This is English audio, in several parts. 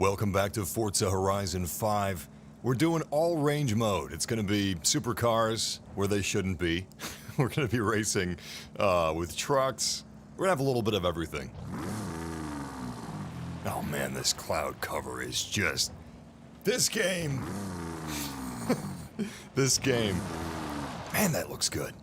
Welcome back to Forza Horizon 5. We're doing all-range mode. It's going to be supercars where they shouldn't be. We're going to be racing with trucks. We're going to have a little bit of everything. Oh man, this cloud cover is just... This game! This game. Man, that looks good.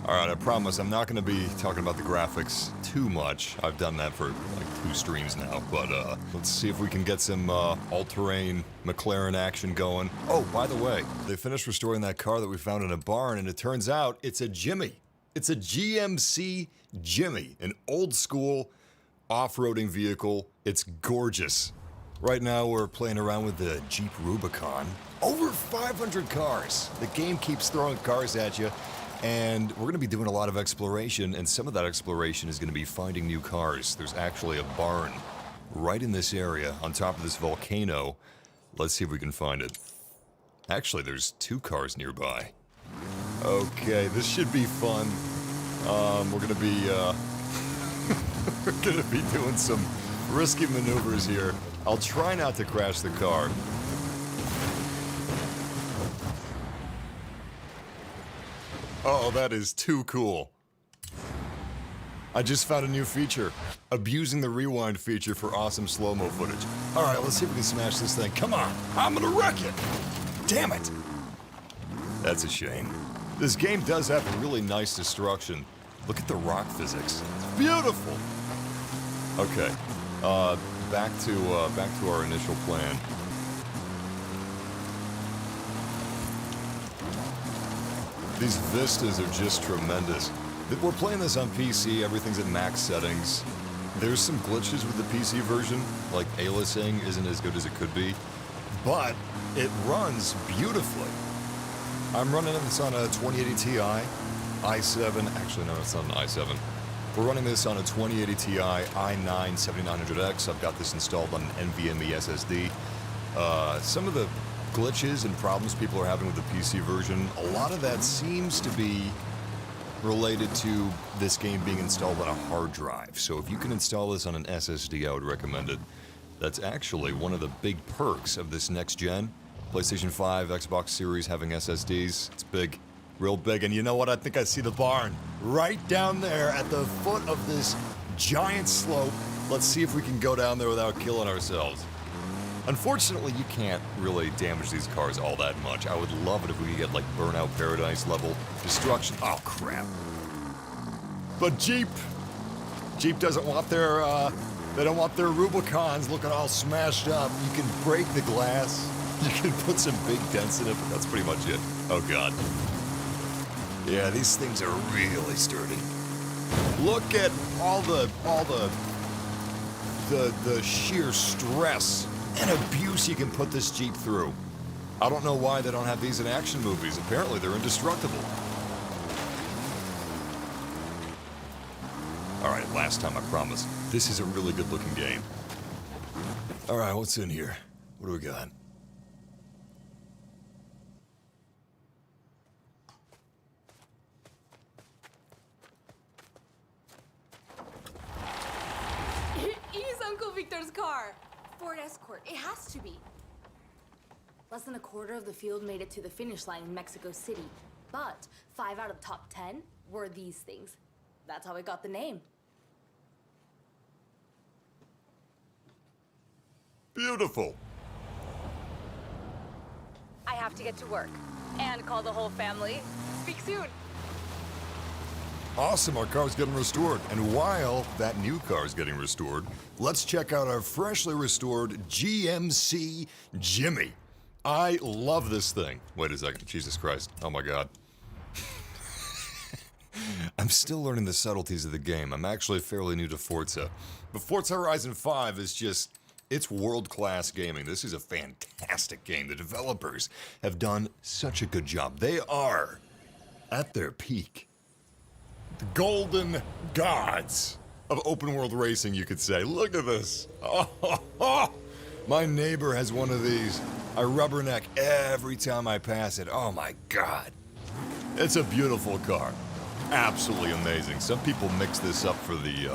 Alright, I promise I'm not going to be talking about the graphics too much. I've done that for like 2 streams now, but let's see if we can get some all-terrain McLaren action going. Oh, by the way, they finished restoring that car that we found in a barn, and it turns out it's a Jimmy. It's a GMC Jimmy, an old-school off-roading vehicle. It's gorgeous. Right now we're playing around with the Jeep Rubicon. Over 500 cars. The game keeps throwing cars at you. And we're going to be doing a lot of exploration, and some of that exploration is going to be finding new cars. There's actually a barn right in this area, on top of this volcano. Let's see if we can find it. Actually, there's 2 cars nearby. Okay, this should be fun. We're going to be, we're going to be doing some risky maneuvers here. I'll try not to crash the car. Oh, that is too cool. I just found a new feature. Abusing the rewind feature for awesome slow-mo footage. Alright, let's see if we can smash this thing. Come on! I'm gonna wreck it! Damn it! That's a shame. This game does have a really nice destruction. Look at the rock physics. It's beautiful! Okay. Back to our initial plan. These vistas are just tremendous. We're playing this on PC, everything's at max settings. There's some glitches with the PC version, like aliasing isn't as good as it could be, but it runs beautifully. I'm running this on a 2080 Ti, i7, actually no, it's not an i7. We're running this on a 2080 Ti i9 7900X. I've got this installed on an NVMe SSD. Some of the glitches and problems people are having with the PC version, a lot of that seems to be related to this game being installed on a hard drive. So if you can install this on an SSD, I would recommend it. That's actually one of the big perks of this next gen. PlayStation 5, Xbox Series having SSDs. It's big, real big. And you know what? I think I see the barn right down there at the foot of this giant slope. Let's see if we can go down there without killing ourselves. Unfortunately, you can't really damage these cars all that much. I would love it if we could get, like, Burnout Paradise level destruction. Oh, crap. But Jeep doesn't want their, they don't want their Rubicons looking all smashed up. You can break the glass. You can put some big dents in it, but that's pretty much it. Oh, God. Yeah, these things are really sturdy. Look at all the sheer stress and abuse you can put this Jeep through. I don't know why they don't have these in action movies. Apparently they're indestructible. Alright, last time I promise. This is a really good looking game. Alright, what's in here? What do we got? He's Uncle Victor's car. Ford Escort. It has to be. Less than a quarter of the field made it to the finish line in Mexico City, but 5 out of top 10 were these things. That's how it got the name. Beautiful. I have to get to work and call the whole family. Speak soon. Awesome, our car's getting restored. And while that new car is getting restored, let's check out our freshly restored GMC Jimmy. I love this thing. Wait a second, Jesus Christ. Oh my God. I'm still learning the subtleties of the game. I'm actually fairly new to Forza. But Forza Horizon 5 is just, it's world-class gaming. This is a fantastic game. The developers have done such a good job. They are at their peak. The golden gods of open world racing, you could say. Look at this. Oh. My neighbor has one of these. I rubberneck every time I pass it. Oh my God. It's a beautiful car. Absolutely amazing. Some people mix this up for the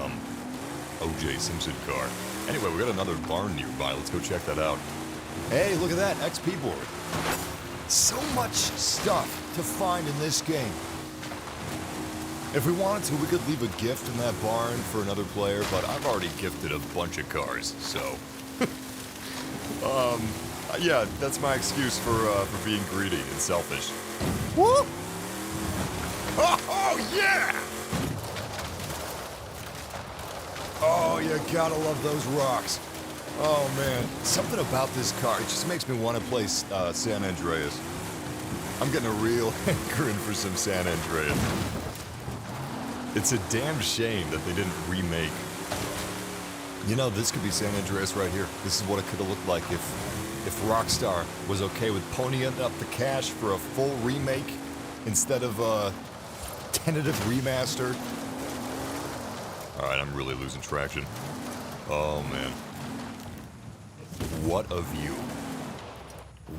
O.J. Simpson car. Anyway, we got another barn nearby. Let's go check that out. Hey, look at that XP board. So much stuff to find in this game. If we wanted to, we could leave a gift in that barn for another player, but I've already gifted a bunch of cars, so... yeah, that's my excuse for being greedy and selfish. Woo! Oh, yeah! Oh, you gotta love those rocks. Oh, man. Something about this car, it just makes me want to play San Andreas. I'm getting a real hankering for some San Andreas. It's a damn shame that they didn't remake. You know, this could be San Andreas right here. This is what it could have looked like if Rockstar was okay with ponying up the cash for a full remake instead of a tentative remaster. Alright, I'm really losing traction. Oh, man. What a view.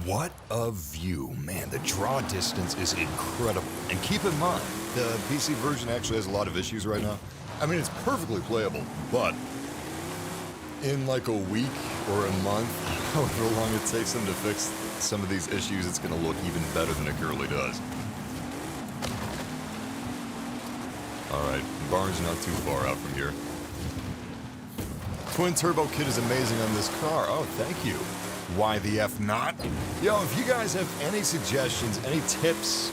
What a view. Man, the draw distance is incredible. And keep in mind, the PC version actually has a lot of issues right now. I mean, it's perfectly playable, but in like a week or a month, however long it takes them to fix some of these issues, it's gonna look even better than it currently does. Alright, the barn's not too far out from here. Twin Turbo Kit is amazing on this car. Oh, thank you. Why the F not? Yo, if you guys have any suggestions, any tips,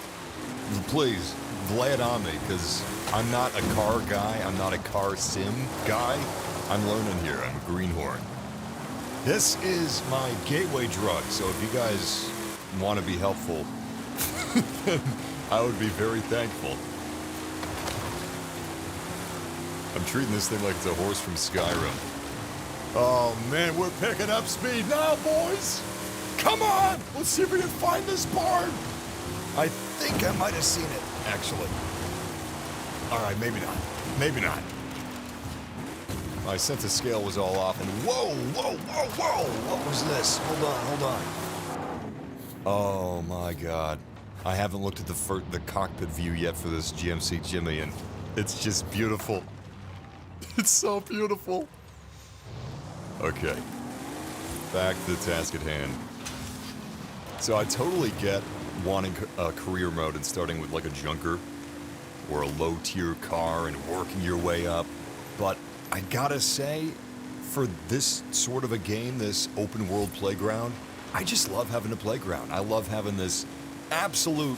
please lay it on me, because I'm not a car guy, I'm not a car sim guy. I'm learning here, I'm a greenhorn. This is my gateway drug, so if you guys want to be helpful, I would be very thankful. I'm treating this thing like it's a horse from Skyrim. Oh man, we're picking up speed now, boys! Come on! Let's see if we can find this barn! I think I might have seen it, actually. Alright, maybe not. Maybe not. My sense of scale was all off, and whoa, whoa, whoa, whoa! What was this? Hold on, hold on. Oh my god. I haven't looked at the cockpit view yet for this GMC Jimmy, and it's just beautiful. It's so beautiful. Okay. Back to the task at hand. So I totally get wanting a career mode and starting with like a junker or a low-tier car and working your way up, but I gotta say, for this sort of a game, this open-world playground, I just love having a playground. I love having this absolute,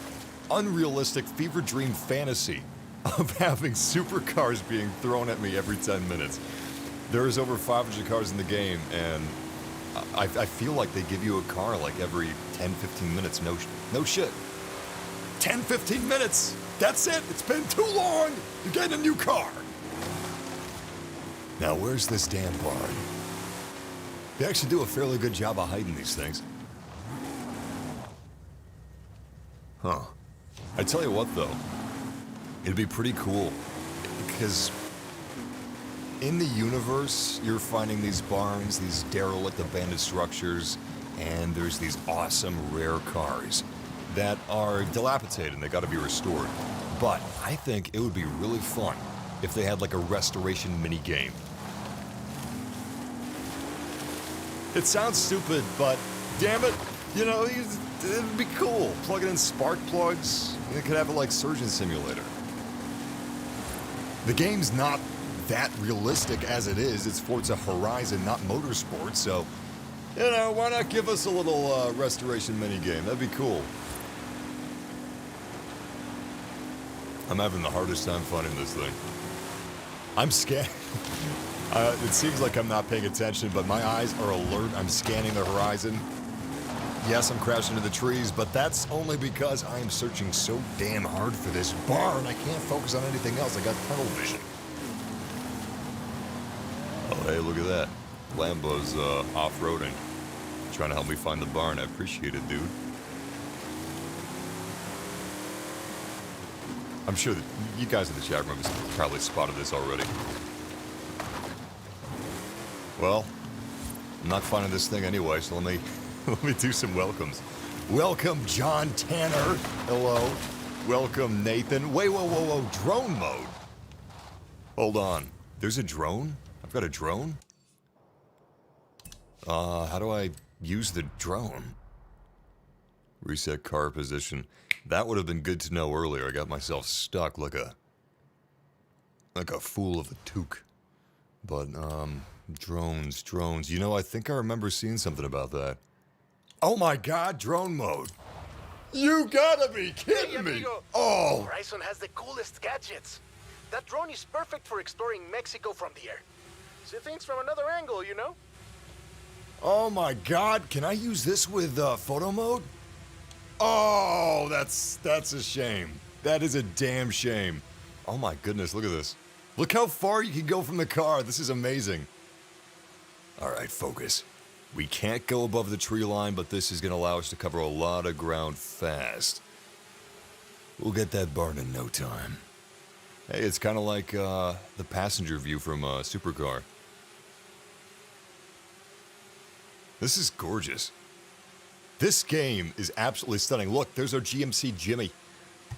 unrealistic, fever dream fantasy of having supercars being thrown at me every 10 minutes. There's over 500 cars in the game, and I feel like they give you a car like every 10-15 minutes. No shit. 10-15 minutes! That's it! It's been too long! You're getting a new car! Now, where's this damn barn? They actually do a fairly good job of hiding these things. Huh. I tell you what, though. It'd be pretty cool, because in the universe, you're finding these barns, these derelict abandoned structures, and there's these awesome rare cars that are dilapidated and they gotta be restored. But I think it would be really fun if they had like a restoration mini game. It sounds stupid, but damn it, you know, it'd be cool. Plug it in spark plugs, and it could have it like Surgeon Simulator. The game's not that realistic as it is. It's Forza Horizon, not Motorsport, so, you know, why not give us a little restoration minigame? That'd be cool. I'm having the hardest time finding this thing. I'm scanning. It seems like I'm not paying attention, but my eyes are alert. I'm scanning the horizon. Yes, I'm crashing into the trees, but that's only because I am searching so damn hard for this barn. I can't focus on anything else. I got tunnel vision. Oh, hey, look at that. Lambo's off-roading. Trying to help me find the barn. I appreciate it, dude. I'm sure that you guys in the chat room have probably spotted this already. Well, I'm not finding this thing anyway, so let me do some welcomes. Welcome, John Tanner. Hello. Welcome, Nathan. Wait, whoa, whoa, whoa. Drone mode. Hold on. There's a drone? I Got a drone? How do I use the drone? Reset car position. That would have been good to know earlier. I got myself stuck like a fool of a toque. But, drones. You know, I think I remember seeing something about that. Oh my god, drone mode. You gotta be kidding me! Oh! Horizon has the coolest gadgets. That drone is perfect for exploring Mexico from the air. See things from another angle, you know? Oh my god, can I use this with photo mode? Oh, that's a shame. That is a damn shame. Oh my goodness, look at this. Look how far you can go from the car. This is amazing. Alright, focus. We can't go above the tree line, but this is going to allow us to cover a lot of ground fast. We'll get that barn in no time. Hey, it's kind of like the passenger view from a supercar. This is gorgeous. This game is absolutely stunning. Look, there's our GMC Jimmy.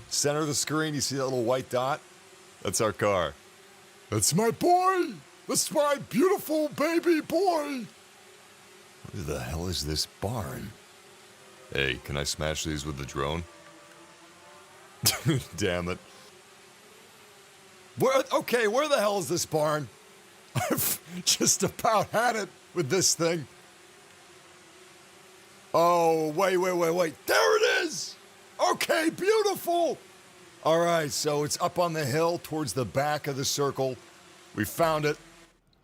Center of the screen, you see that little white dot? That's our car. That's my boy! That's my beautiful baby boy! What the hell is this barn? Hey, can I smash these with the drone? Damn it. Okay, where the hell is this barn? I've just about had it with this thing. Oh, wait. There it is! Okay, beautiful! Alright, so it's up on the hill towards the back of the circle. We found it.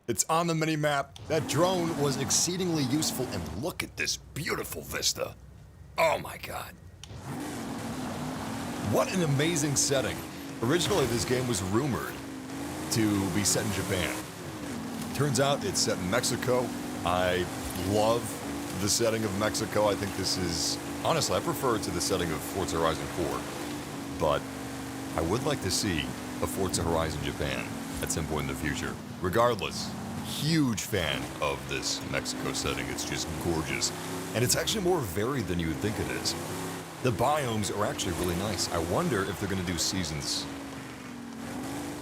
It's on the mini-map. That drone was exceedingly useful, and look at this beautiful vista. Oh my god. What an amazing setting. Originally, this game was rumored to be set in Japan. Turns out it's set in Mexico. I love the setting of Mexico. I think this is... Honestly, I prefer it to the setting of Forza Horizon 4. But I would like to see a Forza Horizon Japan at some point in the future. Regardless, huge fan of this Mexico setting. It's just gorgeous. And it's actually more varied than you would think it is. The biomes are actually really nice. I wonder if they're going to do seasons.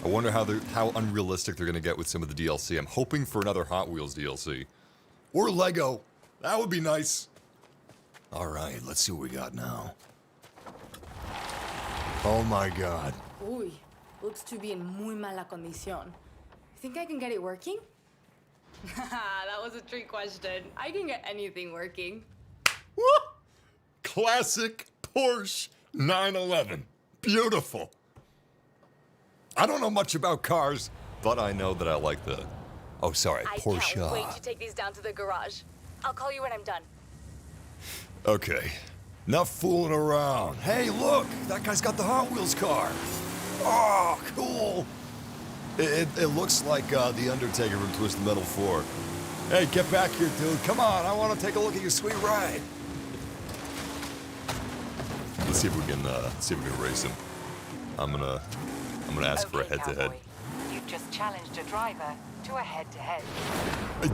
I wonder how unrealistic they're going to get with some of the DLC. I'm hoping for another Hot Wheels DLC. Or Lego. That would be nice. Alright, let's see what we got now. Oh my god. Uy, looks to be in muy mala condición. Think I can get it working? That was a trick question. I can get anything working. Woo! Classic Porsche 911. Beautiful. I don't know much about cars, but I know that I like the... Oh, sorry, Porsche. I can't wait to take these down to the garage. I'll call you when I'm done. Okay. Enough fooling around. Hey, look! That guy's got the Hot Wheels car. Oh, cool. It looks like the Undertaker from Twisted Metal 4. Hey, get back here, dude. Come on, I want to take a look at your sweet ride. Let's see if we can race him. I'm gonna ask for a head-to-head. You've just challenged a driver to a head-to-head.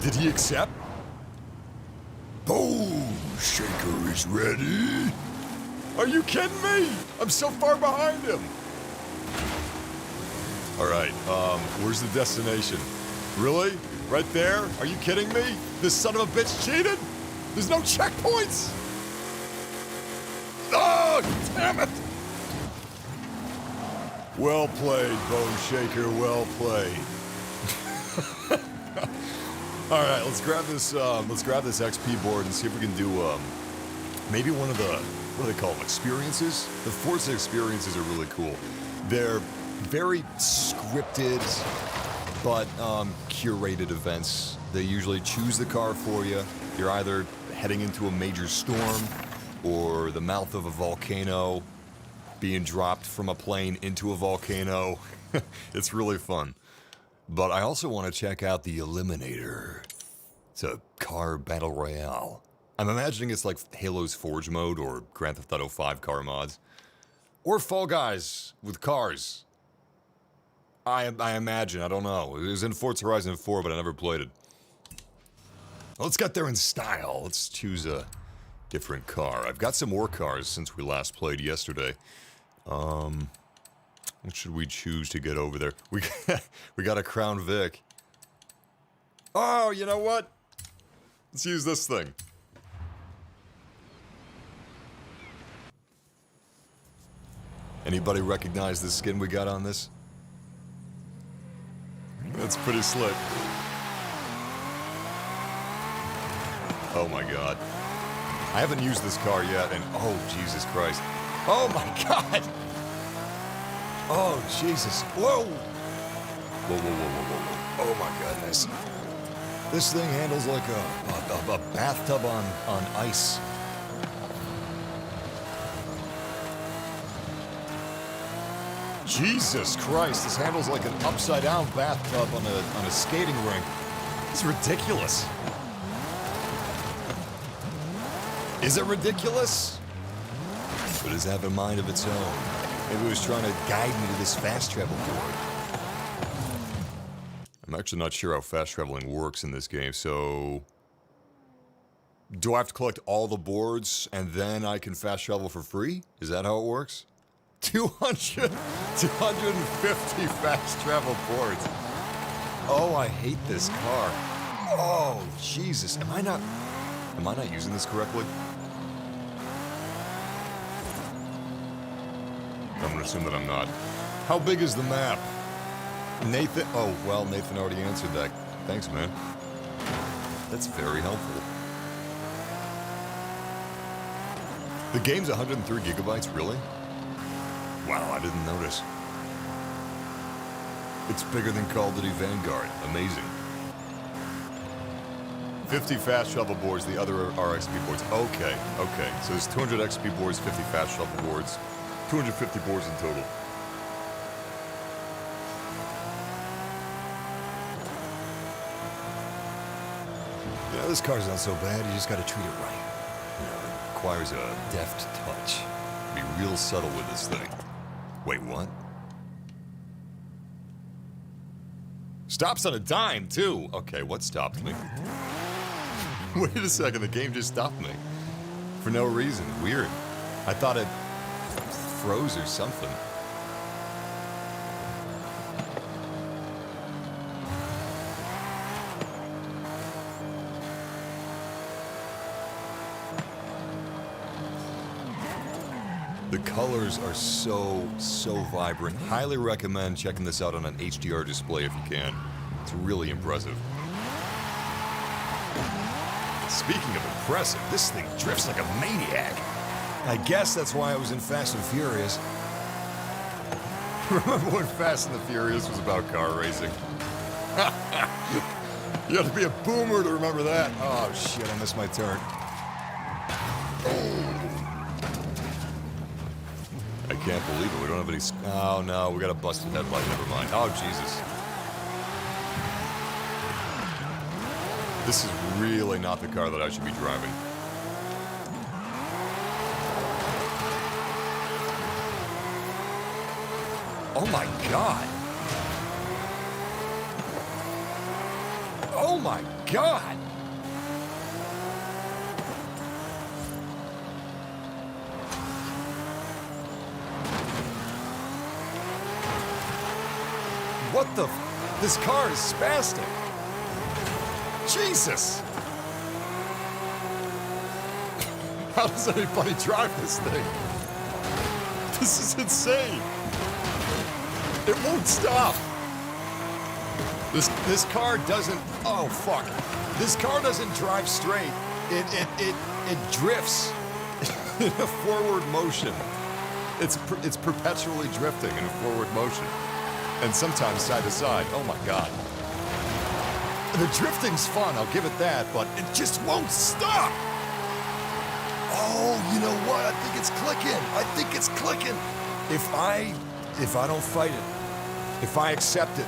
Did he accept? Boom! Shaker is ready. Are you kidding me? I'm so far behind him. All right, where's the destination? Really? Right there? Are you kidding me? This son of a bitch cheated? There's no checkpoints! Oh, damn it! Well played, Bone Shaker, well played. All right, let's grab this XP board and see if we can do maybe one of the, what do they call them, experiences? The Forza experiences are really cool. They're very scripted, but curated events. They usually choose the car for you. You're either heading into a major storm or the mouth of a volcano, being dropped from a plane into a volcano. It's really fun. But I also want to check out the Eliminator. It's a car battle royale. I'm imagining it's like Halo's Forge mode or Grand Theft Auto 5 car mods. Or Fall Guys with cars. I imagine, I don't know. It was in Forza Horizon 4, but I never played it. Let's get there in style. Let's choose a different car. I've got some more cars since we last played yesterday. What should we choose to get over there? We got a Crown Vic. Oh, you know what? Let's use this thing. Anybody recognize the skin we got on this? That's pretty slick. Oh my god. I haven't used this car yet, and oh, Jesus Christ. Oh my god! Oh, Jesus. Whoa! Whoa, whoa, whoa, whoa, whoa, whoa. Oh my goodness. This thing handles like a bathtub on ice. Jesus Christ, this handles like an upside-down bathtub on a skating rink. It's ridiculous. Is it ridiculous? But does it have a mind of its own? Maybe it was trying to guide me to this fast travel board. I'm actually not sure how fast traveling works in this game, so... Do I have to collect all the boards and then I can fast travel for free? Is that how it works? 250 fast travel boards. Oh, I hate this car. Oh, Jesus. Am I not using this correctly? I'm gonna assume that I'm not. How big is the map? Nathan, oh, well, Nathan already answered that. Thanks, man. That's very helpful. The game's 103 gigabytes, really? Wow, I didn't notice. It's bigger than Call of Duty Vanguard. Amazing. 50 fast travel boards, the other are XP boards. Okay. So there's 200 XP boards, 50 fast travel boards, 250 boards in total. Yeah, this car's not so bad. You just gotta treat it right. You know, it requires a deft touch. Be real subtle with this thing. Wait, what? Stops on a dime, too. Okay, what stopped me? Wait a second, the game just stopped me. For no reason. Weird. I thought it froze or something. The colors are so vibrant. Highly recommend checking this out on an HDR display if you can. It's really impressive. Speaking of impressive, this thing drifts like a maniac. I guess that's why I was in Fast and Furious. Remember when Fast and the Furious was about car racing? You have to be a boomer to remember that. Oh shit, I missed my turn. I can't believe it. We don't have any... Oh, no. We got a busted headlight. Never mind. Oh, Jesus. This is really not the car that I should be driving. Oh, my God. Oh, my God. What the... This car is spastic. Jesus! How does anybody drive this thing? This is insane. It won't stop. This car doesn't... Oh, fuck. This car doesn't drive straight. It drifts in a forward motion. It's perpetually drifting in a forward motion. And sometimes side to side. Oh my God. The drifting's fun, I'll give it that, but it just won't stop. Oh, you know what? I think it's clicking. If I don't fight it, if I accept it.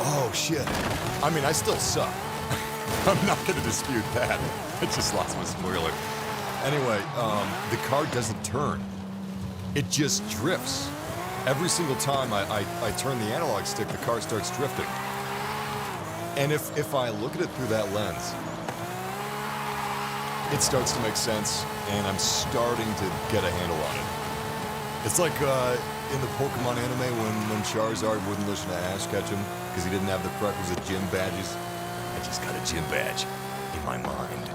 Oh shit. I mean, I still suck. I'm not gonna dispute that. I just lost my spoiler. Anyway, the car doesn't turn. It just drifts. Every single time I turn the analog stick, the car starts drifting. And if I look at it through that lens, it starts to make sense, and I'm starting to get a handle on it. It's like in the Pokemon anime when Charizard wouldn't listen to Ash Ketchum because he didn't have the prerequisite gym badges. I just got a gym badge in my mind.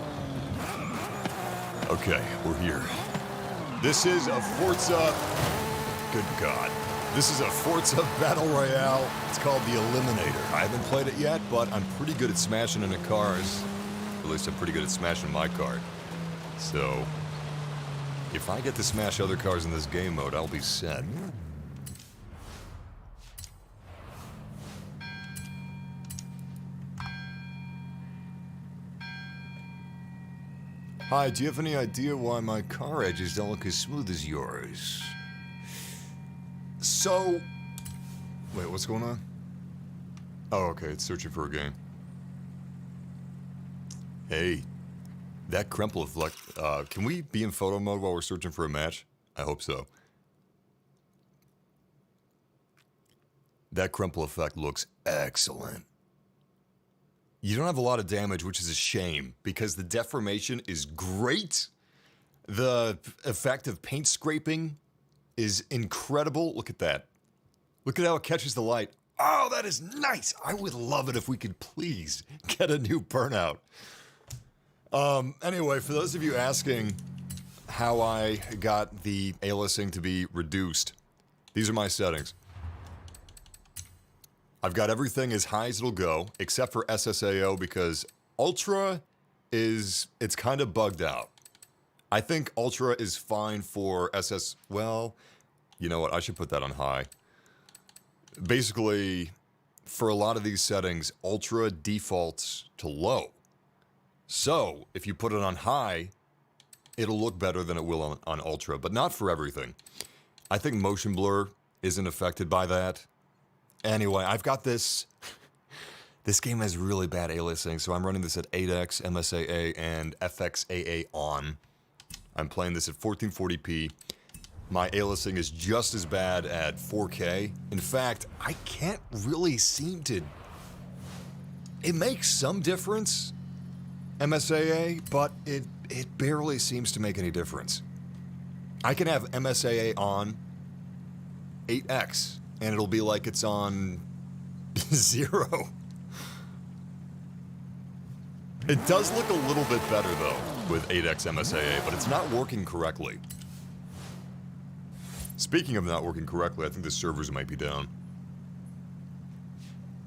Okay, we're here. This is a Forza... Good God. This is a Forza Battle Royale. It's called the Eliminator. I haven't played it yet, but I'm pretty good at smashing into cars. At least I'm pretty good at smashing my car. So, if I get to smash other cars in this game mode, I'll be set. Hi, do you have any idea why my car edges don't look as smooth as yours? So... Wait, what's going on? Oh, okay, it's searching for a game. Hey, that crumple effect, can we be in photo mode while we're searching for a match? I hope so. That crumple effect looks excellent. You don't have a lot of damage, which is a shame, because the deformation is great. The effect of paint scraping is incredible. Look at that. Look at how it catches the light. Oh, that is nice. I would love it if we could please get a new Burnout. Anyway, for those of you asking how I got the aliasing to be reduced, these are my settings. I've got everything as high as it'll go, except for SSAO, because Ultra it's kind of bugged out. I think Ultra is fine for well, you know what, I should put that on high. Basically, for a lot of these settings, Ultra defaults to low. So, if you put it on high, it'll look better than it will on Ultra, but not for everything. I think motion blur isn't affected by that. Anyway, I've got this. This game has really bad aliasing, so I'm running this at 8x, MSAA, and FXAA on. I'm playing this at 1440p. My aliasing is just as bad at 4K. In fact, I can't really seem to... It makes some difference, MSAA, but it barely seems to make any difference. I can have MSAA on 8x, and it'll be like it's on 0. It does look a little bit better, though, with 8x MSAA, but it's not working correctly. Speaking of not working correctly, I think the servers might be down.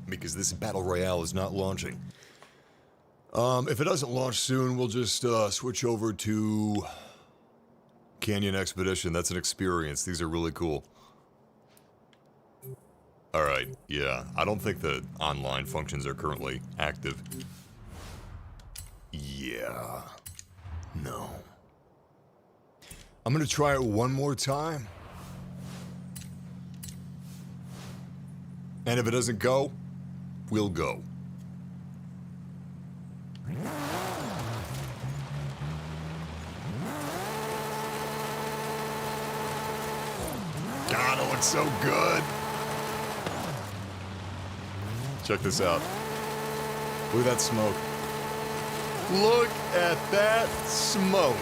Because this Battle Royale is not launching. If it doesn't launch soon, we'll just switch over to Canyon Expedition. That's an experience. These are really cool. Alright, yeah. I don't think the online functions are currently active. Yeah. No. I'm gonna try it one more time. And if it doesn't go, we'll go. God, it looks so good. Check this out. Look at that smoke. Look at that smoke.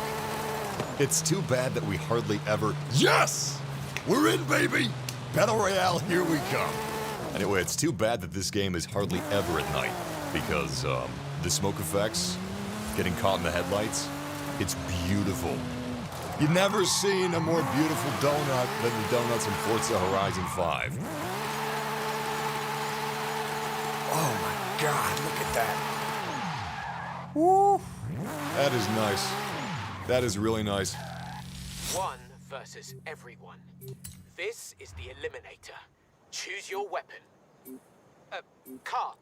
It's too bad that we hardly ever... Yes! We're in, baby! Battle Royale, here we come. Anyway, it's too bad that this game is hardly ever at night, because the smoke effects, getting caught in the headlights, it's beautiful. You've never seen a more beautiful donut than the donuts in Forza Horizon 5. Oh my God, look at that. Woo! That is nice. That is really nice. One versus everyone. This is the Eliminator. Choose your weapon. Car.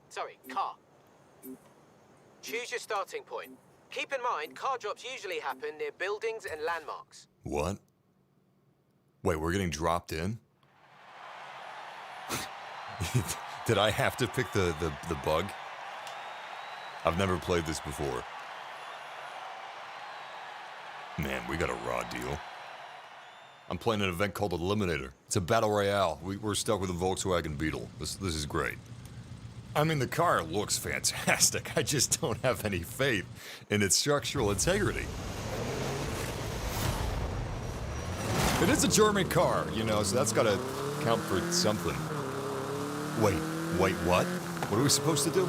Choose your starting point. Keep in mind, car drops usually happen near buildings and landmarks. What? Wait, we're getting dropped in? Did I have to pick the bug? I've never played this before. Man, we got a raw deal. I'm playing an event called Eliminator. It's a battle royale. We're stuck with a Volkswagen Beetle. This is great. I mean, the car looks fantastic. I just don't have any faith in its structural integrity. It is a German car, you know, so that's gotta count for something. Wait, what? What are we supposed to do?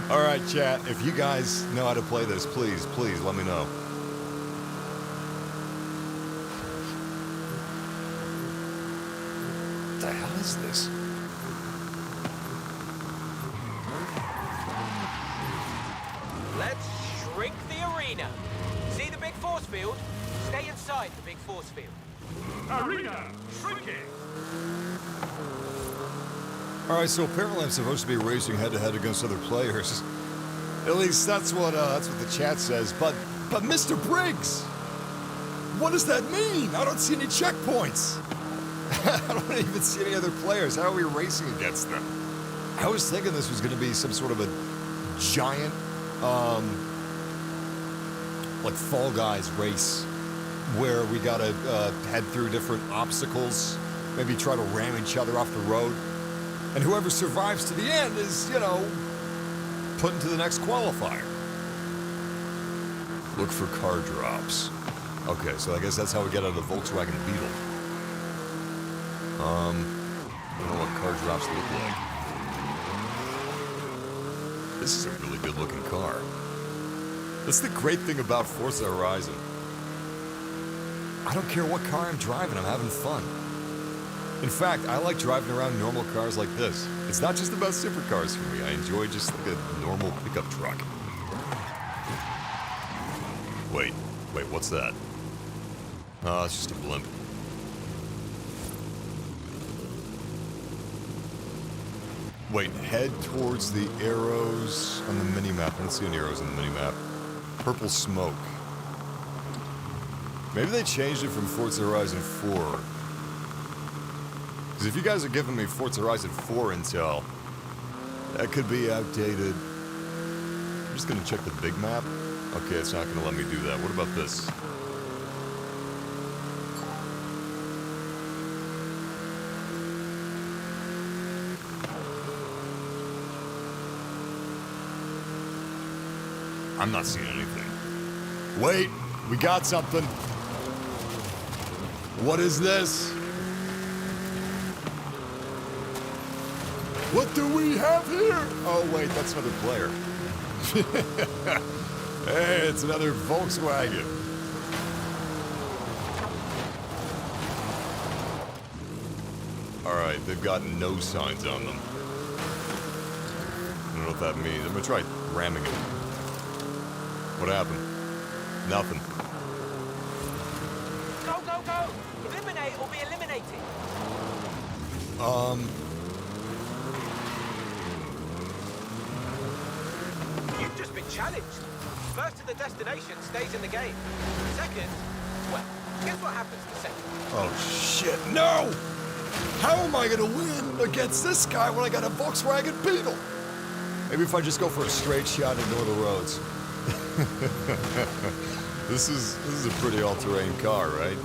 Alright, chat, if you guys know how to play this, please let me know. What the hell is this? Let's shrink the arena. See the big force field? Stay inside the big force field. Arena shrinking. Alright, so apparently I'm supposed to be racing head-to-head against other players. At least that's what the chat says. But Mr. Briggs! What does that mean? I don't see any checkpoints. I don't even see any other players. How are we racing against them? I was thinking this was going to be some sort of a giant, like Fall Guys race, where we gotta head through different obstacles, maybe try to ram each other off the road, and whoever survives to the end is, you know, put into the next qualifier. Look for car drops. Okay, so I guess that's how we get out of the Volkswagen Beetle. I don't know what car drops look like. This is a really good looking car. That's the great thing about Forza Horizon. I don't care what car I'm driving, I'm having fun. In fact, I like driving around normal cars like this. It's not just about supercars for me, I enjoy just like a normal pickup truck. Wait, what's that? Oh, it's just a blimp. Wait, head towards the arrows on the minimap. I don't see any arrows on the minimap. Purple smoke. Maybe they changed it from Forza Horizon 4. Because if you guys are giving me Forza Horizon 4 intel, that could be outdated. I'm just gonna check the big map. Okay, it's not gonna let me do that. What about this? I'm not seeing anything. Wait, we got something. What is this? What do we have here? Oh wait, that's another player. Hey, it's another Volkswagen. Alright, they've got no signs on them. I don't know what that means. I'm gonna try ramming it. What happened? Nothing. Go, go, go! Eliminate or be eliminated. You've just been challenged. First to the destination stays in the game. Second, well, guess what happens to second? Oh shit, no! How am I gonna win against this guy when I got a Volkswagen Beetle? Maybe if I just go for a straight shot and ignore the roads. This is a pretty all-terrain car, right?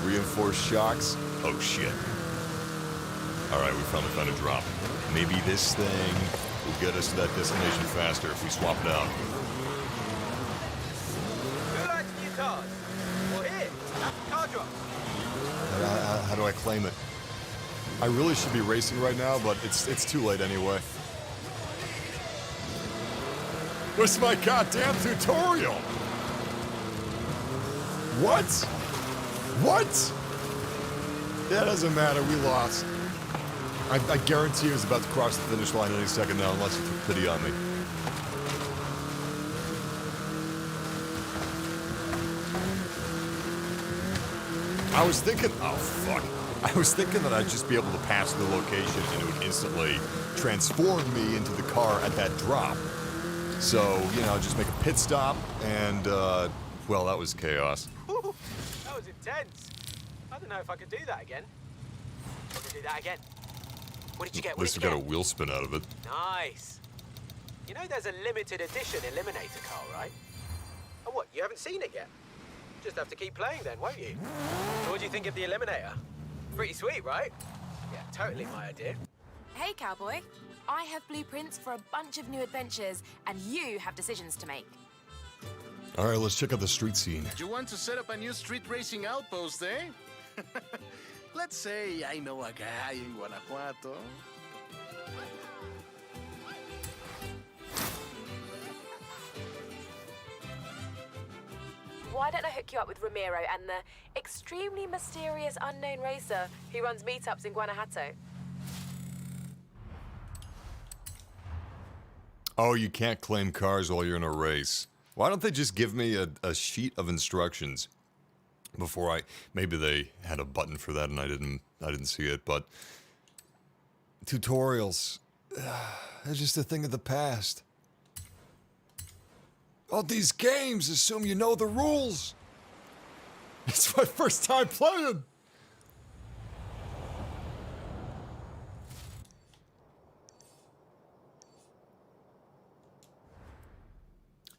Reinforced shocks. Oh shit. Alright, we found a drop. Maybe this thing will get us to that destination faster if we swap it out. Who likes new cars? Well, here, that's the car drop. How do I claim it? I really should be racing right now, but it's too late anyway. Where's my goddamn tutorial? What? What? That doesn't matter, we lost. I guarantee he was about to cross the finish line any second now, unless he took pity on me. I was thinking, oh fuck. I was thinking that I'd just be able to pass the location and it would instantly transform me into the car at that drop. So, you know, just make a pit stop and, well, that was chaos. Ooh, that was intense. I don't know if I could do that again. I could do that again. What did you get? At least we got a wheel spin out of it. Nice. You know there's a limited edition Eliminator car, right? Oh, what? You haven't seen it yet? Just have to keep playing then, won't you? So what do you think of the Eliminator? Pretty sweet, right? Yeah, totally my idea. Hey, cowboy. I have blueprints for a bunch of new adventures, and you have decisions to make. All right, let's check out the street scene. You want to set up a new street racing outpost, eh? Let's say I know a guy in Guanajuato. Why don't I hook you up with Ramiro and the extremely mysterious unknown racer who runs meetups in Guanajuato? Oh, you can't claim cars while you're in a race. Why don't they just give me a sheet of instructions before I... Maybe they had a button for that and I didn't see it, but... Tutorials. They're just a thing of the past. All these games assume you know the rules. It's my first time playing.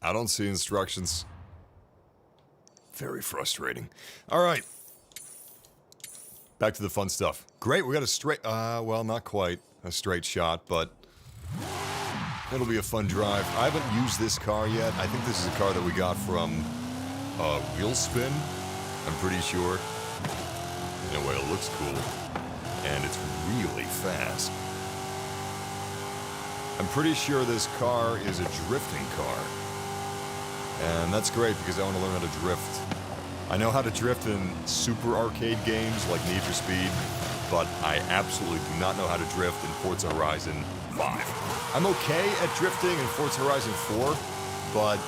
I don't see instructions. Very frustrating. All right. Back to the fun stuff. Great, we got a straight, well, not quite a straight shot, but it'll be a fun drive. I haven't used this car yet. I think this is a car that we got from Wheel Spin, I'm pretty sure. Anyway, it looks cool, and it's really fast. I'm pretty sure this car is a drifting car. And that's great because I want to learn how to drift. I know how to drift in super arcade games like Need for Speed, but I absolutely do not know how to drift in Forza Horizon 5. I'm okay at drifting in Forza Horizon 4, but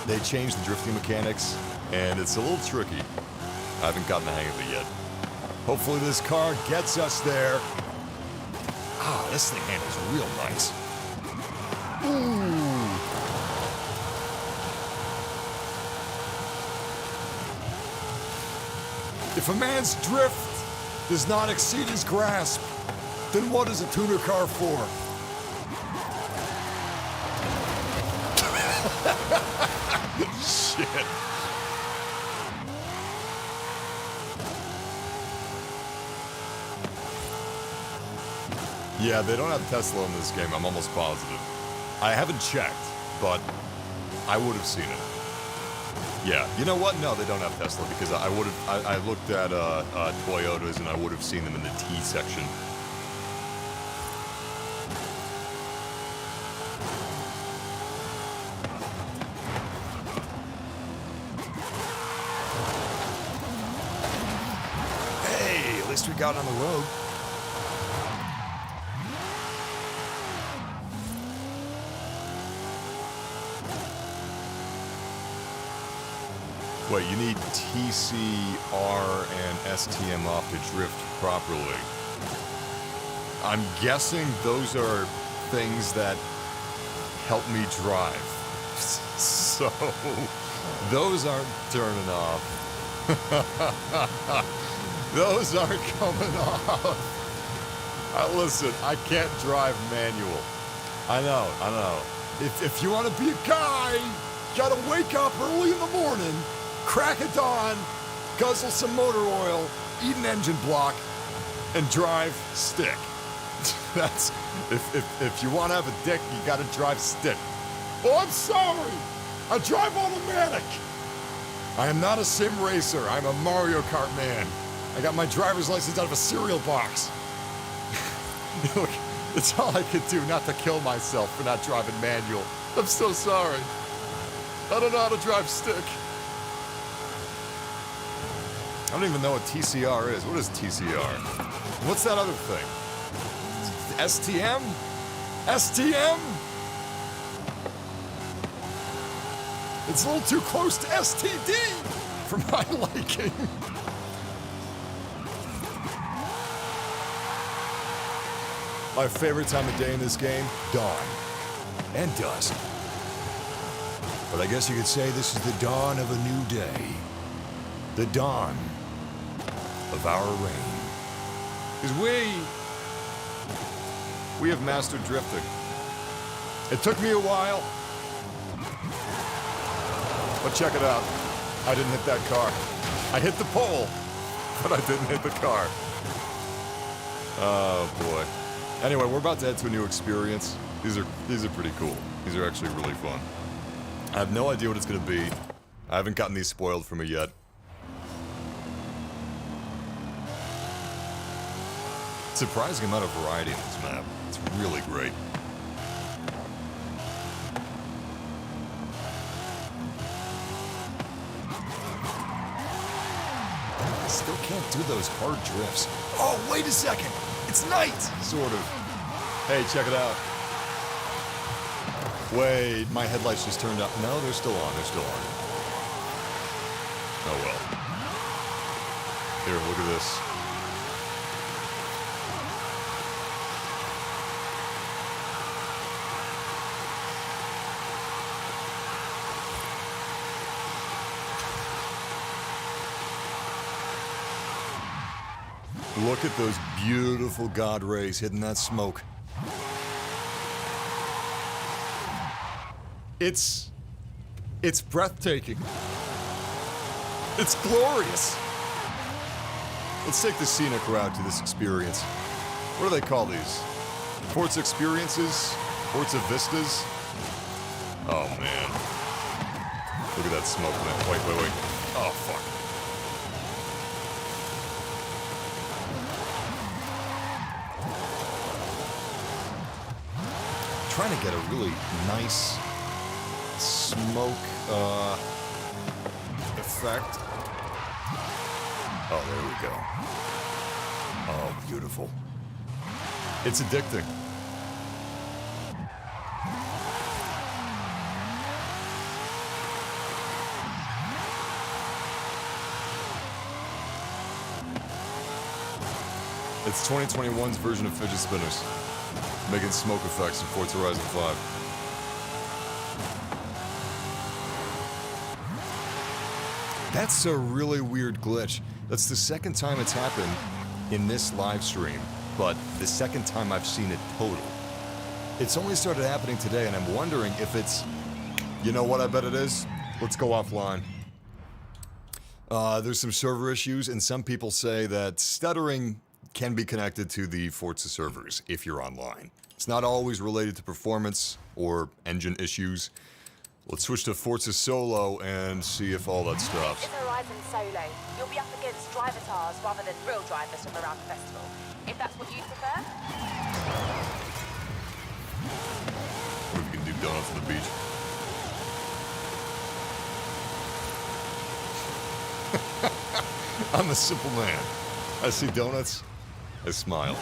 they changed the drifting mechanics, and it's a little tricky. I haven't gotten the hang of it yet. Hopefully this car gets us there. Ah, this thing handles real nice. Ooh. If a man's drift does not exceed his grasp, then what is a tuner car for? Shit. Yeah, they don't have Tesla in this game, I'm almost positive. I haven't checked, but I would have seen it. Yeah, you know what? No, they don't have Tesla because I would have. I looked at Toyotas and I would have seen them in the T section. Hey, at least we got on the road. Wait, you need TCR and STM off to drift properly. I'm guessing those are things that help me drive. So, those aren't turning off. Those aren't coming off. Listen, I can't drive manual. I know. If you want to be a guy, you gotta wake up early in the morning, crack a dawn, guzzle some motor oil, eat an engine block, and drive stick. That's, if you want to have a dick, you gotta drive stick. Oh, I'm sorry. I drive automatic. I am not a sim racer. I'm a Mario Kart man. I got my driver's license out of a cereal box. Look, it's all I could do not to kill myself for not driving manual. I'm so sorry. I don't know how to drive stick. I don't even know what TCR is. What is TCR? What's that other thing? STM? STM? It's a little too close to STD for my liking. My favorite time of day in this game, dawn and dusk. But I guess you could say this is the dawn of a new day. The dawn of our reign. Because we have mastered drifting. It took me a while, but check it out. I didn't hit that car. I hit the pole, but I didn't hit the car. Oh boy. Anyway, we're about to head to a new experience. These are pretty cool. These are actually really fun. I have no idea what it's gonna be. I haven't gotten these spoiled for me yet. Surprising amount of variety in this map. It's really great. I still can't do those hard drifts. Oh, wait a second! It's night! Sort of. Hey, check it out. Wait, my headlights just turned up. No, they're still on. They're still on. Oh well. Here, look at this. Look at those beautiful God rays hitting that smoke. It's breathtaking. It's glorious. Let's take the scenic route to this experience. What do they call these? Forza experiences? Forza vistas? Oh man. Look at that smoke, man. Wait. Oh fuck. Trying to get a really nice smoke effect. Oh, there we go. Oh, beautiful. It's addicting. It's 2021's version of fidget spinners, making smoke effects in Forza Horizon 5. That's a really weird glitch. That's the second time it's happened in this live stream, but the second time I've seen it total. It's only started happening today, and I'm wondering if it's... You know what I bet it is? Let's go offline. There's some server issues, and some people say that stuttering can be connected to the Forza servers if you're online. It's not always related to performance or engine issues. Let's switch to Forza Solo and see if all that stops. It's Horizon Solo. You'll be up against drivatars rather than real drivers from around the festival. If that's what you prefer. What if you can do donuts on the beach? I'm a simple man. I see donuts, I smile.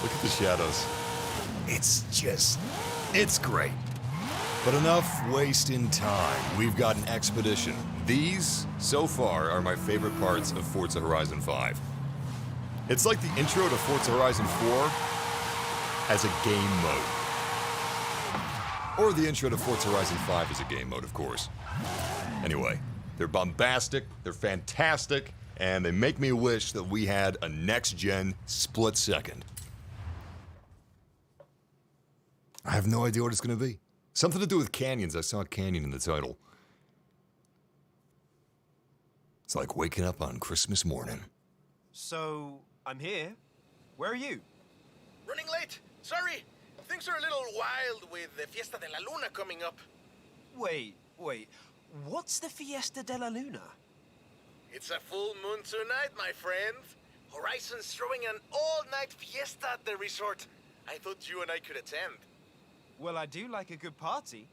Look at the shadows. It's great. But enough wasting time. We've got an expedition. These, so far, are my favorite parts of Forza Horizon 5. It's like the intro to Forza Horizon 4 as a game mode. Or the intro to Forza Horizon 5 as a game mode, of course. Anyway, they're bombastic, they're fantastic, and they make me wish that we had a next-gen split second. I have no idea what it's going to be. Something to do with canyons. I saw a canyon in the title. It's like waking up on Christmas morning. So, I'm here. Where are you? Running late. Sorry. Things are a little wild with the Fiesta de la Luna coming up. Wait. What's the Fiesta de la Luna? It's a full moon tonight, my friend. Horizon's throwing an all-night fiesta at the resort. I thought you and I could attend. Well, I do like a good party.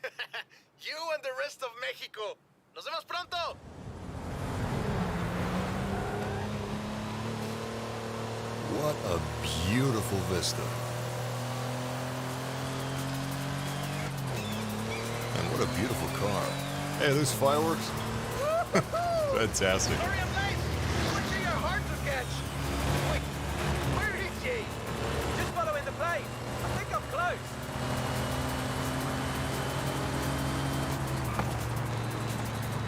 You and the rest of Mexico. Nos vemos pronto! What a beautiful vista. And what a beautiful car. Hey, there's fireworks. Fantastic. Sorry I'm late. Switching are hard to catch. Wait, where is he? Just following the plane. I think I'm close.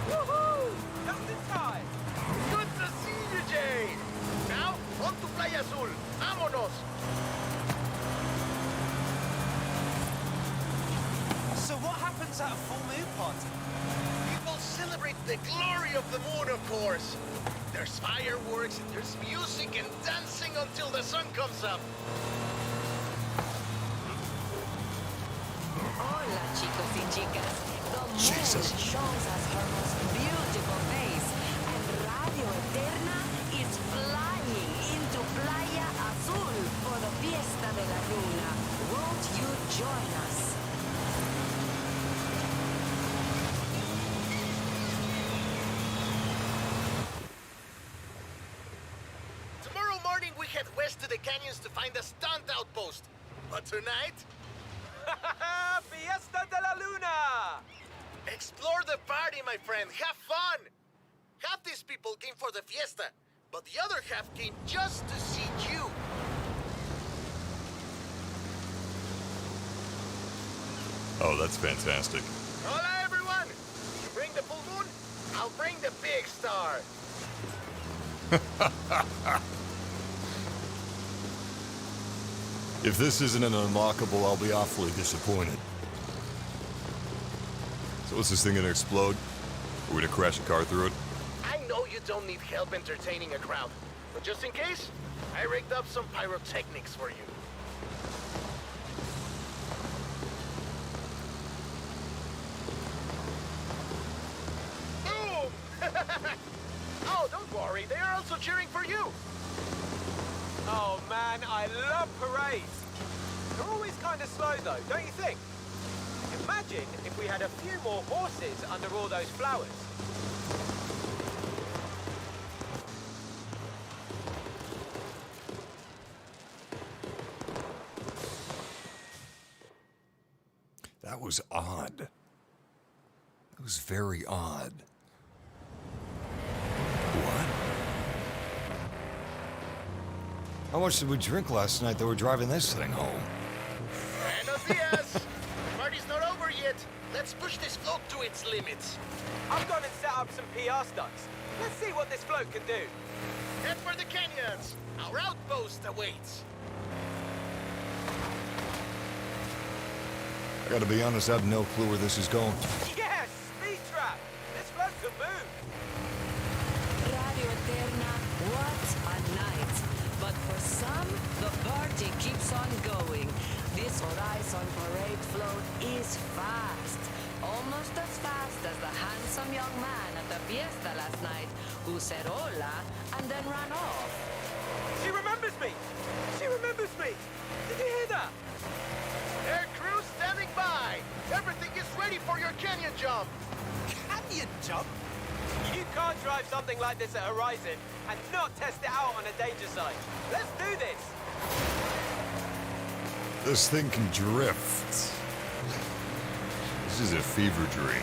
Woohoo! Just in time. Good to see you, Jay. Now, on to Playa Azul. Vámonos. So what happens at a full moon party? We will celebrate the glory of the moon, of course. There's fireworks, there's music and dancing until the sun comes up. Hola, chicos y chicas. The moon Jesus. shows us her most beautiful face, and Radio Eterna is flying into Playa Azul for the Fiesta de la Luna. Won't you join us? Tomorrow morning we head west to the canyons to find a stunt outpost. But tonight, Fiesta de la Luna! explore the party, my friend. Have fun. Half these people came for the fiesta, but the other half came just to see you. Oh, that's fantastic. Hola, everyone. You bring the full moon, I'll bring the big star. If this isn't an unlockable, I'll be awfully disappointed. So is this thing gonna explode? Are we gonna crash a car through it? I know you don't need help entertaining a crowd, but just in case, I rigged up some pyrotechnics for you. Boom! Oh, don't worry, they are also cheering for you. Oh man, I love parades. They're always kind of slow though, don't you think? Imagine if we had a few more horses under all those flowers. That was odd. That was very odd. What? How much did we drink last night that we're driving this thing home? Buenos dias! The party's not over yet. Let's push this float to its limits. I've gone and set up some PR stunts. Let's see what this float can do. Head for the canyons. Our outpost awaits. I gotta be honest, I have no clue where this is going. Yes! Speed trap! This float can move! Radio Eterna, what a night. But for some, the party keeps on going. This Horizon parade float is fast. Almost as fast as the handsome young man at the fiesta last night who said hola and then ran off. She remembers me! She remembers me! Did you hear that? Air crew standing by. Everything is ready for your canyon jump. Canyon jump? You can't drive something like this at Horizon and not test it out on a danger site. Let's do this! This thing can drift. This is a fever dream.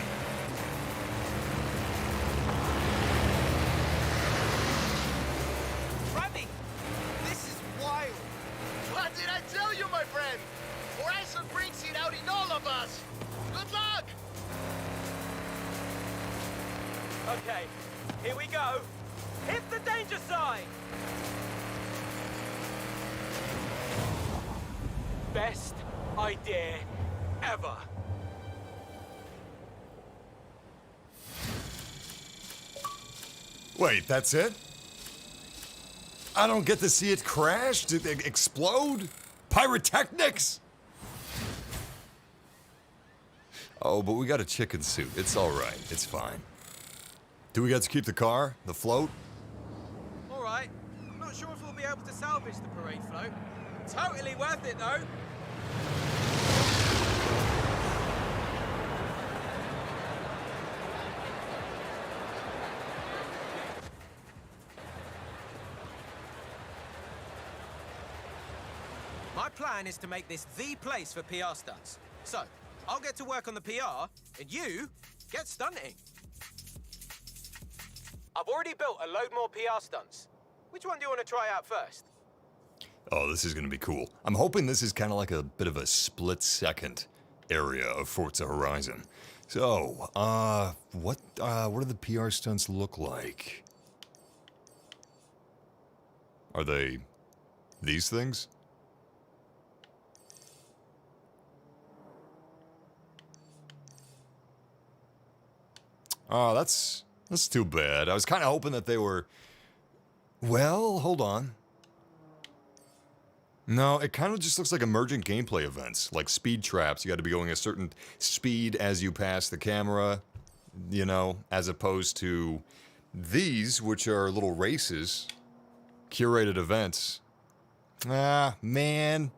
Remy! This is wild! What did I tell you, my friend? Horizon brings it out in all of us. Good luck! Okay, here we go. Hit the danger sign! Best idea ever. Wait, that's it? I don't get to see it crash? Did it explode? Pyrotechnics? Oh, but we got a chicken suit. It's all right. It's fine. Do we get to keep the car? The float? All right. I'm not sure if we'll be able to salvage the parade float. Totally worth it, though. My plan is to make this the place for PR stunts. So, I'll get to work on the PR, and you get stunting. I've already built a load more PR stunts. Which one do you want to try out first? Oh, this is gonna be cool. I'm hoping this is kind of like a bit of a split-second area of Forza Horizon. So, what do the PR stunts look like? Are they these things? Oh, that's too bad. I was kind of hoping that they were... Well, hold on. No, it kind of just looks like emergent gameplay events, like speed traps. You got to be going a certain speed as you pass the camera, you know, as opposed to these, which are little races, curated events. Ah, man.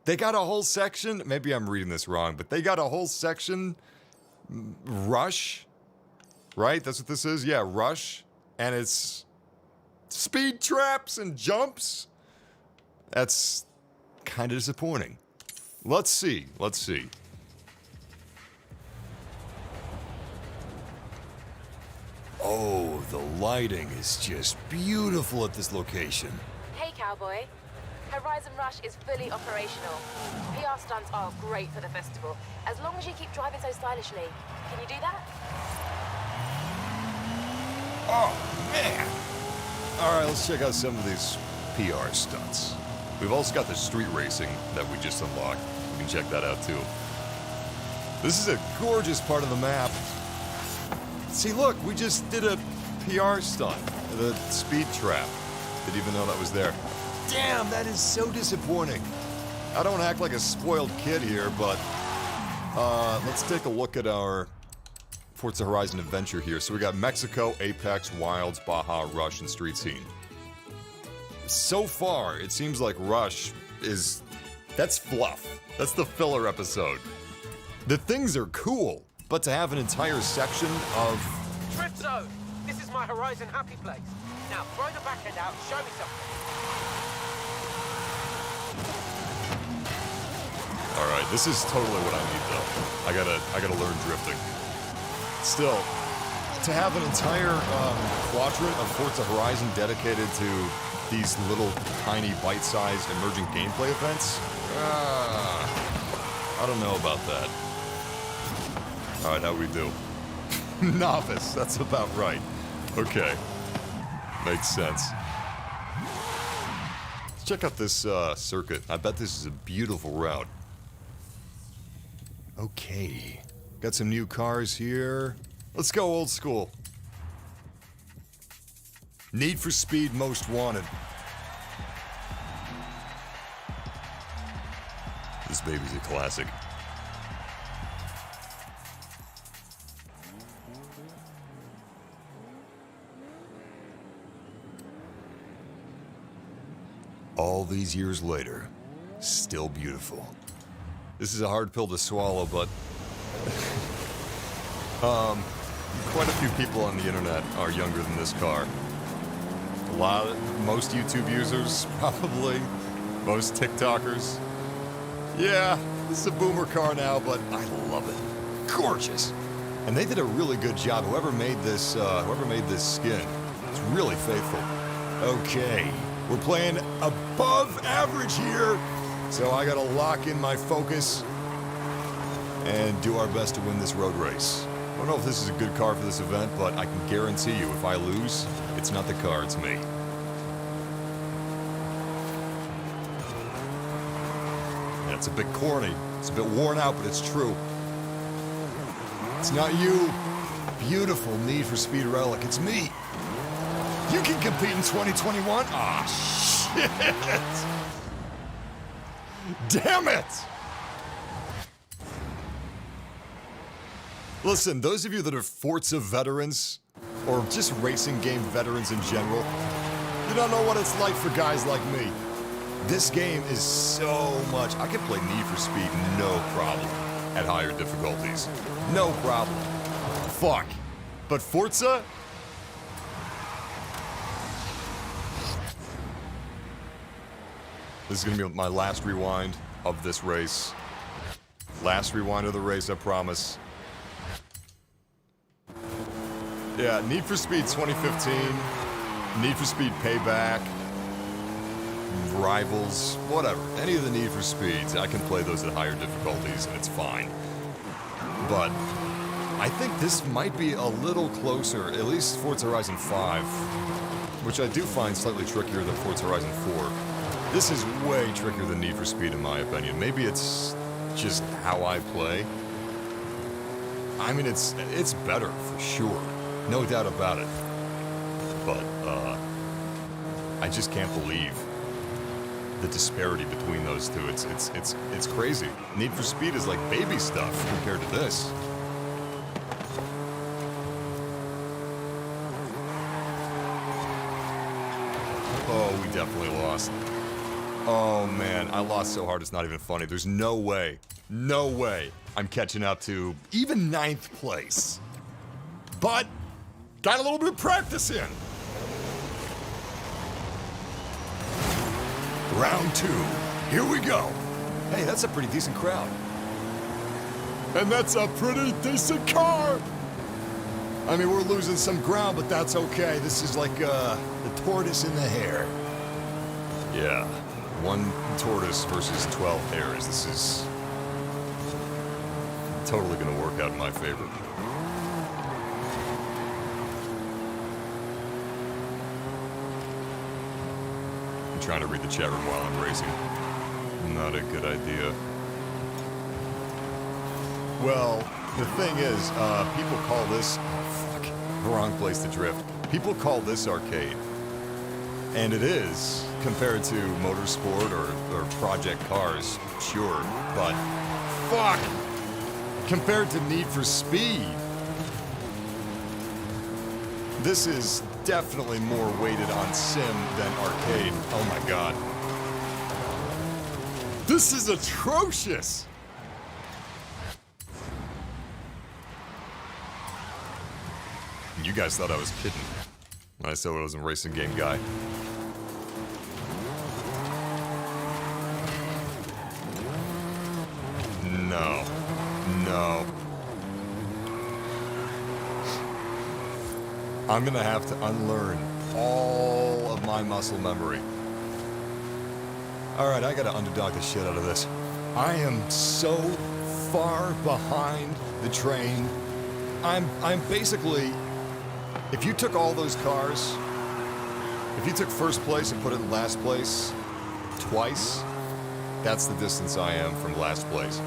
They got a whole section, maybe I'm reading this wrong, but they got a whole section, Rush, right? That's what this is? Yeah, Rush. And it's speed traps and jumps. That's kind of disappointing. Let's see. Oh, the lighting is just beautiful at this location. Hey, cowboy. Horizon Rush is fully operational. PR stunts are great for the festival, as long as you keep driving so stylishly. Can you do that? Oh, man. All right, let's check out some of these PR stunts. We've also got the street racing that we just unlocked. You can check that out, too. This is a gorgeous part of the map. See, look, we just did a PR stunt. The speed trap. Didn't even know that was there. Damn, that is so disappointing. I don't act like a spoiled kid here, but let's take a look at our Forza Horizon adventure here. So we got Mexico, Apex, Wilds, Baja, Rush, and Street Scene. So far, it seems like Rush is... that's fluff. That's the filler episode. The things are cool, but to have an entire section of... Drift zone! This is my Horizon happy place. Now, throw the back end out and show me something. Alright, this is totally what I need, though. I gotta learn drifting. Still, to have an entire quadrant of Forza Horizon dedicated to these little tiny bite-sized emergent gameplay events, I don't know about that. Alright, how we do? Novice, that's about right. Okay. Makes sense. Let's check out this circuit. I bet this is a beautiful route. Okay. Got some new cars here. Let's go old school. Need for Speed Most Wanted. This baby's a classic. All these years later, still beautiful. This is a hard pill to swallow, but quite a few people on the internet are younger than this car. Most YouTube users, probably. Most TikTokers. Yeah, this is a boomer car now, but I love it. Gorgeous. And they did a really good job. Whoever made this skin, it's really faithful. Okay, we're playing above average here, so I gotta lock in my focus and do our best to win this road race. I don't know if this is a good car for this event, but I can guarantee you, if I lose, it's not the car, it's me. Yeah, it's a bit corny, it's a bit worn out, but it's true. It's not you, beautiful Need for Speed relic, it's me. You can compete in 2021? Ah, shit! Damn it! Listen, those of you that are Forza veterans, or just racing game veterans in general, you don't know what it's like for guys like me. This game is so much. I can play Need for Speed no problem at higher difficulties. No problem. Fuck. But Forza? This is gonna be my last rewind of this race. Last rewind of the race, I promise. Yeah, Need for Speed 2015, Need for Speed Payback, Rivals, whatever. Any of the Need for Speeds, I can play those at higher difficulties and it's fine. But I think this might be a little closer, at least Forza Horizon 5, which I do find slightly trickier than Forza Horizon 4. This is way trickier than Need for Speed in my opinion. Maybe it's just how I play. I mean, it's better for sure. No doubt about it. But, I just can't believe the disparity between those two. It's crazy. Need for Speed is like baby stuff compared to this. Oh, we definitely lost. Oh man, I lost so hard it's not even funny. There's no way I'm catching up to even 9th place. But got a little bit of practice in. Round 2. Here we go. Hey, that's a pretty decent crowd. And that's a pretty decent car. I mean, we're losing some ground, but that's okay. This is like the tortoise in the hare. Yeah, 1 tortoise versus 12 hares. This is totally gonna work out in my favor. I'm trying to read the chat room while I'm racing. Not a good idea. Well, the thing is, people call this... Oh, fuck. The wrong place to drift. People call this arcade. And it is, compared to motorsport or project cars, sure. But, fuck! Compared to Need for Speed, this is definitely more weighted on sim than arcade. Oh my god. This is atrocious! You guys thought I was kidding when I said I was a racing game guy. No. No. I'm gonna have to unlearn all of my muscle memory. Alright, I gotta underdog the shit out of this. I am so far behind the train. I'm basically... If you took all those cars, if you took first place and put it in last place twice, that's the distance I am from last place.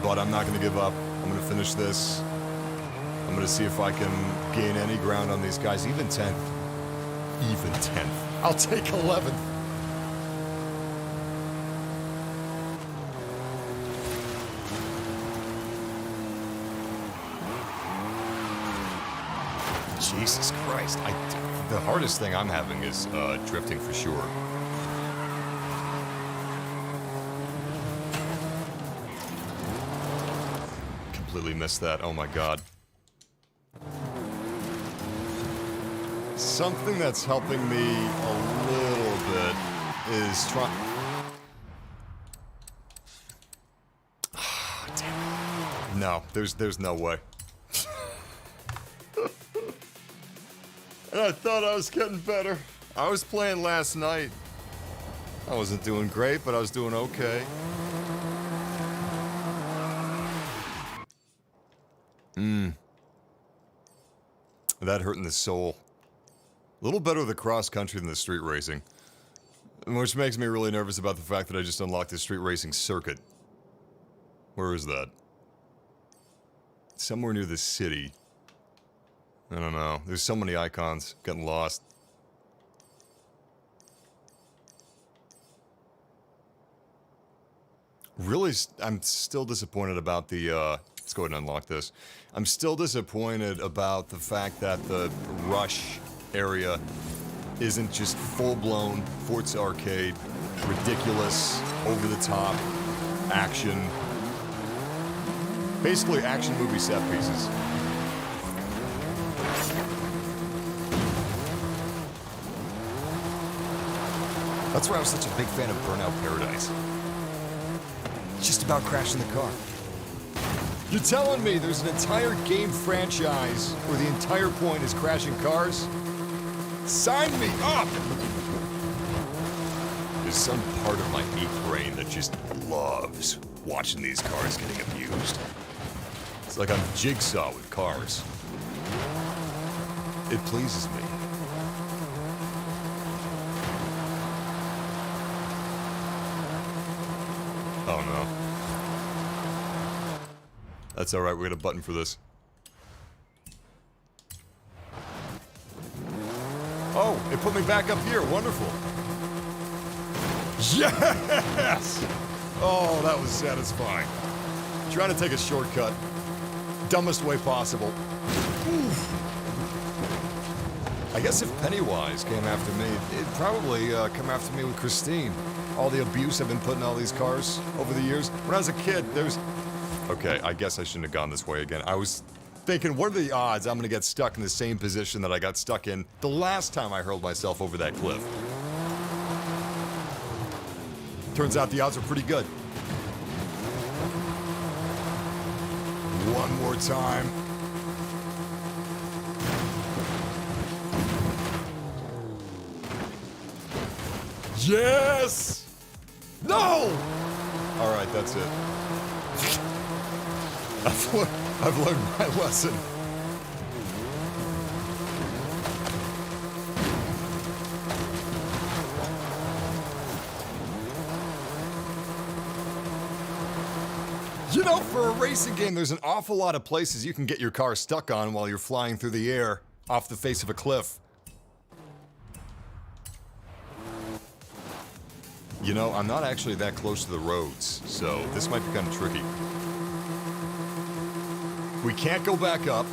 But I'm not gonna give up. I'm gonna finish this. I'm gonna see if I can gain any ground on these guys, even 10th. Even 10th. I'll take 11th. Jesus Christ. The hardest thing I'm having is drifting for sure. Completely missed that. Oh my god. Something that's helping me a little bit is trying... Oh, damn it. No, there's no way. And I thought I was getting better. I was playing last night. I wasn't doing great, but I was doing okay. That hurt in the soul. A little better with the cross country than the street racing. Which makes me really nervous about the fact that I just unlocked the street racing circuit. Where is that? Somewhere near the city. I don't know. There's so many icons. Getting lost. Really, I'm still disappointed about the, let's go ahead and unlock this. I'm still disappointed about the fact that the Rush area isn't just full-blown Forza arcade, ridiculous, over-the-top action. Basically action movie set pieces. That's why I was such a big fan of Burnout Paradise. Just about crashing the car. You're telling me there's an entire game franchise where the entire point is crashing cars? Sign me up! There's some part of my ape brain that just loves watching these cars getting abused. It's like I'm Jigsaw with cars. It pleases me. Oh no. That's alright, we got a button for this. Oh, it put me back up here, wonderful. Yes! Oh, that was satisfying. Trying to take a shortcut. Dumbest way possible. Oof. I guess if Pennywise came after me, it'd probably come after me with Christine. All the abuse I've been putting in all these cars over the years. When I was a kid, there's... Okay, I guess I shouldn't have gone this way again. I was thinking, what are the odds I'm gonna get stuck in the same position that I got stuck in the last time I hurled myself over that cliff? Turns out the odds are pretty good. One more time. Yes! No! All right, that's it. I've learned my lesson. You know, for a racing game, there's an awful lot of places you can get your car stuck on while you're flying through the air off the face of a cliff. You know, I'm not actually that close to the roads, so this might be kind of tricky. We can't go back up.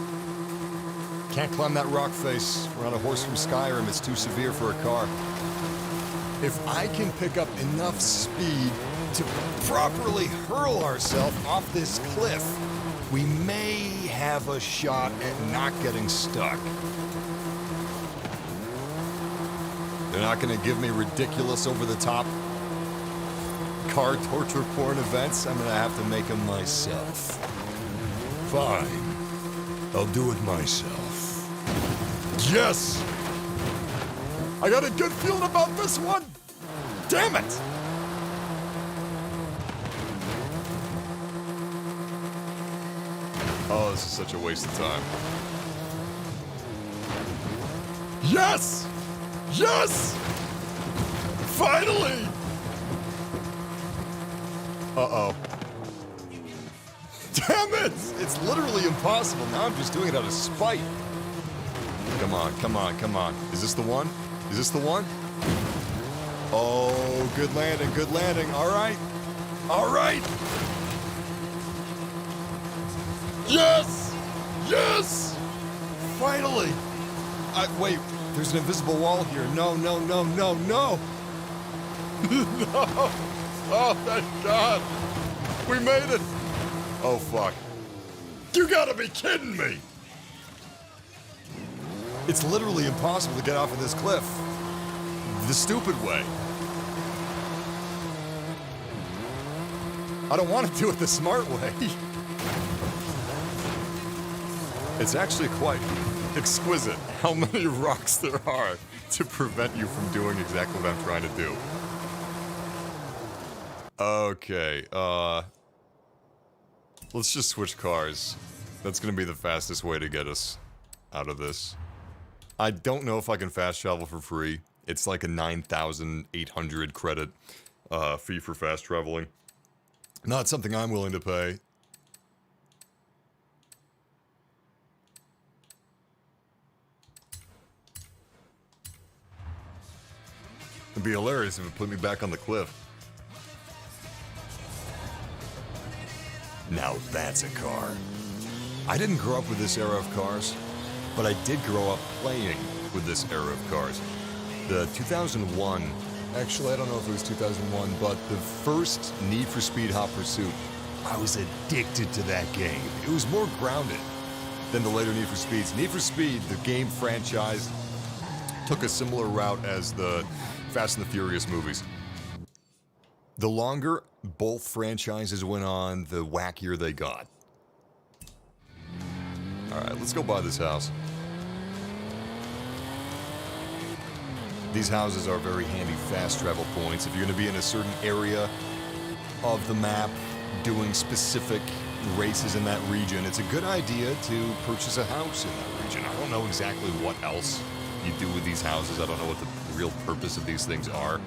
Can't climb that rock face. We're on a horse from Skyrim. It's too severe for a car. If I can pick up enough speed to properly hurl ourselves off this cliff, we may have a shot at not getting stuck. They're not going to give me ridiculous over-the-top car torture porn events. I'm going to have to make them myself. Fine. I'll do it myself. Yes! I got a good feeling about this one! Damn it! Oh, this is such a waste of time. Yes! Yes! Finally! Uh-oh. Damn it! It's literally impossible. Now I'm just doing it out of spite. Come on, come on, come on. Is this the one? Is this the one? Oh, good landing, good landing. All right. All right. Yes! Yes! Finally! Wait, there's an invisible wall here. No, no, no, no, no! No! Oh, thank God! We made it! Oh, fuck. You gotta be kidding me! It's literally impossible to get off of this cliff. The stupid way. I don't want to do it the smart way. It's actually quite exquisite how many rocks there are to prevent you from doing exactly what I'm trying to do. Okay, let's just switch cars. That's gonna be the fastest way to get us out of this. I don't know if I can fast travel for free. It's like a 9,800 credit fee for fast traveling. Not something I'm willing to pay. It'd be hilarious if it put me back on the cliff. Now that's a car. I didn't grow up with this era of cars, but I did grow up playing with this era of cars. The 2001, actually I don't know if it was 2001, but the first Need for Speed Hot Pursuit, I was addicted to that game. It was more grounded than the later Need for Speeds. Need for Speed, the game franchise, took a similar route as the Fast and the Furious movies. The longer both franchises went on, the wackier they got. Alright, let's go buy this house. These houses are very handy fast travel points. If you're going to be in a certain area of the map doing specific races in that region, it's a good idea to purchase a house in that region. I don't know exactly what else you do with these houses. I don't know what the real purpose of these things are.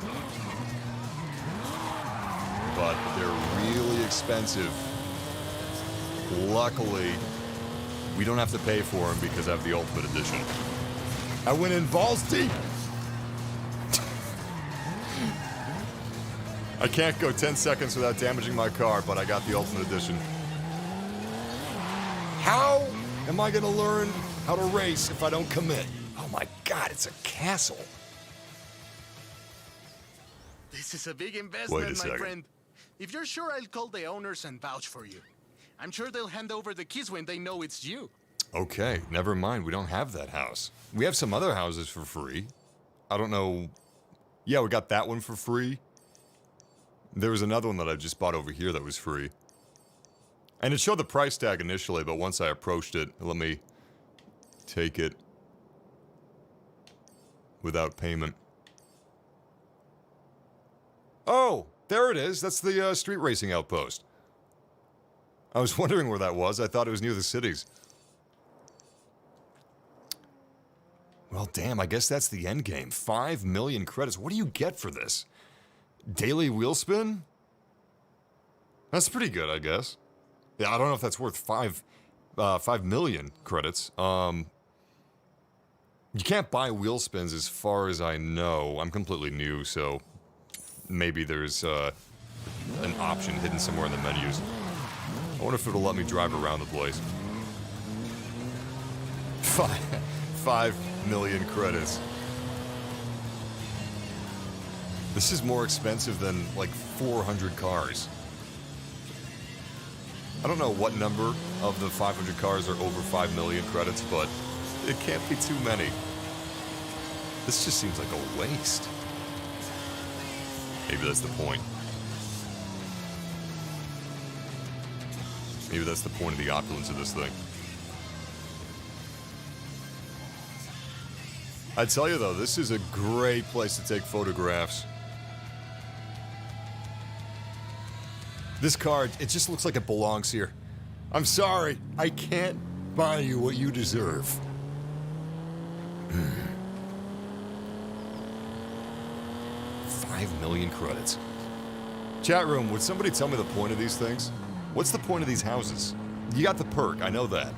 But they're really expensive. Luckily, we don't have to pay for them because I have the Ultimate Edition. I went in balls deep. I can't go 10 seconds without damaging my car, but I got the Ultimate Edition. How am I gonna learn how to race if I don't commit? Oh my god, it's a castle. This is a big Wait a investment, my second. friend. If you're sure, I'll call the owners and vouch for you. I'm sure they'll hand over the keys when they know it's you. Okay, never mind. We don't have that house. We have some other houses for free. I don't know. Yeah, we got that one for free. There was another one that I just bought over here that was free. And it showed the price tag initially, but once I approached it, let me take it without payment. Oh, there it is. That's the street racing outpost. I was wondering where that was. I thought it was near the cities. Well, damn, I guess that's the end game. 5 million credits. What do you get for this? Daily wheel spin? That's pretty good, I guess. Yeah, I don't know if that's worth 5 million credits. You can't buy wheel spins as far as I know. I'm completely new, so maybe there's an option hidden somewhere in the menus. I wonder if it'll let me drive around the place. 5 million credits. This is more expensive than like 400 cars. I don't know what number of the 500 cars are over 5 million credits, but it can't be too many. This just seems like a waste. Maybe that's the point. Maybe that's the point of the opulence of this thing. I tell you though, this is a great place to take photographs. This car, it just looks like it belongs here. I'm sorry, I can't buy you what you deserve. 5 million credits. Chat room, would somebody tell me the point of these things? What's the point of these houses? You got the perk, I know that.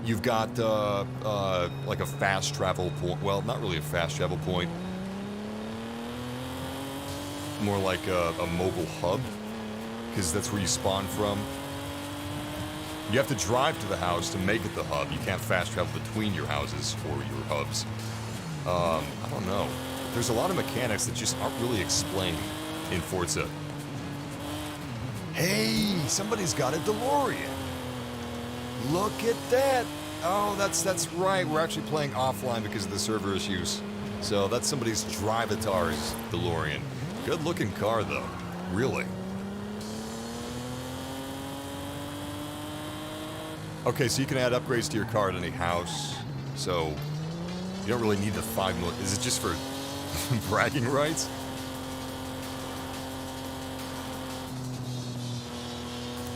You've got, like a fast travel point. Well, not really a fast travel point. More like a mobile hub. Because that's where you spawn from. You have to drive to the house to make it the hub. You can't fast travel between your houses or your hubs. I don't know. There's a lot of mechanics that just aren't really explained in Forza. Hey, somebody's got a DeLorean. Look at that. Oh, that's right. We're actually playing offline because of the server issues. So that's somebody's Drivatar's DeLorean. Good looking car though. Really. Okay, so you can add upgrades to your car at any house. So you don't really need the 5 million. Is it just for bragging rights?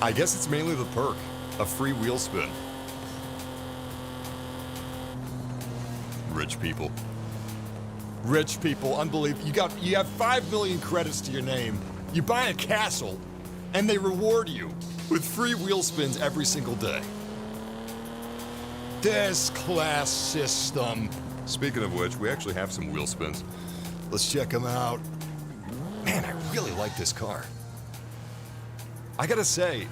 I guess it's mainly the perk. A free wheel spin. Rich people. Rich people, unbelievable. You have 5 million credits to your name. You buy a castle, and they reward you with free wheel spins every single day. This class system. Speaking of which, we actually have some wheel spins. Let's check them out. Man, I really like this car. I gotta say,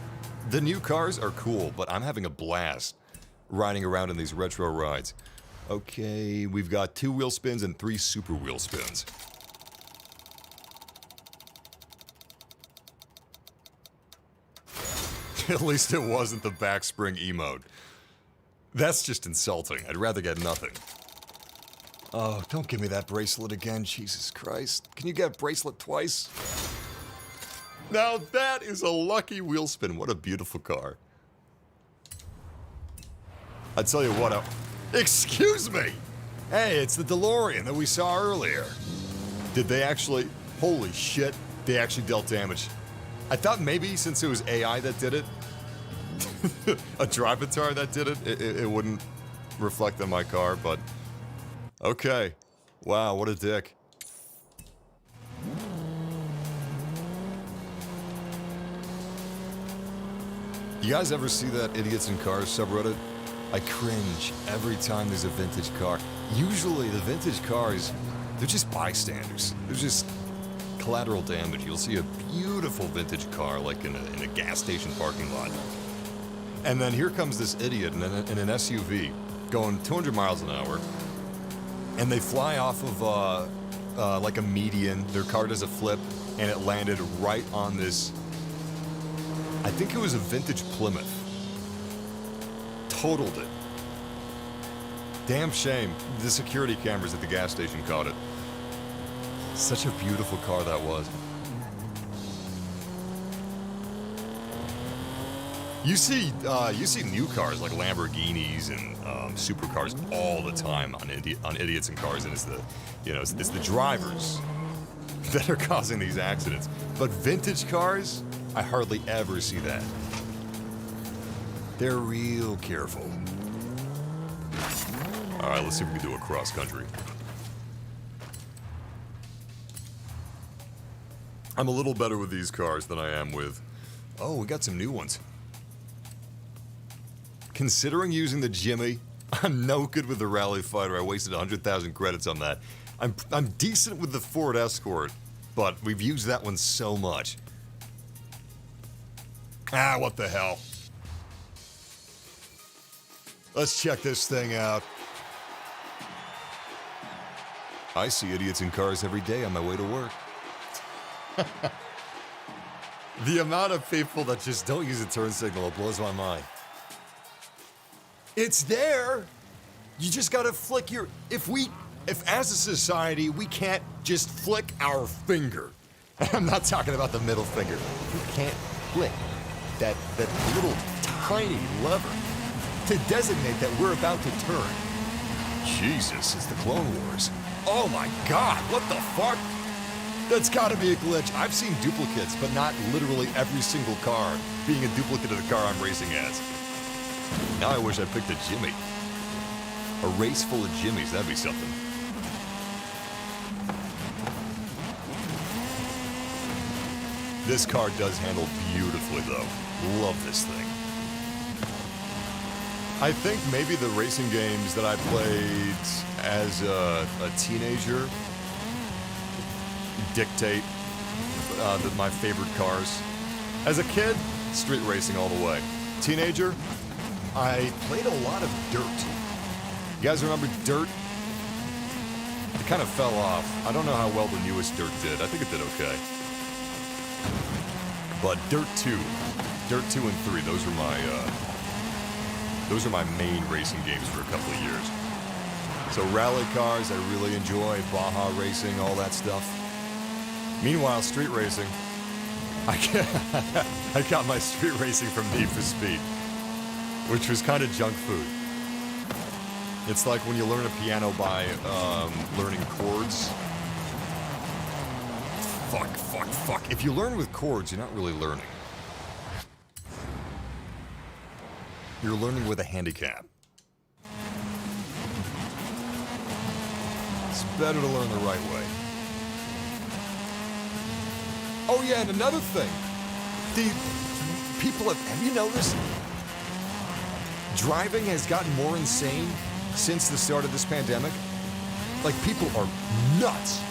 the new cars are cool, but I'm having a blast riding around in these retro rides. Okay, we've got 2 wheel spins and 3 super wheel spins. At least it wasn't the backspring emote. That's just insulting. I'd rather get nothing. Oh, don't give me that bracelet again, Jesus Christ. Can you get a bracelet twice? Now that is a lucky wheel spin. What a beautiful car. I tell you what, excuse me! Hey, it's the DeLorean that we saw earlier. Did they actually... Holy shit, they actually dealt damage. I thought maybe since it was AI that did it, a Drivatar that did it, it wouldn't reflect on my car, but... Okay. Wow, what a dick. You guys ever see that Idiots in Cars subreddit? I cringe every time there's a vintage car. Usually the vintage cars, they're just bystanders. They're just collateral damage. You'll see a beautiful vintage car, like in a gas station parking lot. And then here comes this idiot in an SUV going 200 miles an hour. And they fly off of like a median. Their car does a flip, and it landed right on this, I think it was a vintage Plymouth. Totaled it. Damn shame. The security cameras at the gas station caught it. Such a beautiful car that was. You see new cars like Lamborghinis and supercars all the time on idiots and cars, and it's the drivers that are causing these accidents. But vintage cars, I hardly ever see that. They're real careful. All right, let's see if we can do a cross country. I'm a little better with these cars than I am with... Oh, we got some new ones. Considering using the Jimmy, I'm no good with the Rally Fighter. I wasted 100,000 credits on that. I'm decent with the Ford Escort, but we've used that one so much. Ah, what the hell. Let's check this thing out. I see idiots in cars every day on my way to work. The amount of people that just don't use a turn signal blows my mind. It's there. You just gotta flick your... If as a society, we can't just flick our finger. I'm not talking about the middle finger. You can't flick that little tiny lever to designate that we're about to turn. Jesus, it's the Clone Wars. Oh my God, what the fuck? That's gotta be a glitch. I've seen duplicates, but not literally every single car being a duplicate of the car I'm racing as. Now I wish I picked a Jimmy. A race full of Jimmys, that'd be something. This car does handle beautifully though. Love this thing. I think maybe the racing games that I played as a teenager dictate my favorite cars. As a kid, street racing all the way. Teenager, I played a lot of Dirt. You guys remember Dirt? It kind of fell off. I don't know how well the newest Dirt did. I think it did okay. But Dirt 2 and 3, those are my main racing games for a couple of years. So rally cars, I really enjoy, Baja racing, all that stuff. Meanwhile, street racing, I got my street racing from Need for Speed, which was kind of junk food. It's like when you learn a piano by learning chords. Fuck. If you learn with chords, you're not really learning. You're learning with a handicap. It's better to learn the right way. Oh yeah, and another thing. Have you noticed? Driving has gotten more insane since the start of this pandemic. Like, people are nuts.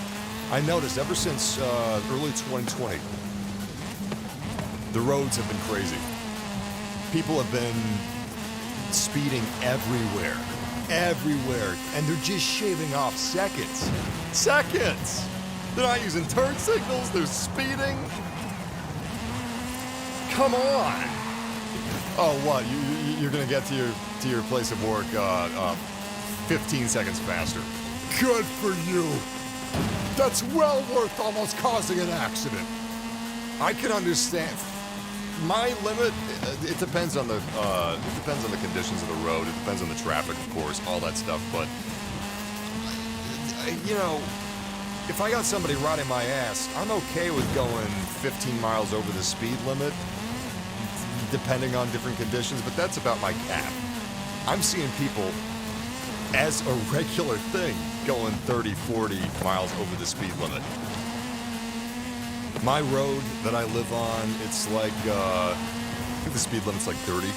I noticed ever since early 2020, the roads have been crazy. People have been speeding everywhere, and they're just shaving off seconds. They're not using turn signals, they're speeding. Come on. Oh, what? You're gonna get to your place of work 15 seconds faster. Good for you. That's well worth almost causing an accident. I can understand. My limit, it depends on the conditions of the road. It depends on the traffic, of course, all that stuff. But you know, if I got somebody riding my ass, I'm okay with going 15 miles over the speed limit, depending on different conditions. But that's about my cap. I'm seeing people as a regular thing going 30, 40 miles over the speed limit. My road that I live on, it's like, I think the speed limit's like 30.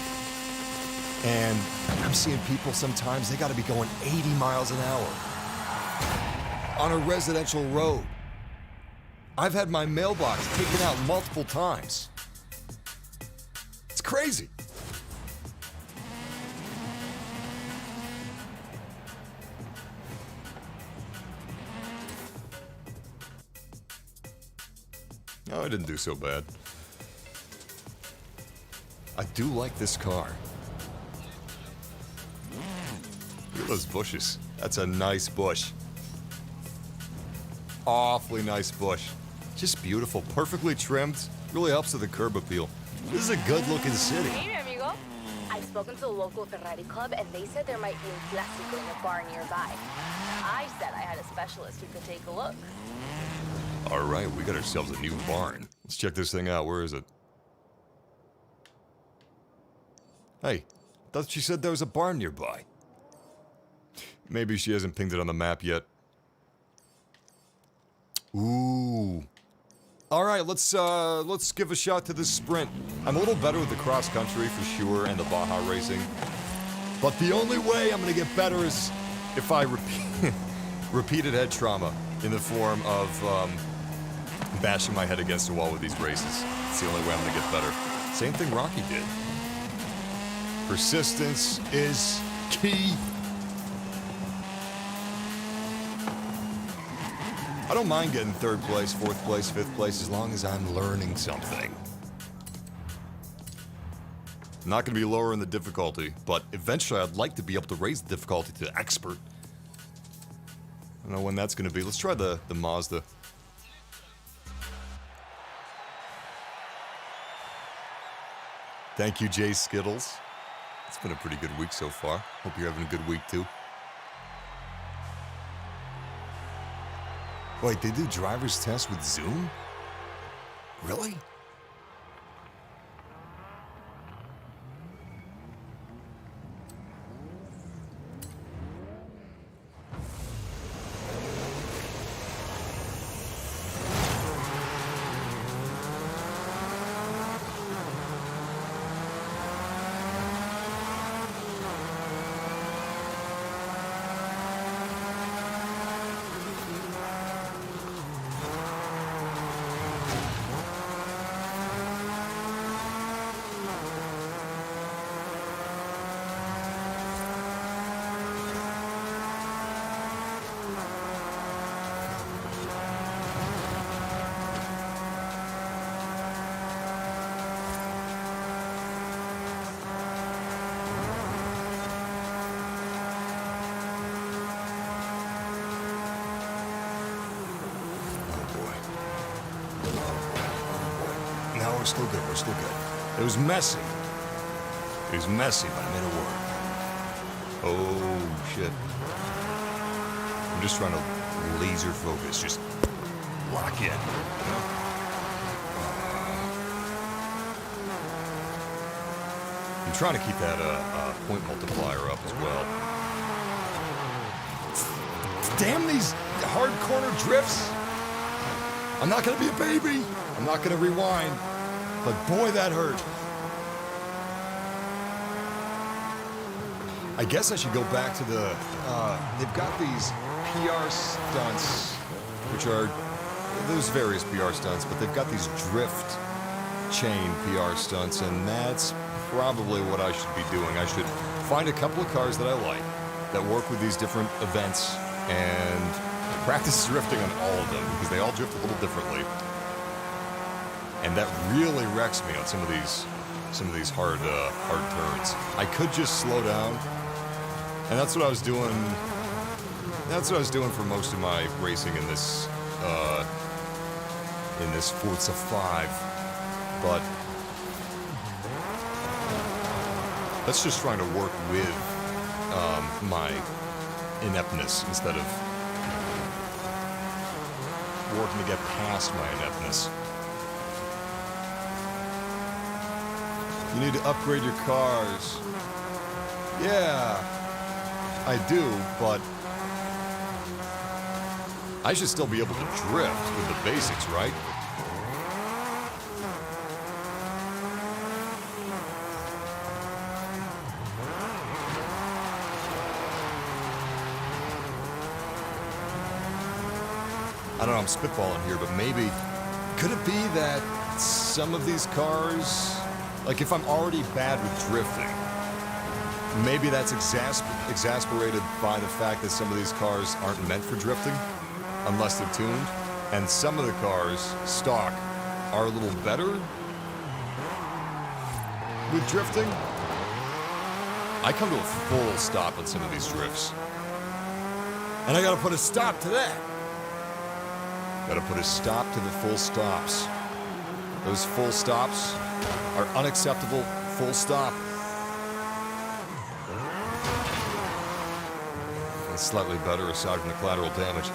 And I'm seeing people sometimes, they gotta be going 80 miles an hour on a residential road. I've had my mailbox taken out multiple times. It's crazy. No, I didn't do so bad. I do like this car. Look at those bushes. That's a nice bush. Awfully nice bush. Just beautiful, perfectly trimmed. Really helps with the curb appeal. This is a good-looking city. Hey, amigo. I've spoken to the local Ferrari club, and they said there might be a Clásico in a bar nearby. I said I had a specialist who could take a look. All right, we got ourselves a new barn. Let's check this thing out. Where is it? Hey, thought she said there was a barn nearby. Maybe she hasn't pinged it on the map yet. Ooh. All right, let's give a shot to this sprint. I'm a little better with the cross country for sure and the Baja racing. But the only way I'm gonna get better is if I repeated head trauma in the form of bashing my head against the wall with these races. It's the only way I'm gonna get better. Same thing Rocky did. Persistence is key. I don't mind getting 3rd place, 4th place, 5th place, as long as I'm learning something. I'm not going to be lowering the difficulty, but eventually I'd like to be able to raise the difficulty to expert. I don't know when that's going to be. Let's try the Mazda. Thank you, Jay Skittles. It's been a pretty good week so far. Hope you're having a good week, too. Wait, they do driver's tests with Zoom? Really? No, we're still good, we're still good. It was messy. It was messy, but I made it work. Oh, shit. I'm just trying to laser focus, just lock in. I'm trying to keep that point multiplier up as well. Damn these hard corner drifts! I'm not gonna be a baby! I'm not gonna rewind, but boy, that hurt. I guess I should go back to the, they've got these PR stunts, which are, there's various PR stunts, but they've got these drift chain PR stunts, and that's probably what I should be doing. I should find a couple of cars that I like, that work with these different events, and practice drifting on all of them, because they all drift a little differently. And that really wrecks me on some of these hard turns. I could just slow down, and that's what I was doing. That's what I was doing for most of my racing in this Forza 5. But that's just trying to work with my ineptness instead of working to get past my ineptness. You need to upgrade your cars. Yeah, I do, but I should still be able to drift with the basics, right? I don't know, I'm spitballing here, but maybe Could it be that some of these cars, like if I'm already bad with drifting, maybe that's exasperated by the fact that some of these cars aren't meant for drifting, unless they're tuned, and some of the cars, stock, are a little better with drifting? I come to a full stop on some of these drifts. And I gotta put a stop to that. Gotta put a stop to the full stops. Those full stops are unacceptable. Full stop. And slightly better aside from the collateral damage.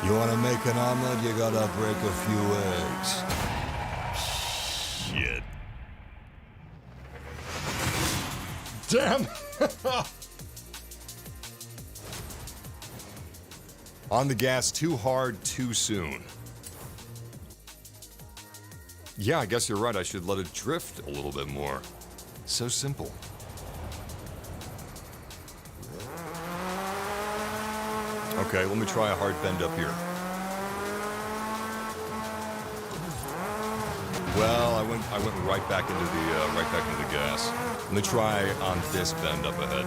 You wanna make an omelet, you gotta break a few eggs. Shit. Damn! On the gas too hard, too soon. Yeah, I guess you're right. I should let it drift a little bit more. So simple. Okay, let me try a hard bend up here. Well, I went right back into the gas. Let me try on this bend up ahead.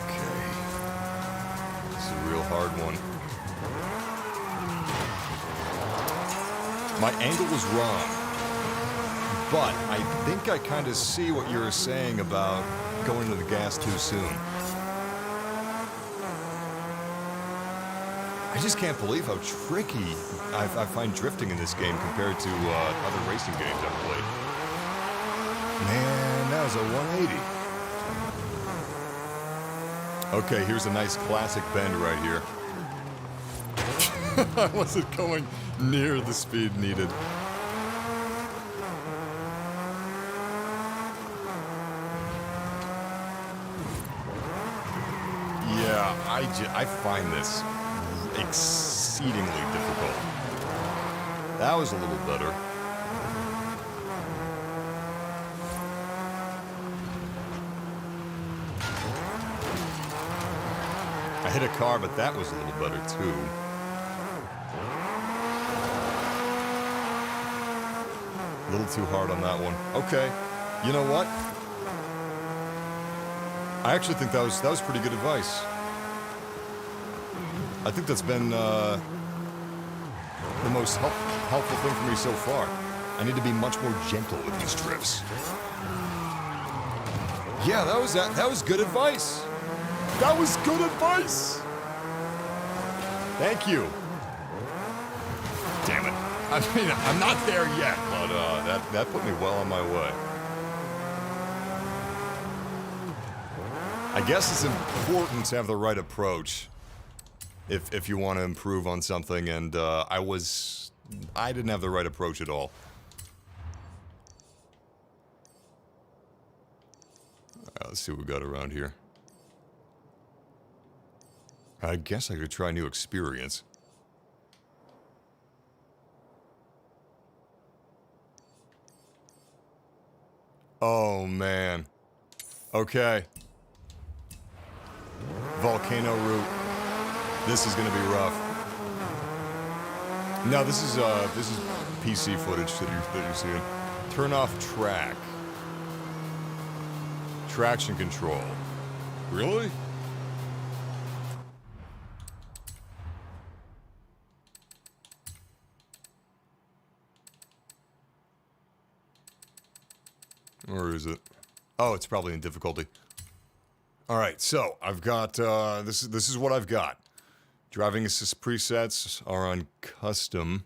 Okay. This is a real hard one. My angle was wrong, but I think I kind of see what you were saying about going into the gas too soon. I just can't believe how tricky I find drifting in this game compared to other racing games I've played. Man, that was a 180. Okay, here's a nice classic bend right here. I wasn't going near the speed needed. Yeah, I find this exceedingly difficult. That was a little better. I hit a car, but that was a little better too. A little too hard on that one. Okay, you know what? I actually think that was pretty good advice. I think that's been the most helpful thing for me so far. I need to be much more gentle with these drifts. Yeah, that was good advice. That was good advice. Thank you. Damn it. I mean, I'm not there yet, but that put me well on my way. I guess it's important to have the right approach if you want to improve on something, and I didn't have the right approach at all. Let's see what we got around here. I guess I could try new experience. Oh, man. Okay. Volcano route. This is gonna be rough. No, this is PC footage that you're seeing. Turn off track. Traction control. Really? Or is it? Oh, it's probably in difficulty. All right, so I've got this is what I've got. Driving assist presets are on custom.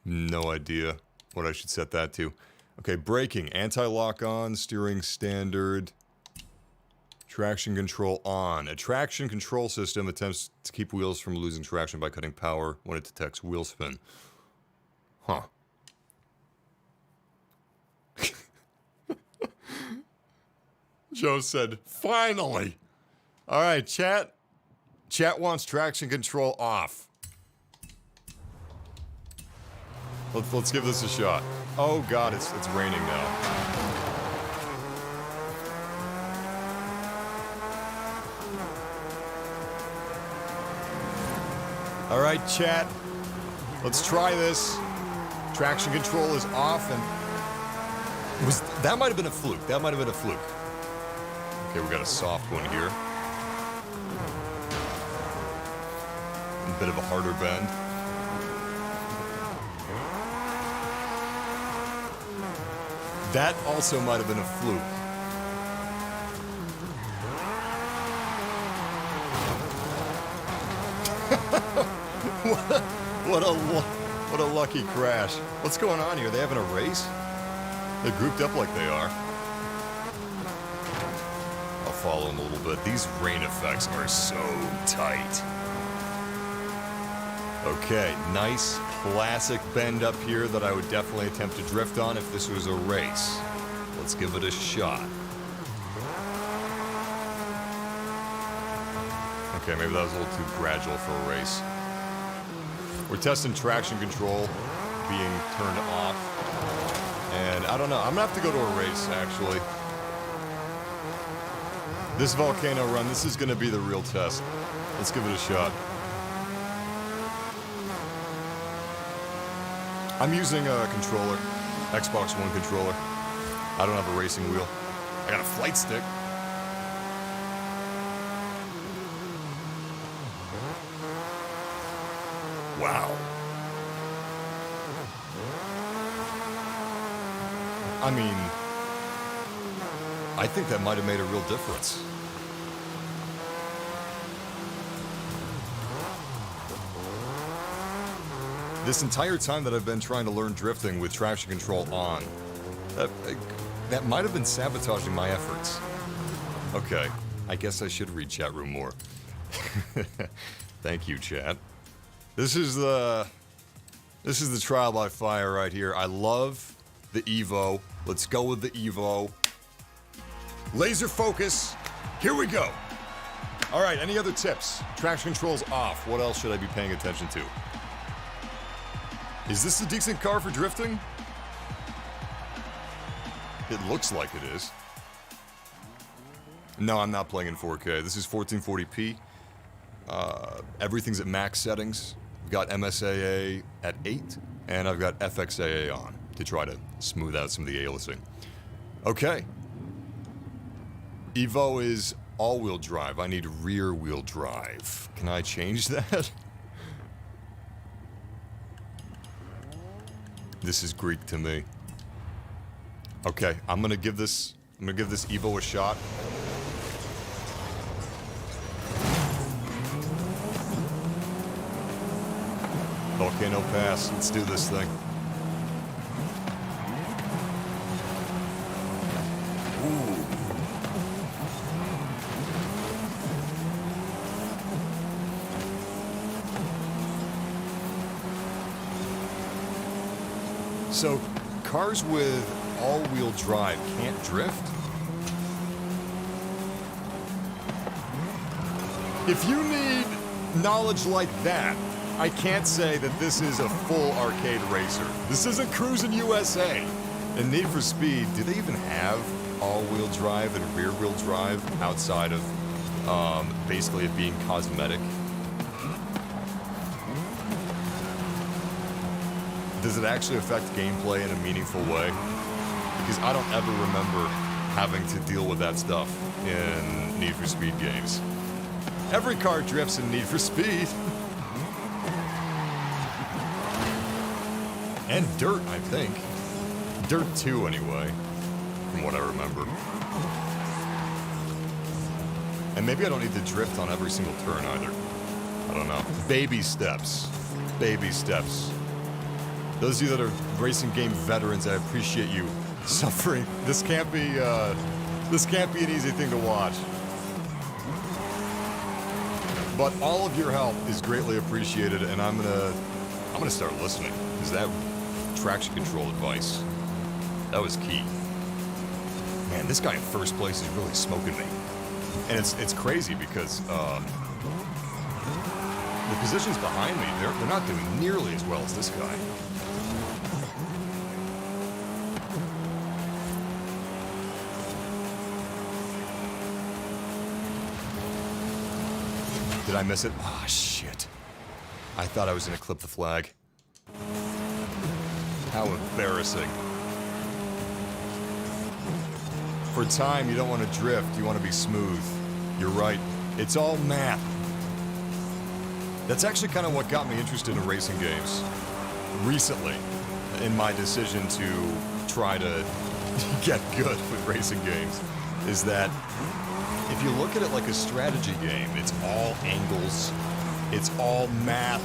No idea what I should set that to. Okay, braking, anti-lock on, steering standard, traction control on. A traction control system attempts to keep wheels from losing traction by cutting power when it detects wheel spin. Huh. Joe said, finally! Alright, chat. Chat wants traction control off. Let's give this a shot. Oh god, it's raining now. All right, chat. Let's try this. Traction control is off, and that might have been a fluke. That might have been a fluke. Okay, we got a soft one here. A bit of a harder bend. That also might have been a fluke. What a lucky crash. What's going on here? They having a race? They're grouped up like they are. I'll follow them a little bit. These rain effects are so tight. Okay, nice classic bend up here that I would definitely attempt to drift on if this was a race. Let's give it a shot. Okay, maybe that was a little too gradual for a race. We're testing traction control being turned off. And I don't know, I'm gonna have to go to a race, actually. This Volcano Run, this is gonna be the real test. Let's give it a shot. I'm using a controller, Xbox One controller. I don't have a racing wheel. I got a flight stick. Wow. I mean, I think that might have made a real difference. This entire time that I've been trying to learn drifting with traction control on, that might have been sabotaging my efforts. Okay, I guess I should read chat room more. Thank you, chat. This is the trial by fire right here. I love the Evo. Let's go with the Evo. Laser focus. Here we go. All right, any other tips? Traction control's off. What else should I be paying attention to? Is this a decent car for drifting? It looks like it is. No, I'm not playing in 4K. This is 1440p. Everything's at max settings. I've got MSAA at 8, and I've got FXAA on to try to smooth out some of the aliasing. Okay. Evo is all-wheel drive. I need rear-wheel drive. Can I change that? This is Greek to me. Okay, I'm gonna give this Evo a shot. Volcano Pass. Let's do this thing. Ooh. So, cars with all-wheel drive can't drift? If you need knowledge like that, I can't say that this is a full arcade racer. This isn't Cruis'n USA. In Need for Speed, do they even have all-wheel drive and rear-wheel drive outside of basically it being cosmetic? Does it actually affect gameplay in a meaningful way? Because I don't ever remember having to deal with that stuff in Need for Speed games. Every car drifts in Need for Speed. And Dirt, I think. Dirt 2, anyway, from what I remember. And maybe I don't need to drift on every single turn either. I don't know. Baby steps. Baby steps. Those of you that are racing game veterans, I appreciate you suffering. This can't be an easy thing to watch. But all of your help is greatly appreciated, and I'm gonna start listening, because that traction control advice, that was key. Man, this guy in first place is really smoking me. And it's crazy because the positions behind me, they're not doing nearly as well as this guy. Did I miss it? Ah, shit. I thought I was gonna clip the flag. How embarrassing. For time, you don't want to drift, you want to be smooth. You're right. It's all math. That's actually kind of what got me interested in racing games recently, in my decision to try to get good with racing games, is that if you look at it like a strategy game, it's all angles, it's all math.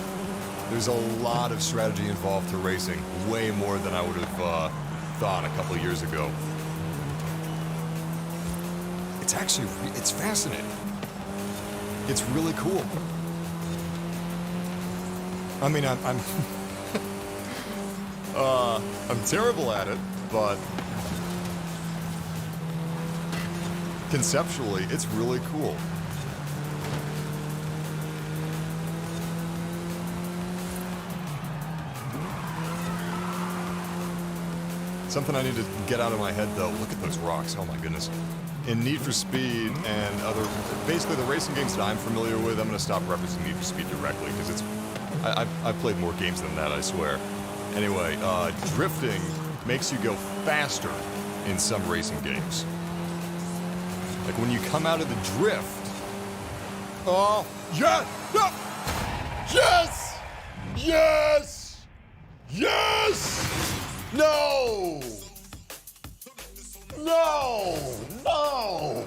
There's a lot of strategy involved to racing, way more than I would have thought a couple of years ago. It's actually, it's fascinating. It's really cool. I mean, I'm terrible at it, but conceptually, it's really cool. Something I need to get out of my head, though. Look at those rocks. Oh my goodness. In Need for Speed and other, basically the racing games that I'm familiar with, I'm going to stop referencing Need for Speed directly because it's, I've played more games than that, I swear. Anyway, drifting makes you go faster in some racing games. Like when you come out of the drift. Oh, yes! No! Yes! Yes! Yes! No! No! No!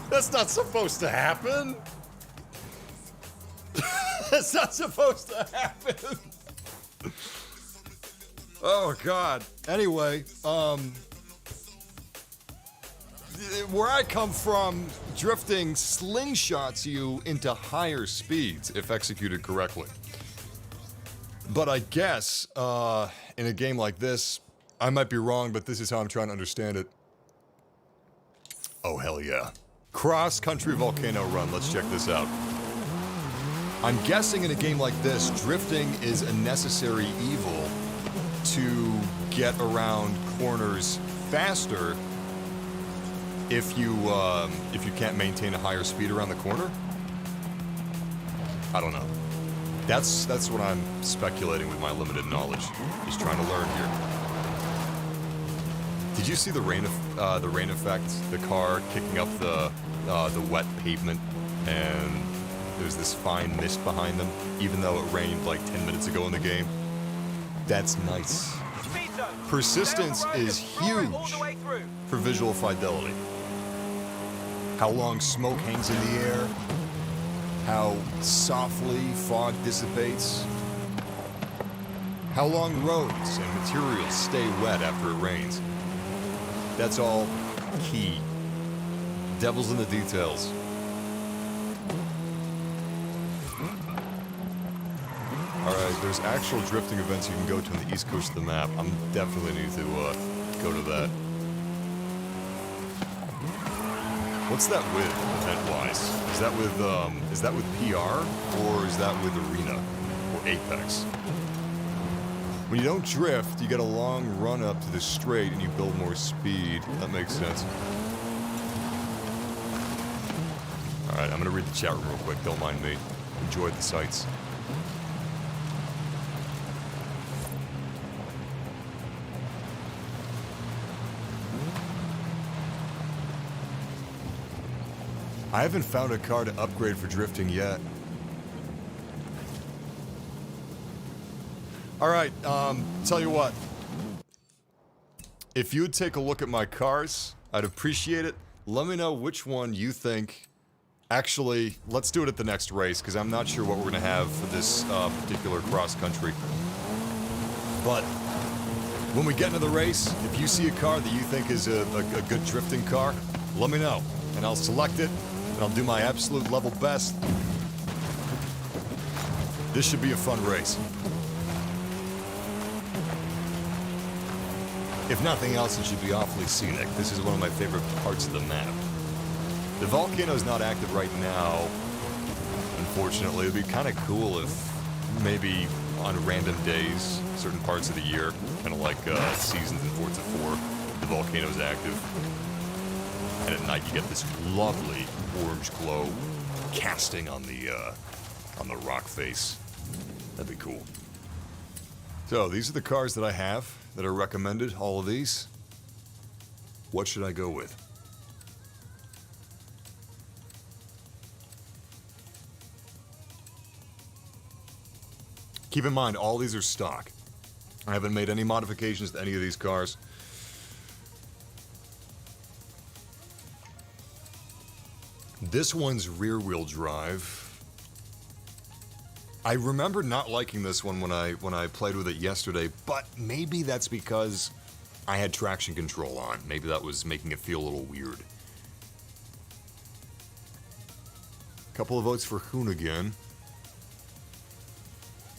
That's not supposed to happen! That's not supposed to happen! Oh, God. Anyway, where I come from, drifting slingshots you into higher speeds if executed correctly. But I guess, in a game like this, I might be wrong, but this is how I'm trying to understand it. Oh, hell yeah. Cross-country Volcano Run. Let's check this out. I'm guessing in a game like this, drifting is a necessary evil to get around corners faster if you can't maintain a higher speed around the corner? I don't know. That's what I'm speculating with my limited knowledge. Just trying to learn here. Did you see the rain effect? The car kicking up the wet pavement, and there's this fine mist behind them, even though it rained like 10 minutes ago in the game. That's nice. Persistence is huge for visual fidelity. How long smoke hangs in the air, how softly fog dissipates, how long roads and materials stay wet after it rains. That's all key. Devil's in the details. Alright, there's actual drifting events you can go to on the east coast of the map. I'm definitely need to go to that. What's that with, event-wise? Is that with PR, or is that with Arena, or Apex? When you don't drift, you get a long run up to the straight and you build more speed. That makes sense. Alright, I'm gonna read the chat room real quick, don't mind me. Enjoy the sights. I haven't found a car to upgrade for drifting yet. Alright, tell you what. If you would take a look at my cars, I'd appreciate it. Let me know which one you think. Actually, let's do it at the next race, because I'm not sure what we're going to have for this particular cross-country. But when we get into the race, if you see a car that you think is a good drifting car, let me know, and I'll select it, and I'll do my absolute level best. This should be a fun race. If nothing else, it should be awfully scenic. This is one of my favorite parts of the map. The volcano's not active right now, unfortunately. It'd be kind of cool if maybe on random days, certain parts of the year, kind of like seasons in Forza 4, the volcano's active. And at night you get this lovely orange glow casting on the rock face. That'd be cool. So, these are the cars that I have that are recommended, all of these. What should I go with? Keep in mind, all these are stock. I haven't made any modifications to any of these cars. This one's rear-wheel drive. I remember not liking this one when I played with it yesterday, but maybe that's because I had traction control on. Maybe that was making it feel a little weird. Couple of votes for Hoonigan.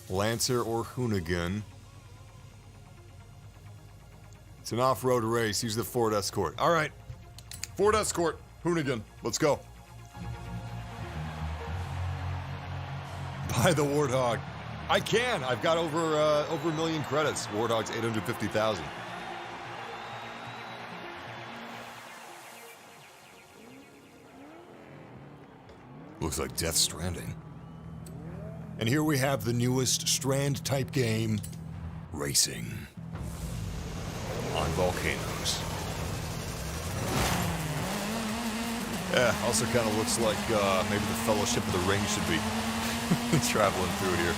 Lancer or Hoonigan. It's an off-road race. Use the Ford Escort. All right. Ford Escort. Hoonigan. Let's go. Buy the Warthog. I can. I've got over a million credits. Warthog's 850,000. Looks like Death Stranding. And here we have the newest Strand-type game, racing on volcanoes. Yeah, also kind of looks like maybe the Fellowship of the Ring should be traveling through here.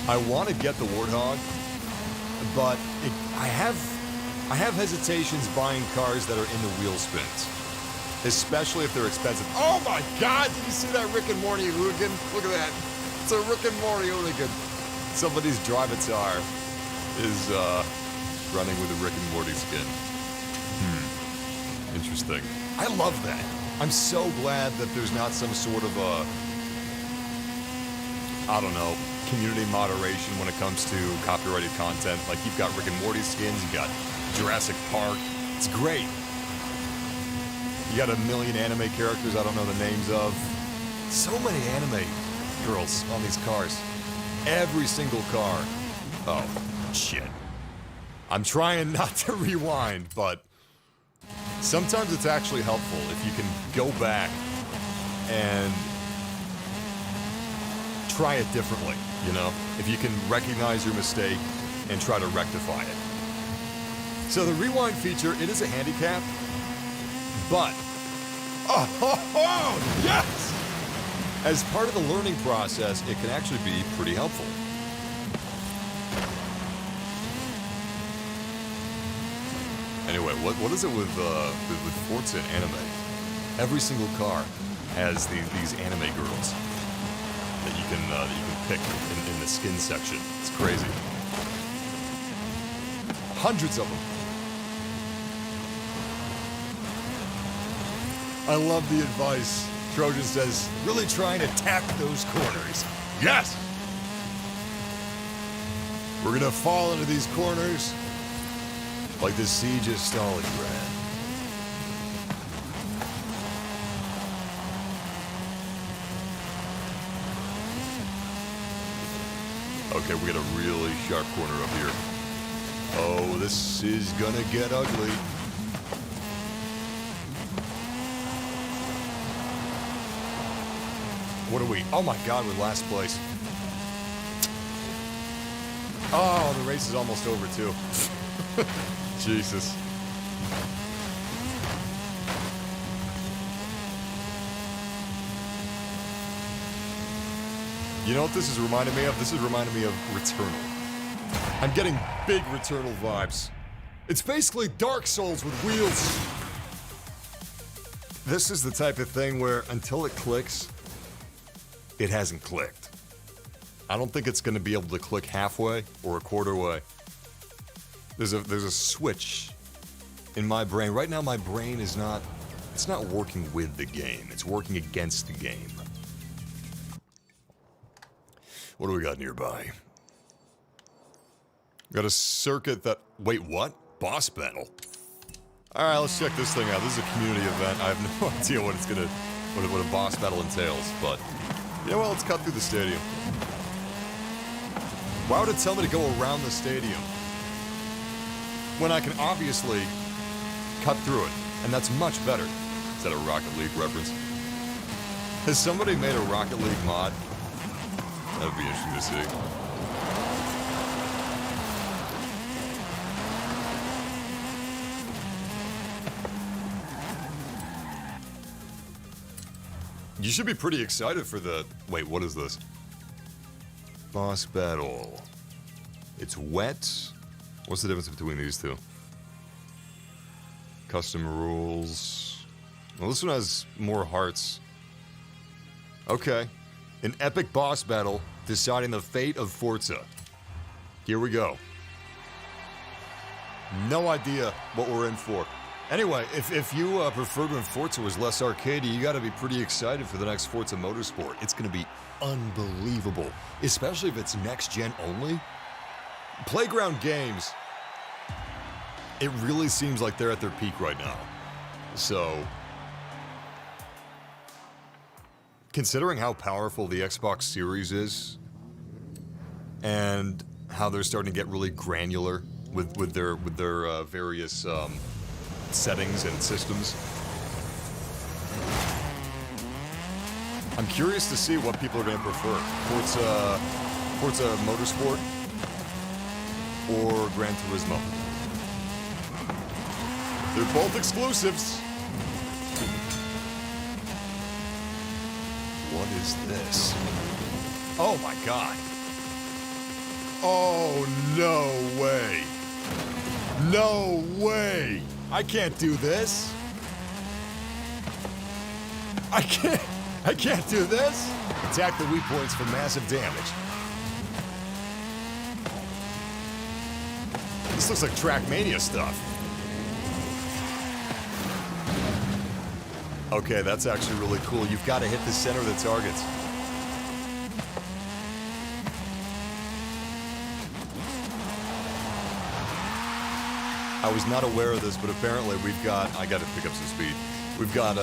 I want to get the Warthog, but I have hesitations buying cars that are into wheel spins, especially if they're expensive. Oh my God! Did you see that Rick and Morty Hoonigan? Look at that! It's a Rick and Morty Hoonigan. Somebody's Drivatar is running with a Rick and Morty skin. Interesting. I love that. I'm so glad that there's not some sort of I don't know, community moderation when it comes to copyrighted content. Like, you've got Rick and Morty skins, you got Jurassic Park. It's great. You got a million anime characters I don't know the names of. So many anime girls on these cars. Every single car. Oh, shit. I'm trying not to rewind, but sometimes it's actually helpful if you can go back and try it differently, you know? If you can recognize your mistake and try to rectify it. So the rewind feature, it is a handicap, but yes! As part of the learning process, it can actually be pretty helpful. Anyway, what is it with Forza and anime? Every single car has these anime girls that you can pick in the skin section. It's crazy. Hundreds of them. I love the advice. Trojan says, really trying to tap those corners. Yes! We're gonna fall into these corners like the siege of Stalingrad. Okay, we got a really sharp corner up here. Oh, this is gonna get ugly. What are we? Oh my God, we're last place. Oh, the race is almost over too. Jesus. You know what this is reminding me of? This is reminding me of Returnal. I'm getting big Returnal vibes. It's basically Dark Souls with wheels. This is the type of thing where until it clicks, it hasn't clicked. I don't think it's going to be able to click halfway or a quarter way. There's a switch in my brain. Right now my brain is not, it's not working with the game. It's working against the game. What do we got nearby? Got a circuit that, wait, what? Boss battle. All right, let's check this thing out. This is a community event. I have no idea what it's gonna, what a boss battle entails, but you know what? Let's cut through the stadium. Why would it tell me to go around the stadium when I can obviously cut through it? And that's much better. Is that a Rocket League reference? Has somebody made a Rocket League mod That'd be interesting to see. You should be pretty excited for the... Wait, what is this? Boss battle. It's wet. What's the difference between these two? Custom rules. Well, this one has more hearts. Okay. An epic boss battle deciding the fate of Forza. Here we go. No idea what we're in for. Anyway, if you preferred when Forza was less arcadey, you gotta be pretty excited for the next Forza Motorsport. It's gonna be unbelievable, especially if it's next-gen only. Playground games, it really seems like they're at their peak right now. So, considering how powerful the Xbox Series is, and how they're starting to get really granular with their various settings and systems, I'm curious to see what people are going to prefer. Forza Motorsport or Gran Turismo. They're both exclusives. What is this? Oh my god. Oh, no way. No way. I can't do this. I can't do this. Attack the weak points for massive damage. This looks like Trackmania stuff. Okay, that's actually really cool. You've got to hit the center of the targets. I was not aware of this, but apparently we've got... I got to pick up some speed. We've got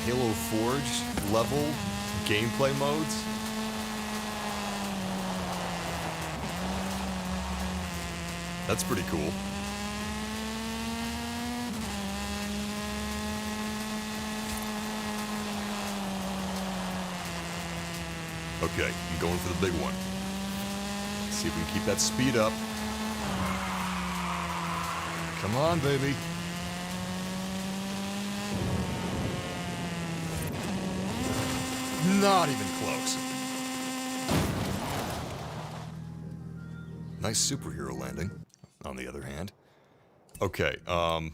Halo Forge level gameplay modes. That's pretty cool. Okay, I'm going for the big one. See if we can keep that speed up. Come on, baby. Not even close. Nice superhero landing, on the other hand. Okay, I'm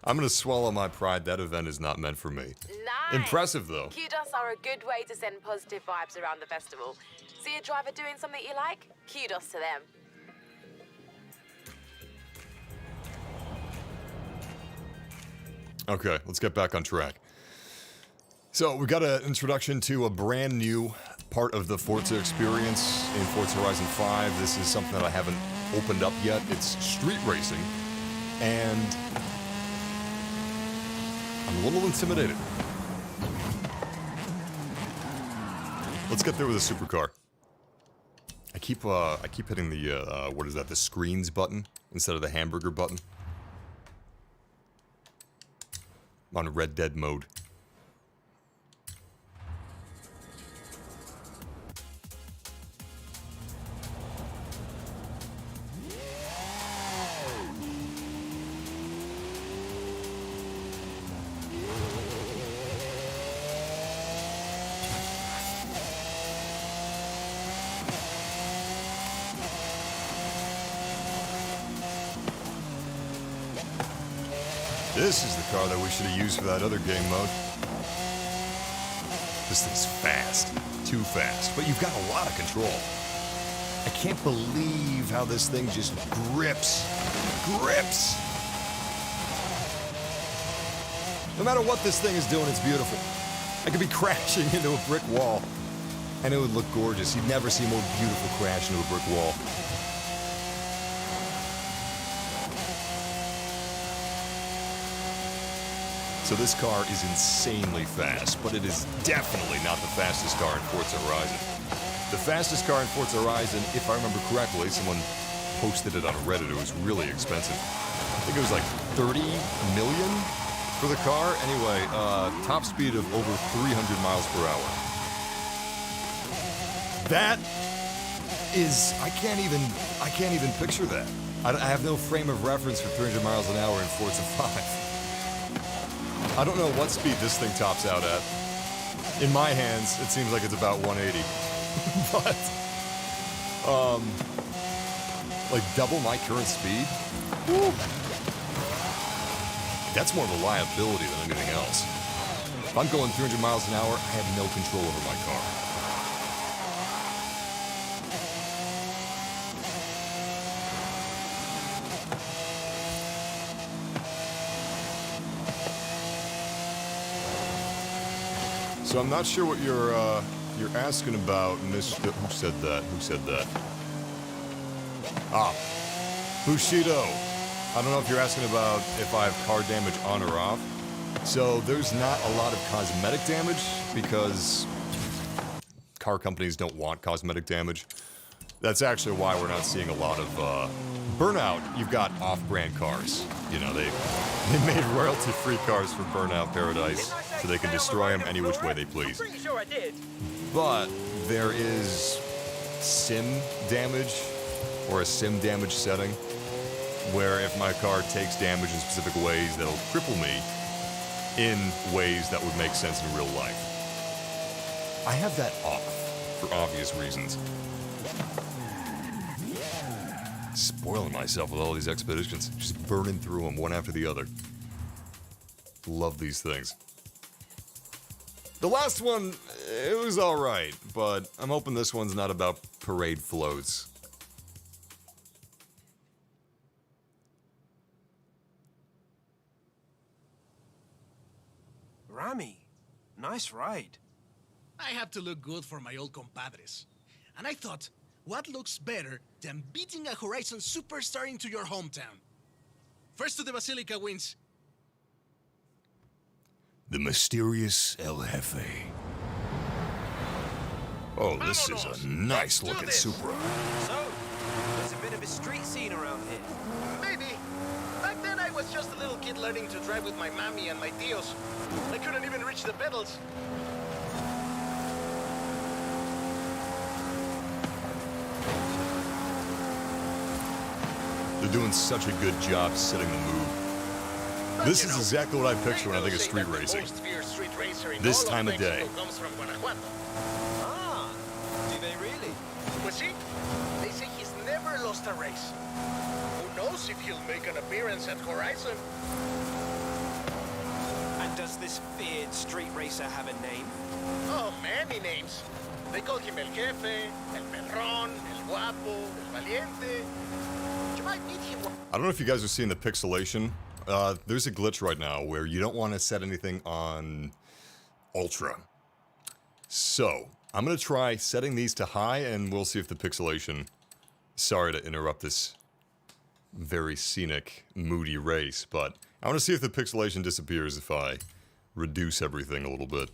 gonna swallow my pride. That event is not meant for me. Nice. Impressive, though. Kudos are a good way to send positive vibes around the festival. See a driver doing something you like? Kudos to them. Okay, let's get back on track. So, we got an introduction to a brand new part of the Forza experience in Forza Horizon 5. This is something that I haven't opened up yet. It's street racing, and I'm a little intimidated. Let's get there with a supercar. I keep hitting the, what is that, the screens button instead of the hamburger button. I'm on Red Dead mode. This is the car that we should have used for that other game mode. This thing's fast. Too fast. But you've got a lot of control. I can't believe how this thing just grips. Grips! No matter what this thing is doing, it's beautiful. I could be crashing into a brick wall, and it would look gorgeous. You'd never see a more beautiful crash into a brick wall. So this car is insanely fast, but it is definitely not the fastest car in Forza Horizon. The fastest car in Forza Horizon, if I remember correctly, someone posted it on Reddit, it was really expensive. I think it was like 30 million for the car. Anyway, top speed of over 300 miles per hour. That is, I can't even picture that. I have no frame of reference for 300 miles an hour in Forza 5. I don't know what speed this thing tops out at. In my hands, it seems like it's about 180. But, like double my current speed? Woo. That's more of a liability than anything else. If I'm going 300 miles an hour, I have no control over my car. So I'm not sure what you're asking about, Mr. Who said that? Who said that? Ah, Bushido. I don't know if you're asking about if I have car damage on or off. So there's not a lot of cosmetic damage because car companies don't want cosmetic damage. That's actually why we're not seeing a lot of Burnout. You've got off-brand cars. You know, they made royalty-free cars for Burnout Paradise so they can destroy them any which way they please. I'm pretty sure I did. But there is sim damage or a sim damage setting where if my car takes damage in specific ways, that'll cripple me in ways that would make sense in real life. I have that off for obvious reasons. Spoiling myself with all these expeditions, just burning through them one after the other. Love these things. The last one, it was alright, but I'm hoping this one's not about parade floats. Rami, nice ride. I have to look good for my old compadres. And I thought, what looks better than beating a Horizon superstar into your hometown? First to the Basilica wins. The mysterious El Jefe. Oh, this is a nice looking Supra. So, there's a bit of a street scene around here. Maybe. Back then I was just a little kid learning to drive with my mommy and my tios. I couldn't even reach the pedals. They're doing such a good job setting the mood. This is exactly what I picture when I think of street racing. This time of day. Ah, do they really? Well, see, they say he's never lost a race. Who knows if he'll make an appearance at Horizon? And does this feared street racer have a name? Oh, many names. They call him El Jefe, El Perrón, El Guapo, El Valiente. You might meet him. I don't know if you guys are seeing the pixelation. There's a glitch right now where you don't want to set anything on Ultra. So, I'm going to try setting these to high and we'll see if the pixelation... Sorry to interrupt this very scenic, moody race, but I want to see if the pixelation disappears if I reduce everything a little bit.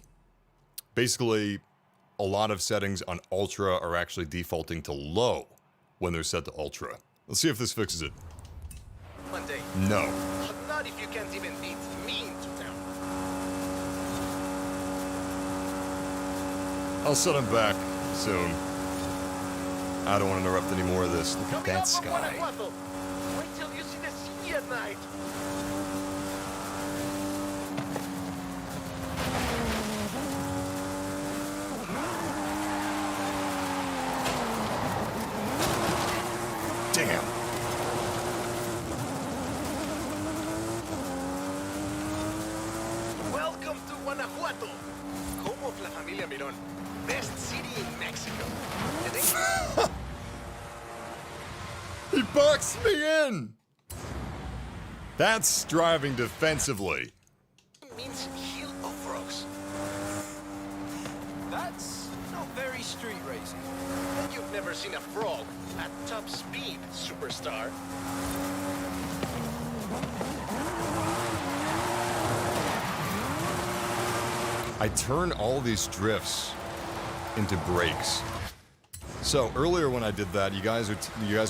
Basically, a lot of settings on Ultra are actually defaulting to low when they're set to Ultra. Let's see if this fixes it. One day. No. Not if you can't even beat me into town. I'll set him back soon. I don't want to interrupt any more of this. Look at Coming that up from sky. Guanajuato. Wait till you see the city at night. Damn. Welcome to Guanajuato. Home of La Familia Mirón. Best city in Mexico. He boxed me in! That's driving defensively. It means hill of rocks. That's not very street racing. And you've never seen a frog at top speed, superstar. I turn all these drifts into brakes. So earlier when I did that, you guys were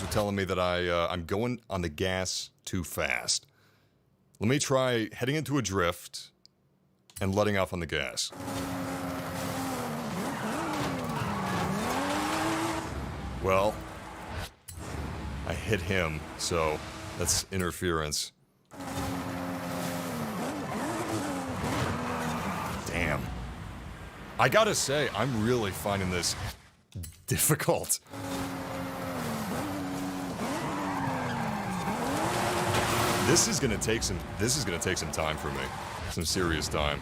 telling me that I'm going on the gas too fast. Let me try heading into a drift and letting off on the gas. Well, I hit him, so that's interference. Damn. I gotta say, I'm really finding this difficult. This is gonna take some time for me. Some serious time.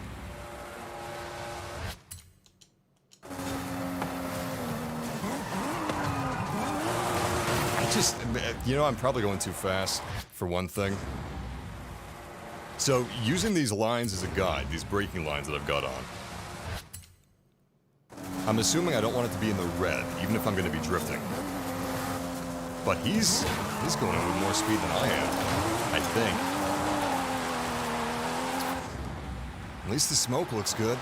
I'm probably going too fast, for one thing. So, using these lines as a guide, these braking lines that I've got on, I'm assuming I don't want it to be in the red, even if I'm going to be drifting. But he's going in with more speed than I am, I think. At least the smoke looks good.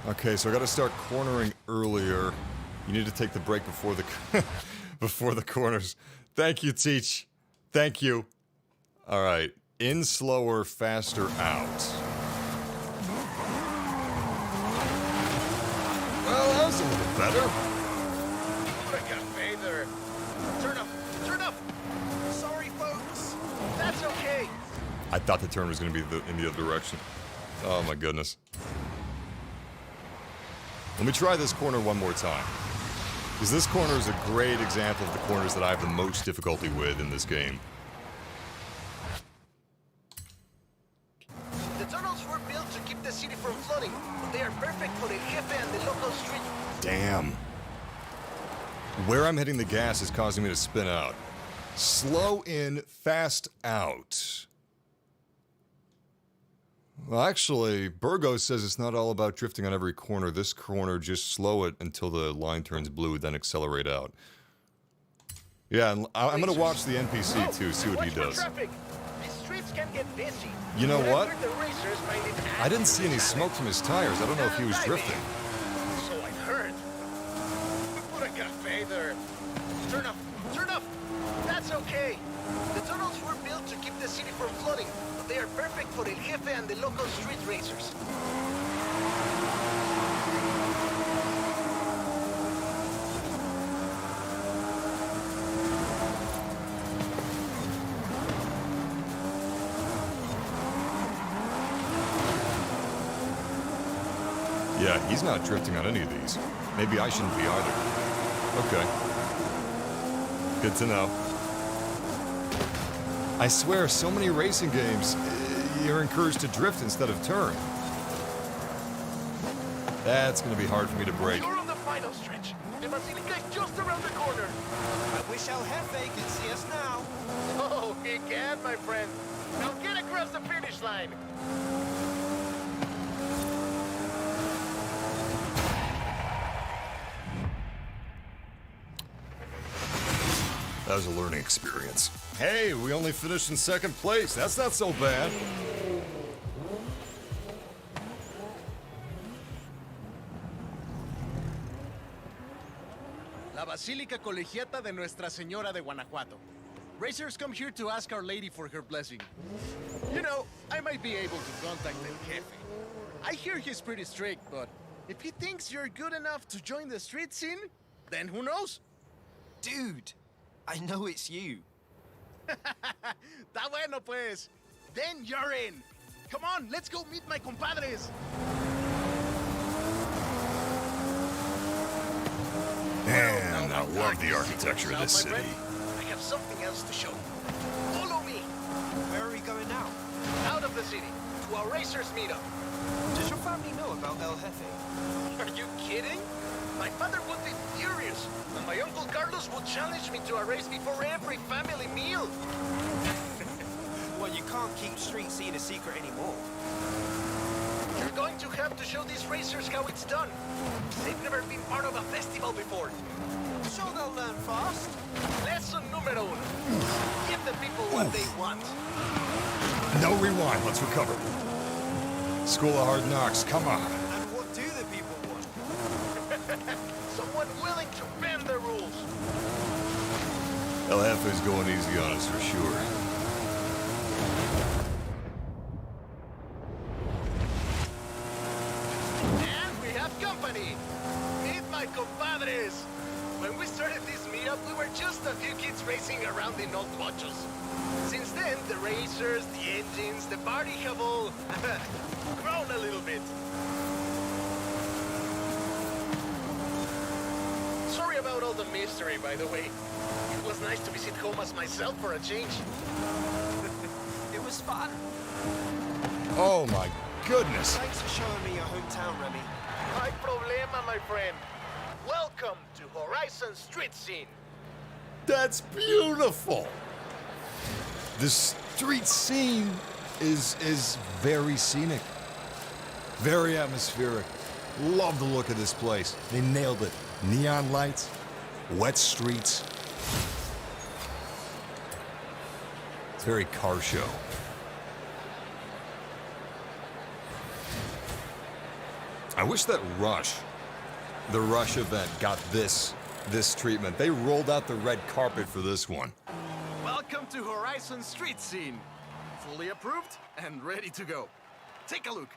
Okay, so I gotta start cornering earlier. You need to take the brake before the before the corners. Thank you, Teach. Thank you. All right, in slower, faster out. Well, that was a little better. Turn up. Sorry, folks. That's okay. I thought the turn was going to be in the other direction. Oh my goodness. Let me try this corner one more time. Because this corner is a great example of the corners that I have the most difficulty with in this game. The tunnels were built to keep the city from flooding, but they are perfect for the Jefe and the local street. Damn. Where I'm hitting the gas is causing me to spin out. Slow in, fast out. Well, actually, Burgos says it's not all about drifting on every corner. This corner, just slow it until the line turns blue, then accelerate out. Yeah, and I'm going to watch the NPC, too, see what he does. The streets can get busy. You know what? I didn't see any smoke from his tires. I don't know if he was drifting. So I've heard. Put a cafe there. Turn up. That's okay. The tunnels were built to keep the city from flooding, but they are perfect for the Jefe and the local street racers. Yeah, he's not drifting on any of these. Maybe I shouldn't be either. Okay. Good to know. I swear, so many racing games, you're encouraged to drift instead of turn. That's going to be hard for me to break. You're on the final stretch. The Basilica is just around the corner. I wish El Jefe could see us now. Oh, he can, my friend. Now get across the finish line. That was a learning experience. Hey, we only finished in second place. That's not so bad. La Basílica Colegiata de Nuestra Señora de Guanajuato. Racers come here to ask Our Lady for her blessing. You know, I might be able to contact El Jefe. I hear he's pretty strict, but if he thinks you're good enough to join the street scene, then who knows? Dude, I know it's you. Está bueno, pues. Then you're in. Come on, let's go meet my compadres. Man, I love the architecture of this city. I have something else to show you. Follow me. Where are we going now? Out of the city, to our racers meetup. Does your family know about El Jefe? Are you kidding? My father would be furious, and my Uncle Carlos would challenge me to a race before every family meal. Well, you can't keep street scene a secret anymore. You're going to have to show these racers how it's done. They've never been part of a festival before. I'm sure they'll learn fast. Lesson numero uno. Give the people what they want. No rewind, let's recover. School of Hard Knocks, come on. And what do the people want? Someone willing to bend the rules. El Jefe's going easy on us for sure. And we have company. Meet my compadres. When we started this meetup, we were just a few kids racing around in old mochos. Since then, the racers, the engines, the party have all grown a little bit. Sorry about all the mystery, by the way. It was nice to visit home as myself for a change. It was fun. Oh my goodness. Thanks for showing me your hometown, Remy. My problema, my friend. Welcome to Horizon Street Scene. That's beautiful. The street scene is very scenic, very atmospheric. Love the look of this place. They nailed it. Neon lights, wet streets. It's very car show. I wish that the Rush event got this treatment. They rolled out the red carpet for this one. Welcome to Horizon Street Scene. Fully approved and ready to go. Take a look.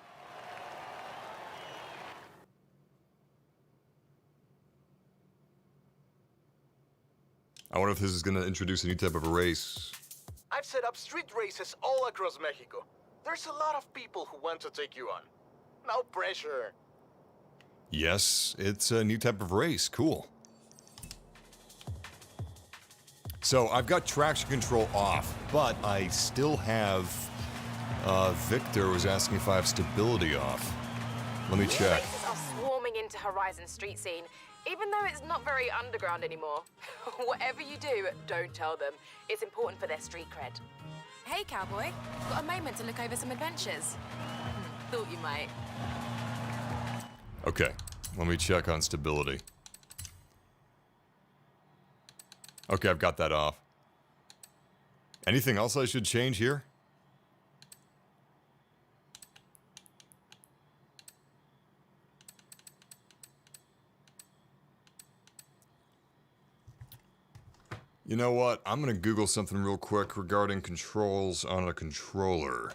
I wonder if this is going to introduce a new type of a race. I've set up street races all across Mexico. There's a lot of people who want to take you on. No pressure. Yes, it's a new type of race. Cool. So I've got traction control off, but I still have... Victor was asking if I have stability off. Let me check. Racers are swarming into Horizon Street Scene, even though it's not very underground anymore. Whatever you do, don't tell them. It's important for their street cred. Hey, cowboy. Got a moment to look over some adventures? Thought you might. Okay, let me check on stability. Okay, I've got that off. Anything else I should change here? You know what? I'm gonna Google something real quick regarding controls on a controller.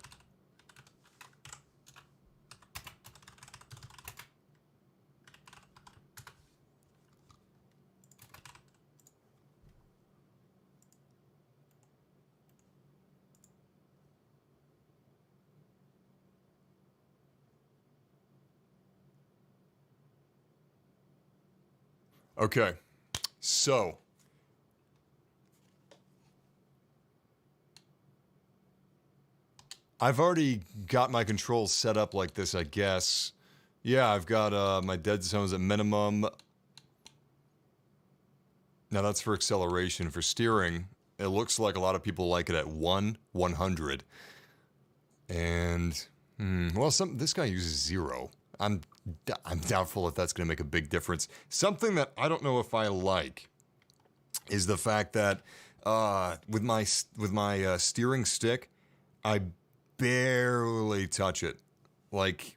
Okay, so I've already got my controls set up like this, I guess. Yeah, I've got my dead zones at minimum. Now that's for acceleration. For steering, it looks like a lot of people like it at 100. And, well, this guy uses 0. I'm doubtful if that's going to make a big difference. Something that I don't know if I like is the fact that with my steering stick, I barely touch it. Like,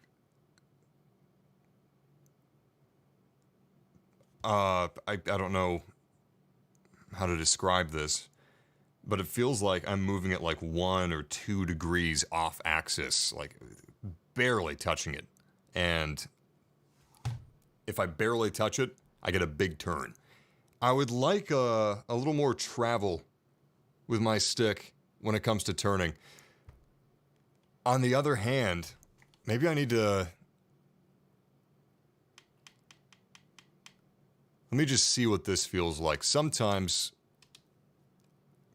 I don't know how to describe this, but it feels like I'm moving it like 1 or 2 degrees off axis, like barely touching it. And if I barely touch it, I get a big turn. I would like a little more travel with my stick when it comes to turning. On the other hand, maybe I need to... Let me just see what this feels like. Sometimes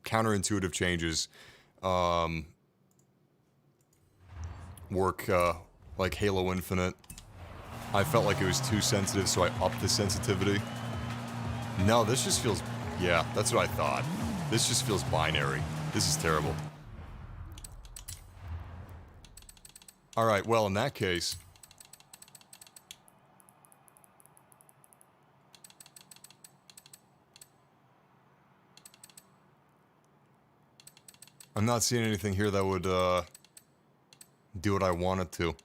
counterintuitive changes work like Halo Infinite. I felt like it was too sensitive, so I upped the sensitivity. No, this just feels... Yeah, that's what I thought. This just feels binary. This is terrible. Alright, well, in that case... I'm not seeing anything here that would, do what I want it to.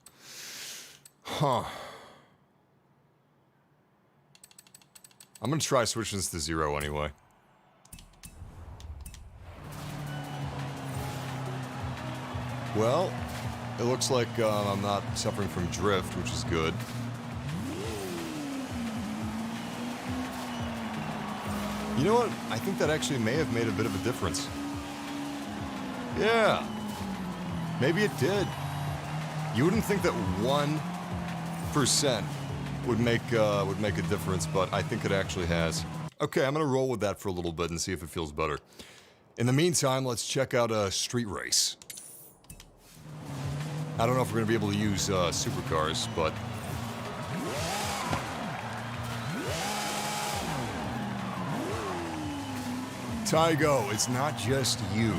Huh. I'm gonna try switching this to 0 anyway. Well, it looks like I'm not suffering from drift, which is good. You know what? I think that actually may have made a bit of a difference. Yeah. Maybe it did. You wouldn't think that 1% would make a difference, but I think it actually has. Okay, I'm gonna roll with that for a little bit and see if it feels better. In the meantime, let's check out a street race. I don't know if we're gonna be able to use supercars, but Tygo, it's not just you.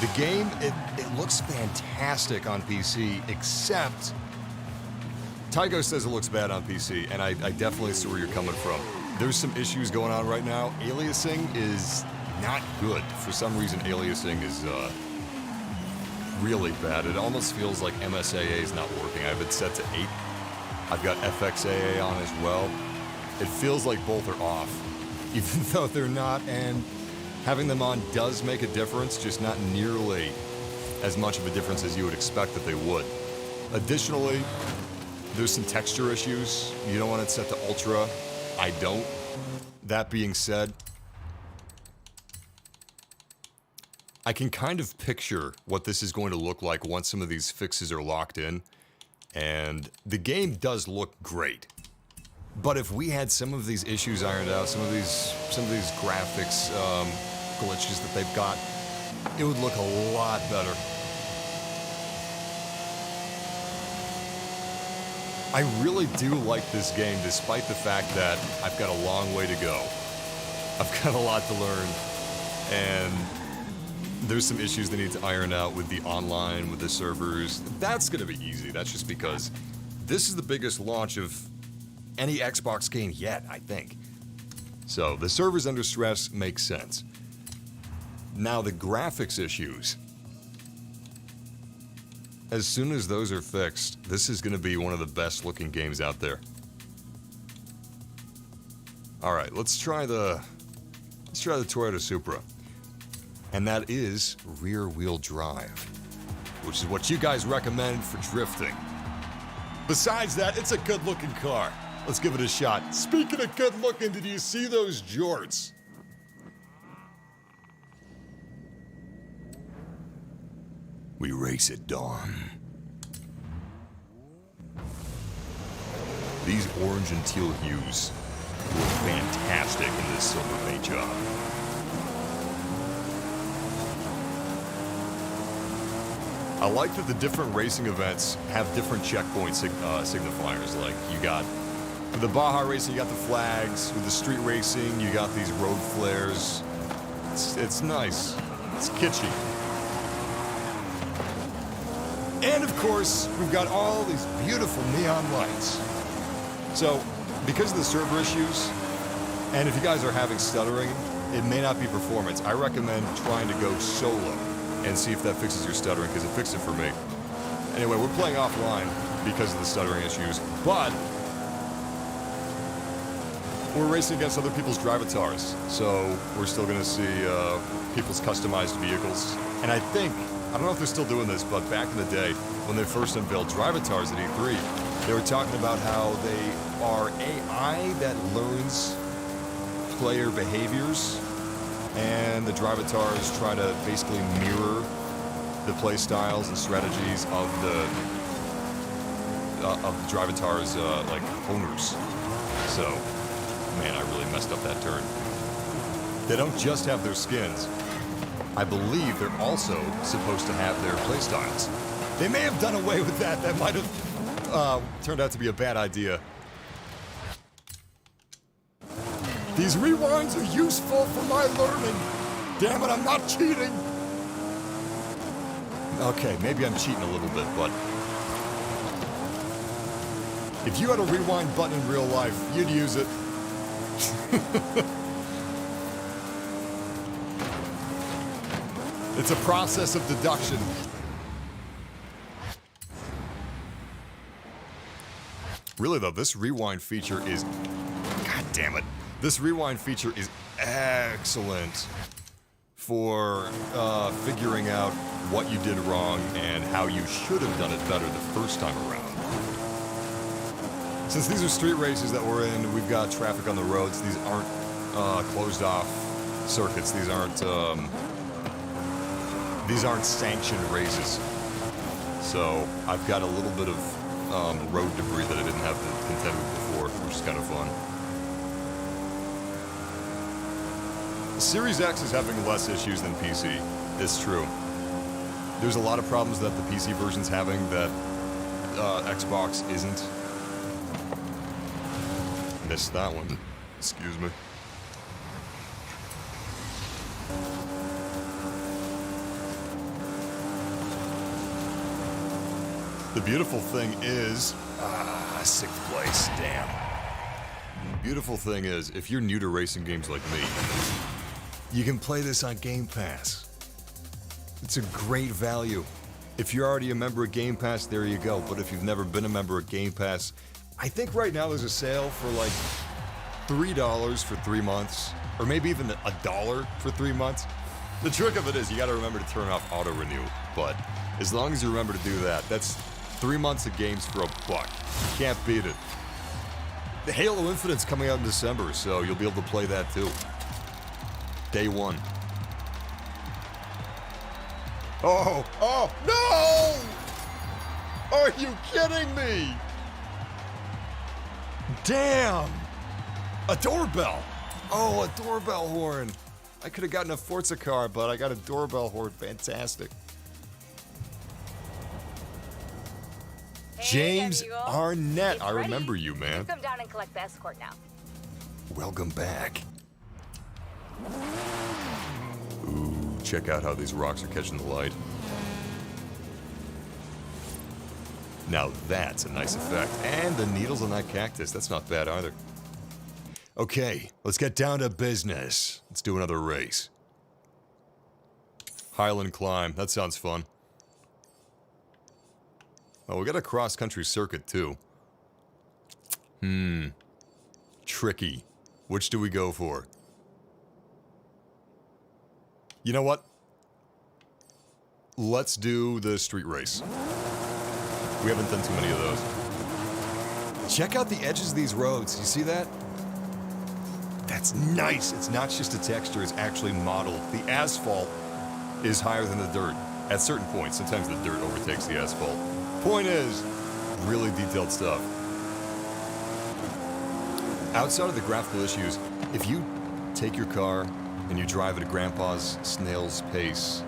The game, it looks fantastic on PC, except Tygo says it looks bad on PC, and I definitely see where you're coming from. There's some issues going on right now. Aliasing is not good. For some reason, aliasing is really bad. It almost feels like MSAA is not working. I have it set to 8. I've got FXAA on as well. It feels like both are off, even though they're not, and having them on does make a difference, just not nearly as much of a difference as you would expect that they would. Additionally, there's some texture issues. You don't want it set to ultra. I don't. That being said, I can kind of picture what this is going to look like once some of these fixes are locked in. And the game does look great. But if we had some of these issues ironed out, some of these graphics glitches that they've got, it would look a lot better. I really do like this game, despite the fact that I've got a long way to go. I've got a lot to learn, and there's some issues that need to iron out with the online, with the servers. That's gonna be easy. That's just because this is the biggest launch of any Xbox game yet, I think. So the servers under stress makes sense. Now the graphics issues. As soon as those are fixed, this is going to be one of the best looking games out there. All right, let's try the Toyota Supra. And that is rear wheel drive, which is what you guys recommend for drifting. Besides that, it's a good looking car. Let's give it a shot. Speaking of good looking, did you see those jorts? We race at dawn. These orange and teal hues look fantastic in this silver paint job. I like that the different racing events have different checkpoint signifiers. Like you got, for the Baja racing, you got the flags. With the street racing, you got these road flares. It's nice. It's kitschy. And of course, we've got all these beautiful neon lights. So, because of the server issues, and if you guys are having stuttering, it may not be performance. I recommend trying to go solo and see if that fixes your stuttering, because it fixed it for me. Anyway, we're playing offline because of the stuttering issues, but we're racing against other people's drivatars, so we're still going to see people's customized vehicles. And I don't know if they're still doing this, but back in the day, when they first unveiled drivatars at E3, they were talking about how they are AI that learns player behaviors, and the drivatars try to basically mirror the play styles and strategies of the drivatars, like owners. So, man, I really messed up that turn. They don't just have their skins. I believe they're also supposed to have their playstyles. They may have done away with that. That might have turned out to be a bad idea. These rewinds are useful for my learning. Damn it, I'm not cheating. Okay, maybe I'm cheating a little bit, but if you had a rewind button in real life, you'd use it. It's a process of deduction. Really though, this rewind feature is, god damn it, this rewind feature is excellent for figuring out what you did wrong and how you should have done it better the first time around. Since these are street races that we're in, we've got traffic on the roads, these aren't closed off circuits. These aren't sanctioned races. So I've got a little bit of road debris that I didn't have to contend with before, which is kind of fun. Series X is having less issues than PC. It's true. There's a lot of problems that the PC version's having that Xbox isn't. Missed that one. Excuse me. The beautiful thing is... sixth place, damn. Beautiful thing is, if you're new to racing games like me, you can play this on Game Pass. It's a great value. If you're already a member of Game Pass, there you go. But if you've never been a member of Game Pass, I think right now there's a sale for like $3 for 3 months, or maybe even $1 for 3 months. The trick of it is you got to remember to turn off auto renew. But as long as you remember to do that, that's 3 months of games for $1. You can't beat it. The Halo Infinite's coming out in December, so you'll be able to play that too. Day one. Oh, no! Are you kidding me? Damn! A doorbell! Oh, a doorbell horn. I could have gotten a Forza car, but I got a doorbell horn. Fantastic. James Arnett. It's I ready. remember you, man. Come down and collect the escort now. Welcome back. Ooh, check out how these rocks are catching the light. Now that's a nice effect. And the needles on that cactus, that's not bad either. Okay, let's get down to business. Let's do another race. Highland Climb, that sounds fun. Oh, we got a cross-country circuit too. Tricky. Which do we go for? You know what? Let's do the street race. We haven't done too many of those. Check out the edges of these roads. You see that? That's nice. It's not just a texture, it's actually modeled. The asphalt is higher than the dirt. At certain points, sometimes the dirt overtakes the asphalt. Point is, really detailed stuff. Outside of the graphical issues, if you take your car and you drive at a grandpa's snail's pace,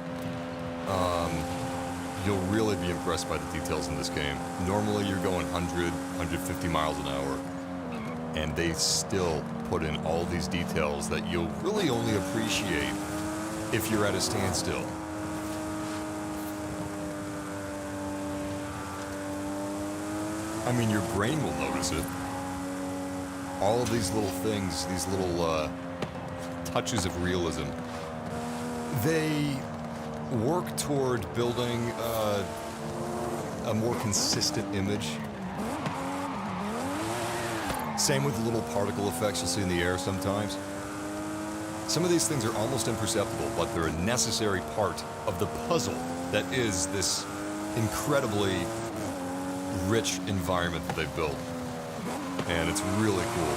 you'll really be impressed by the details in this game. Normally you're going 100, 150 miles an hour, and they still put in all these details that you'll really only appreciate if you're at a standstill. I mean, your brain will notice it. All of these little things, these little touches of realism, they work toward building a more consistent image. Same with the little particle effects you'll see in the air sometimes. Some of these things are almost imperceptible, but they're a necessary part of the puzzle that is this incredibly rich environment that they've built. And it's really cool.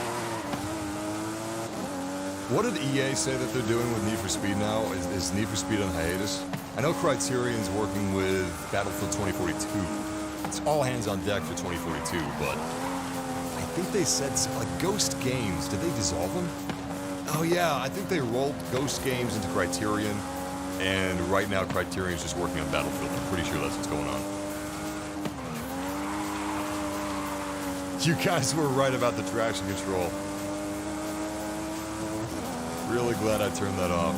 What did EA say that they're doing with Need for Speed now? Is Need for Speed on hiatus? I know Criterion's working with Battlefield 2042. It's all hands on deck for 2042, but I think they said, like, Ghost Games, did they dissolve them? Oh yeah, I think they rolled Ghost Games into Criterion, and right now Criterion's just working on Battlefield. I'm pretty sure that's what's going on. You guys were right about the traction control. Really glad I turned that off.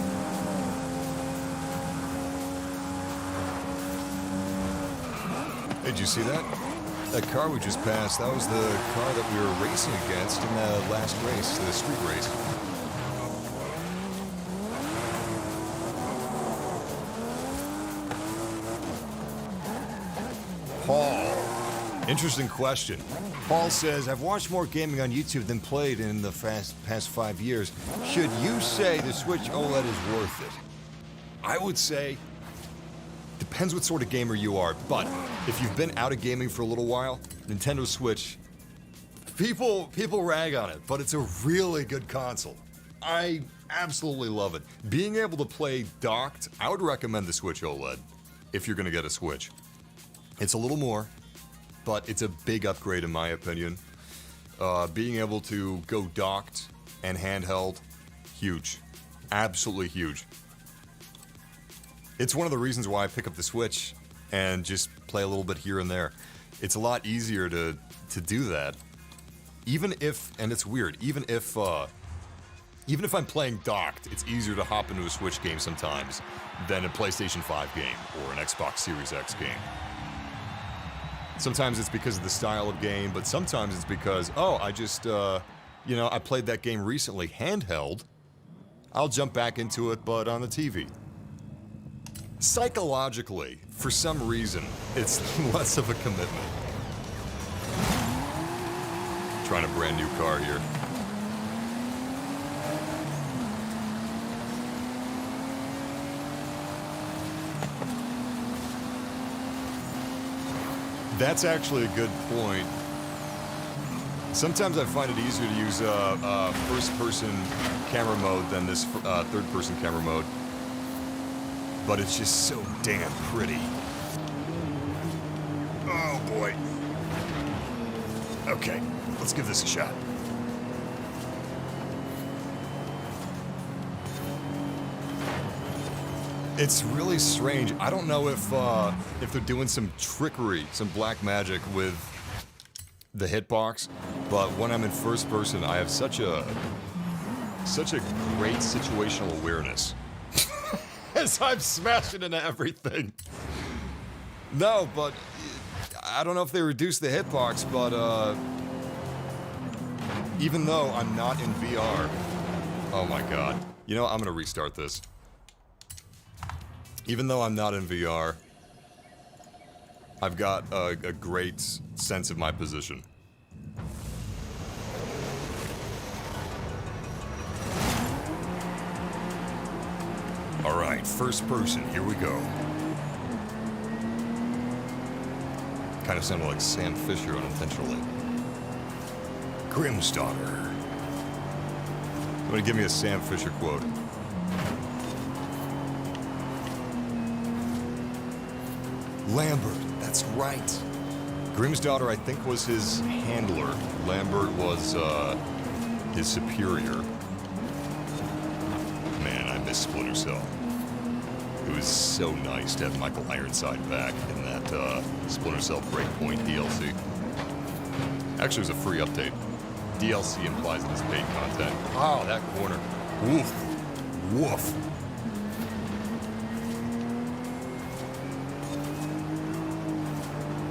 Hey, did you see that? That car we just passed, that was the car that we were racing against in the last race, the street race. Paul. Interesting question. Paul says, I've watched more gaming on YouTube than played in the past 5 years. Should you say the Switch OLED is worth it? I would say, depends what sort of gamer you are, but if you've been out of gaming for a little while, Nintendo Switch, people rag on it, but it's a really good console. I absolutely love it. Being able to play docked, I would recommend the Switch OLED if you're going to get a Switch. It's a little more, but it's a big upgrade in my opinion. Being able to go docked and handheld, huge. Absolutely huge. It's one of the reasons why I pick up the Switch and just play a little bit here and there. It's a lot easier to do that. Even if, and it's weird, even if I'm playing docked, it's easier to hop into a Switch game sometimes than a PlayStation 5 game or an Xbox Series X game. Sometimes it's because of the style of game, but sometimes it's because, oh, I just, I played that game recently, handheld. I'll jump back into it, but on the TV. Psychologically, for some reason, it's less of a commitment. Trying a brand new car here. That's actually a good point. Sometimes I find it easier to use first-person camera mode than this third-person camera mode. But it's just so damn pretty. Oh boy. Okay, let's give this a shot. It's really strange. I don't know if they're doing some trickery, some black magic with the hitbox, but when I'm in first person, I have such a great situational awareness. As I'm smashing into everything. No, but I don't know if they reduced the hitbox, but even though I'm not in VR, oh my god. You know, I'm gonna restart this. Even though I'm not in VR, I've got a great sense of my position. Alright, first person, here we go. Kind of sounded like Sam Fisher unintentionally. Grimm's daughter. I'm gonna give me a Sam Fisher quote. Lambert, that's right. Grimm's daughter, I think, was his handler. Lambert was his superior. Man, I miss Splinter Cell. It was so nice to have Michael Ironside back in that Splinter Cell Breakpoint DLC. Actually, it was a free update. DLC implies it is paid content. Wow, that corner. Woof. Woof.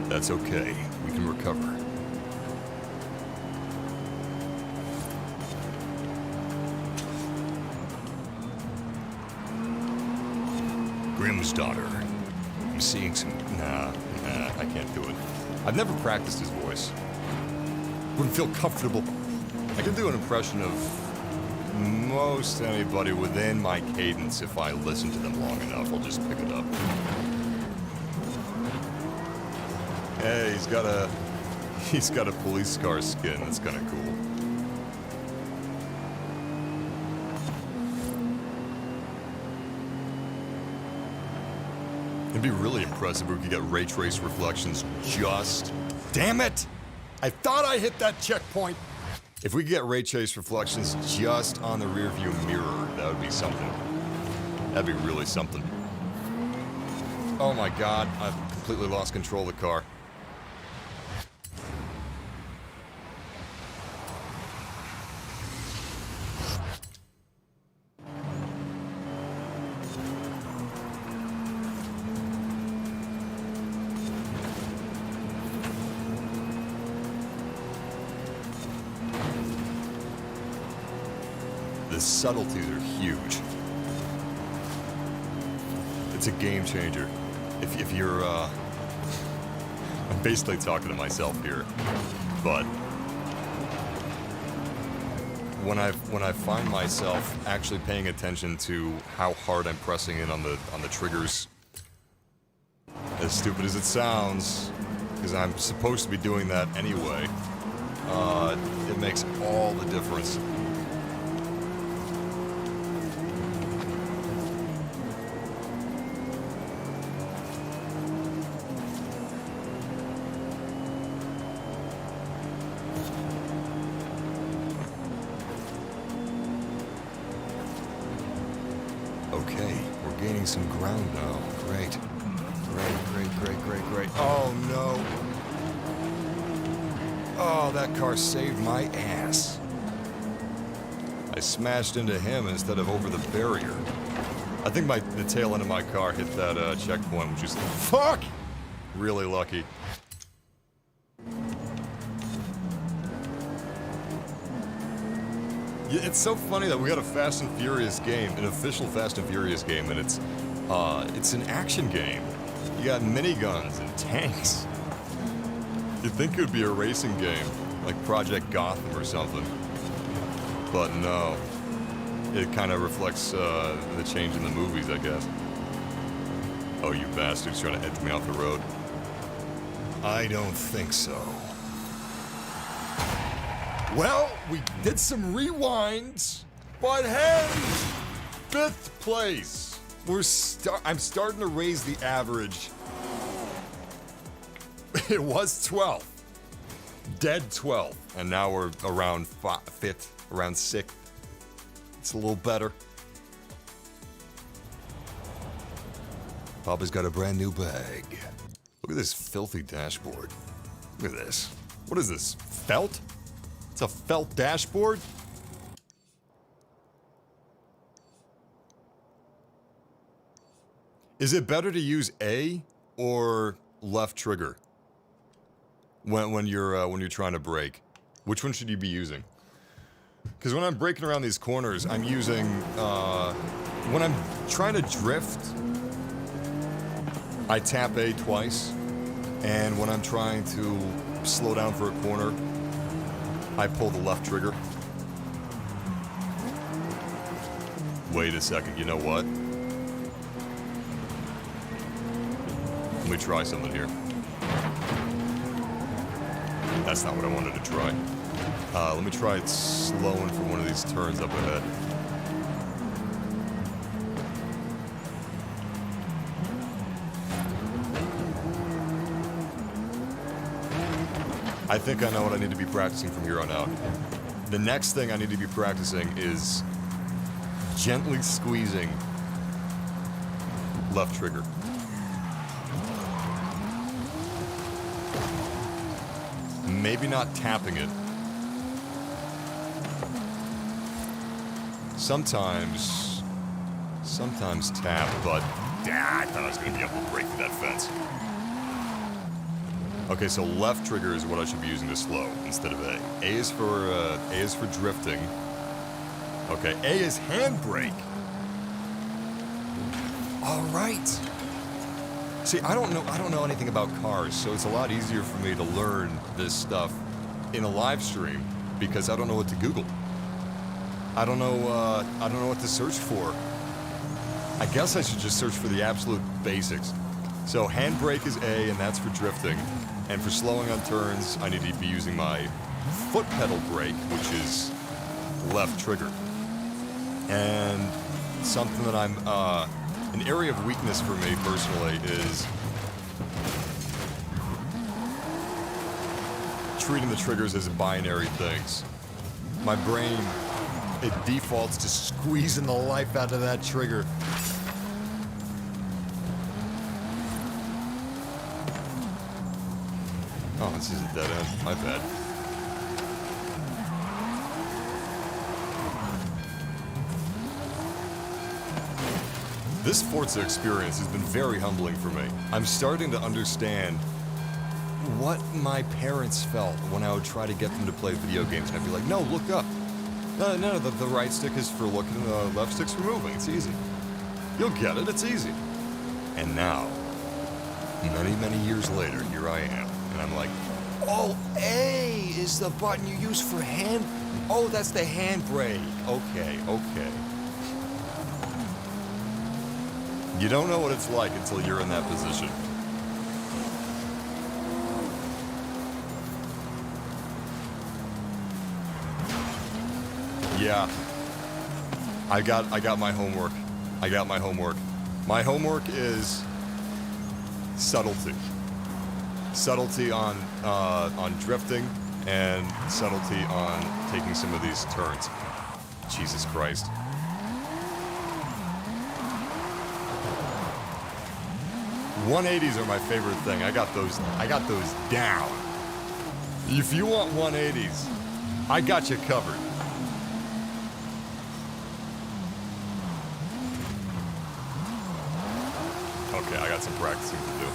That's okay. We can recover. Grimm's daughter. I'm seeing some... Nah, I can't do it. I've never practiced his voice. Wouldn't feel comfortable. I can do an impression of most anybody within my cadence if I listen to them long enough. I'll just pick it up. Hey, he's got a police car skin. That's kind of cool. It'd be really impressive if we could get ray trace reflections just... Damn it! I thought I hit that checkpoint! If we could get ray trace reflections just on the rear view mirror, that would be something. That'd be really something. Oh my god, I've completely lost control of the car. The subtleties are huge. It's a game changer. If you're, I'm basically talking to myself here, but when I find myself actually paying attention to how hard I'm pressing in on the triggers, as stupid as it sounds, because I'm supposed to be doing that anyway, it makes all the difference. gaining some ground now. Great. Great. Oh, no. Oh, that car saved my ass. I smashed into him instead of over the barrier. I think the tail end of my car hit that checkpoint, which is fuck! Really lucky. Yeah, it's so funny that we got a Fast and Furious game, an official Fast and Furious game, and it's an action game. You got miniguns and tanks. You'd think it would be a racing game, like Project Gotham or something. But no. It kind of reflects the change in the movies, I guess. Oh, you bastards trying to edge me off the road. I don't think so. Well, we did some rewinds, but hey, 5th place. I'm starting to raise the average. It was 12th. Dead 12th. And now we're around 5th, around 6th. It's a little better. Papa's got a brand new bag. Look at this filthy dashboard. Look at this. What is this? Felt? It's a felt dashboard? Is it better to use A or left trigger when you're trying to brake? Which one should you be using? Because when I'm braking around these corners, I'm using, when I'm trying to drift, I tap A twice. And when I'm trying to slow down for a corner, I pull the left trigger. Wait a second, you know what? Let me try something here. That's not what I wanted to try. Let me try it slowing for one of these turns up ahead. I think I know what I need to be practicing from here on out. The next thing I need to be practicing is gently squeezing left trigger. Maybe not tapping it. Sometimes tap, but I thought I was going to be able to break through that fence. Okay, so left trigger is what I should be using to slow instead of A. A is for drifting. Okay, A is handbrake. All right. See, I don't know anything about cars, so it's a lot easier for me to learn this stuff in a live stream because I don't know what to Google. I don't know what to search for. I guess I should just search for the absolute basics. So handbrake is A, and that's for drifting. And for slowing on turns, I need to be using my foot pedal brake, which is left trigger. And something that I'm, an area of weakness for me personally is treating the triggers as binary things. My brain, it defaults to squeezing the life out of that trigger. Oh, this is a dead end. My bad. This Forza experience has been very humbling for me. I'm starting to understand what my parents felt when I would try to get them to play video games, and I'd be like, no, look up. No, the right stick is for looking, the left stick's for moving. It's easy. You'll get it, it's easy. And now, many years later, here I am. And I'm like, oh, A is the button you use for hand... Oh, that's the handbrake. Okay. You don't know what it's like until you're in that position. Yeah. I got my homework. My homework is subtlety. Subtlety on drifting and subtlety on taking some of these turns. Jesus Christ. 180s are my favorite thing. I got those down. If you want 180s, I got you covered. Okay, I got some practicing to do.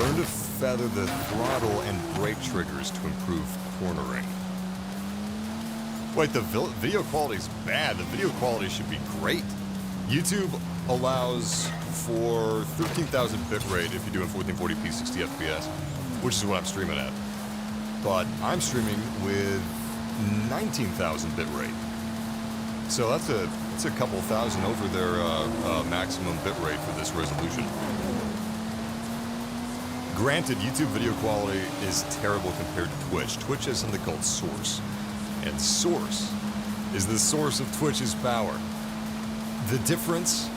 Learn to feather the throttle and brake triggers to improve cornering. Wait, the video quality's bad. The video quality should be great. YouTube allows for 13,000 bitrate if you're doing 1440p 60 FPS, which is what I'm streaming at. But I'm streaming with 19,000 bitrate. So that's a couple thousand over their maximum bitrate for this resolution. Granted, YouTube video quality is terrible compared to Twitch. Twitch has something called Source. And Source is the source of Twitch's power. The difference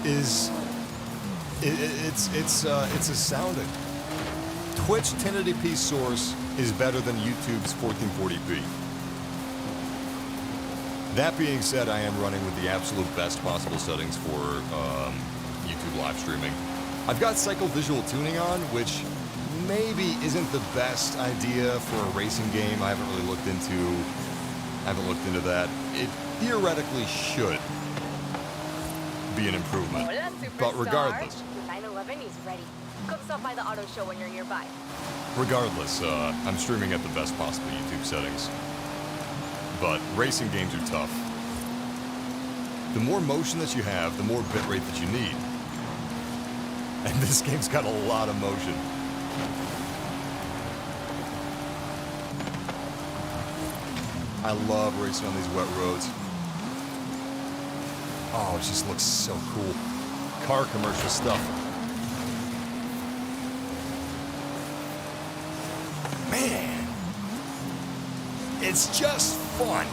is it's astounding. Twitch 1080p Source is better than YouTube's 1440p. That being said, I am running with the absolute best possible settings for YouTube live streaming. I've got cycle visual tuning on, which maybe isn't the best idea for a racing game. I haven't really looked into that. It theoretically should be an improvement. Hola, But superstar. regardless, Your 911 is ready. Come stop by the auto show when you're nearby. I'm streaming at the best possible YouTube settings. But racing games are tough. The more motion that you have, the more bitrate that you need. And this game's got a lot of motion. I love racing on these wet roads. Oh, it just looks so cool. Car commercial stuff. Man, it's just fun.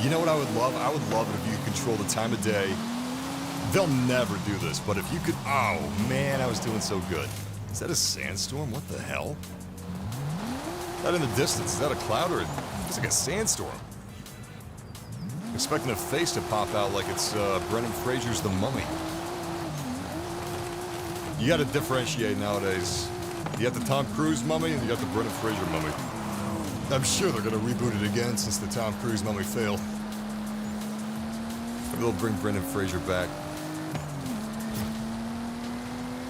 You know what I would love? I would love it if you could control the time of day. They'll never do this, but if you could... Oh, man, I was doing so good. Is that a sandstorm? What the hell? That in the distance, is that a cloud or it's like a sandstorm? I'm expecting a face to pop out like it's Brendan Fraser's The Mummy. You gotta differentiate nowadays. You got the Tom Cruise mummy and you got the Brendan Fraser mummy. I'm sure they're gonna reboot it again since the Tom Cruise mummy failed. Maybe they'll bring Brendan Fraser back.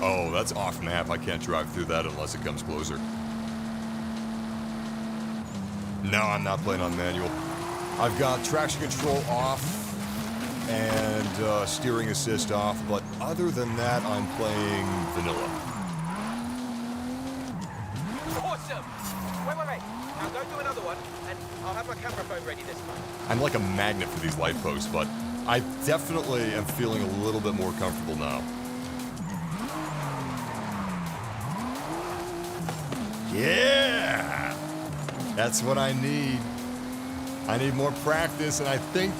Oh, that's off map. I can't drive through that unless it comes closer. No, I'm not playing on manual. I've got traction control off and steering assist off, but other than that, I'm playing vanilla. Awesome! Wait. Now go do another one, and I'll have my camera phone ready this time. I'm like a magnet for these light posts, but I definitely am feeling a little bit more comfortable now. Yeah! That's what I need. I need more practice, and I think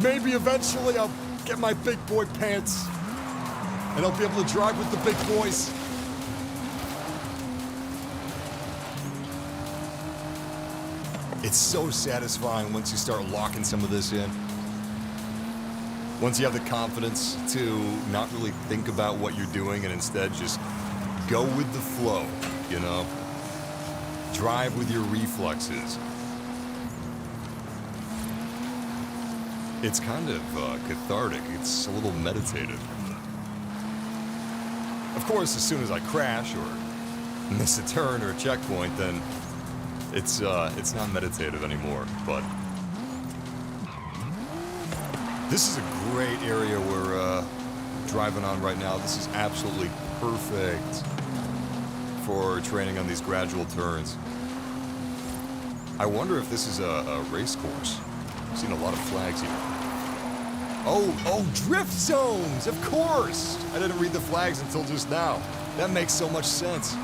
maybe eventually I'll get my big boy pants, and I'll be able to drive with the big boys. It's so satisfying once you start locking some of this in. Once you have the confidence to not really think about what you're doing and instead just go with the flow, you know? Drive with your reflexes. It's kind of cathartic. It's a little meditative. Of course, as soon as I crash or miss a turn or a checkpoint, then it's not meditative anymore. But this is a great area we're driving on right now. This is absolutely perfect for training on these gradual turns. I wonder if this is a race course. I've seen a lot of flags here. Oh, drift zones, of course! I didn't read the flags until just now. That makes so much sense.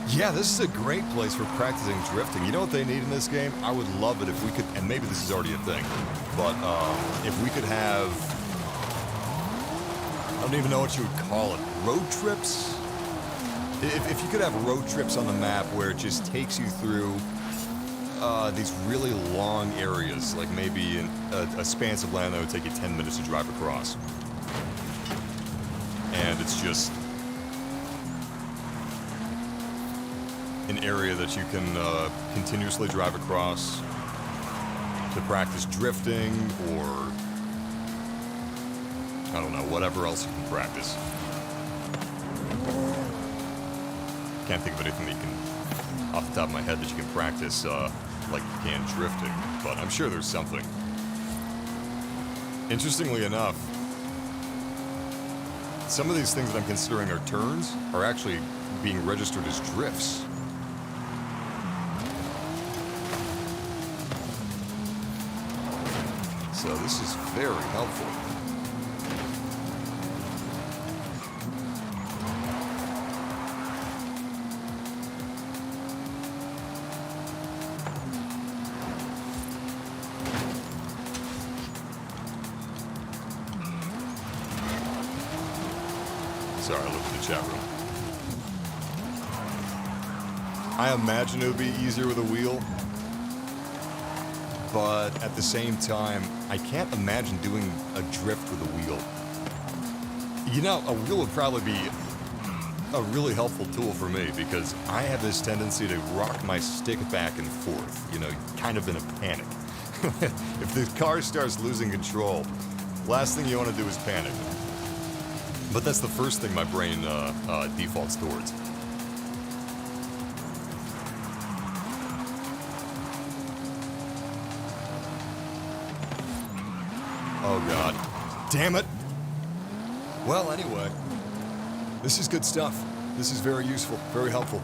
Yeah, this is a great place for practicing drifting. You know what they need in this game? I would love it if we could, and maybe this is already a thing, but if we could have, I don't even know what you would call it, road trips? If you could have road trips on the map where it just takes you through these really long areas, like maybe a span of land that would take you 10 minutes to drive across. And it's just an area that you can continuously drive across to practice drifting or, I don't know, whatever else you can practice. Can't think of anything that you can, off the top of my head, that you can practice like you can drifting, but I'm sure there's something. Interestingly enough, some of these things that I'm considering are turns are actually being registered as drifts. So this is very helpful. Sorry, I looked at the chat room. I imagine it would be easier with a wheel, but at the same time, I can't imagine doing a drift with a wheel. You know, a wheel would probably be a really helpful tool for me because I have this tendency to rock my stick back and forth, you know, kind of in a panic. If the car starts losing control, last thing you want to do is panic. But that's the first thing my brain defaults towards. Oh God, damn it. Well, anyway, this is good stuff. This is very useful, very helpful.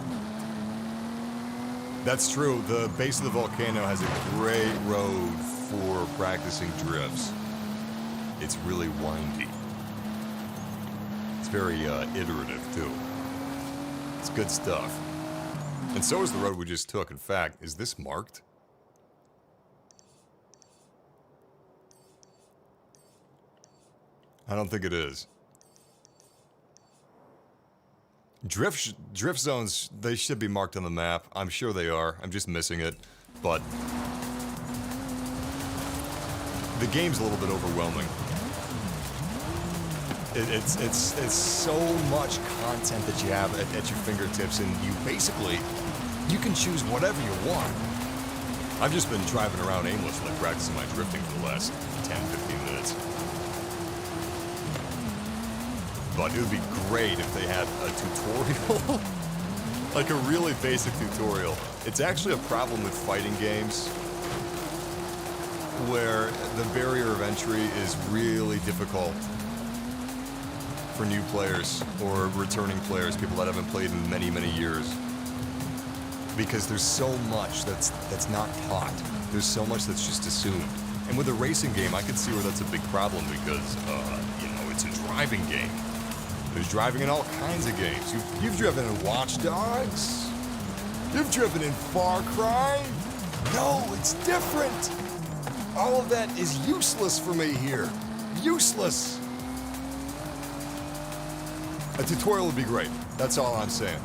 That's true, the base of the volcano has a great road for practicing drifts. It's really windy. It's very iterative, too. It's good stuff. And so is the road we just took. In fact, is this marked? I don't think it is. Drift zones, they should be marked on the map. I'm sure they are. I'm just missing it. But the game's a little bit overwhelming. It's so much content that you have at your fingertips, and you can choose whatever you want. I've just been driving around aimlessly practicing my drifting for the last 10-15 minutes. But it would be great if they had a tutorial, like a really basic tutorial. It's actually a problem with fighting games where the barrier of entry is really difficult for new players or returning players, people that haven't played in many, many years. Because there's so much that's not taught. There's so much that's just assumed. And with a racing game, I can see where that's a big problem because, you know, it's a driving game. There's driving in all kinds of games. You've driven in Watch Dogs. You've driven in Far Cry. No, it's different. All of that is useless for me here. Useless. A tutorial would be great. That's all I'm saying.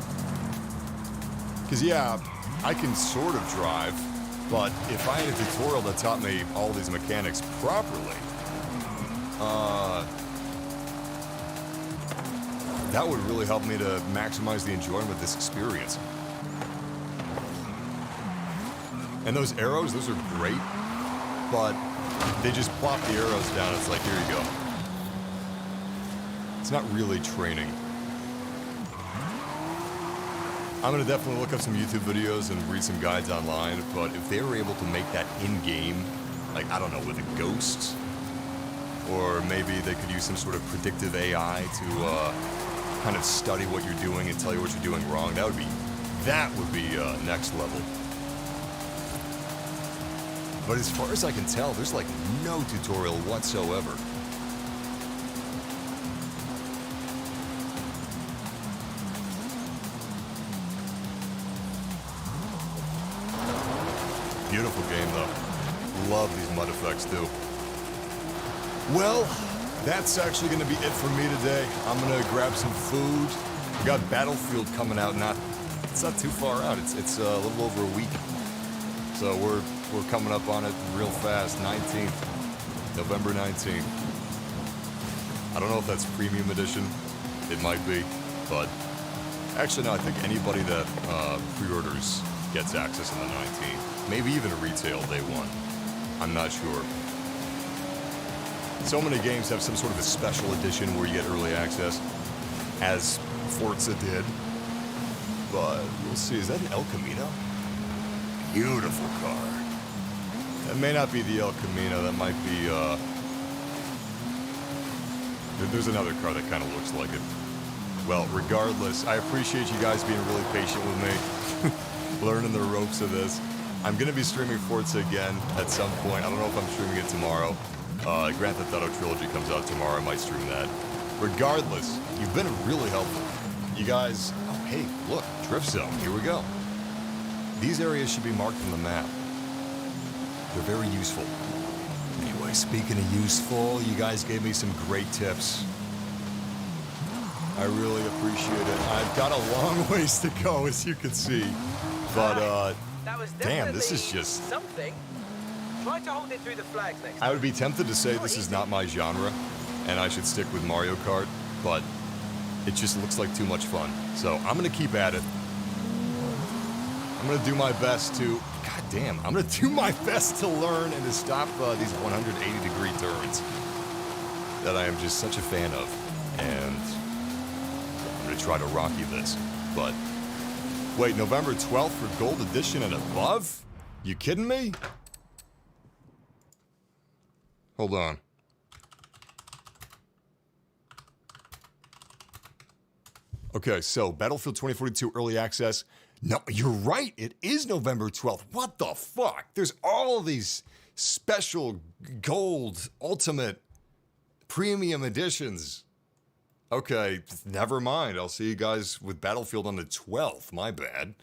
Because, yeah, I can sort of drive, but if I had a tutorial that taught me all these mechanics properly, that would really help me to maximize the enjoyment of this experience. And those arrows, those are great, but they just plop the arrows down. It's like, here you go. It's not really training. I'm gonna definitely look up some YouTube videos and read some guides online, but if they were able to make that in-game, like, I don't know, with a ghost, or maybe they could use some sort of predictive AI to kind of study what you're doing and tell you what you're doing wrong, that would be next level. But as far as I can tell, there's like no tutorial whatsoever. Beautiful game, though. Love these mud effects, too. Well, that's actually going to be it for me today. I'm going to grab some food. We got Battlefield coming out. It's not too far out. It's a little over a week. So we're coming up on it real fast. 19th, November 19th. I don't know if that's premium edition. It might be, but actually no. I think anybody that pre-orders gets access on the 19th. Maybe even a retail day one. I'm not sure. So many games have some sort of a special edition where you get early access, as Forza did. But we'll see. Is that an El Camino? Beautiful car. That may not be the El Camino. That might be, there's another car that kind of looks like it. Well, regardless, I appreciate you guys being really patient with me, learning the ropes of this. I'm going to be streaming Forza again at some point. I don't know if I'm streaming it tomorrow. Grand Theft Auto Trilogy comes out tomorrow. I might stream that. Regardless, you've been really helpful. You guys... Oh, hey, look. Drift zone. Here we go. These areas should be marked on the map. They're very useful. Anyway, speaking of useful, you guys gave me some great tips. I really appreciate it. I've got a long ways to go, as you can see. But, that was damn, this is just... something. Try to hold it through the flags next I time. would be tempted to say this is not my genre, and I should stick with Mario Kart, but it just looks like too much fun. So I'm gonna keep at it. I'm gonna do my best to... God damn, I'm gonna do my best to learn and to stop these 180-degree turns that I am just such a fan of. And I'm gonna try to Rocky this. But, wait, November 12th for Gold Edition and above? You kidding me? Hold on. Okay, so Battlefield 2042 Early Access. No, you're right. It is November 12th. What the fuck? There's all of these special gold, ultimate, premium editions. Okay, never mind. I'll see you guys with Battlefield on the 12th. My bad.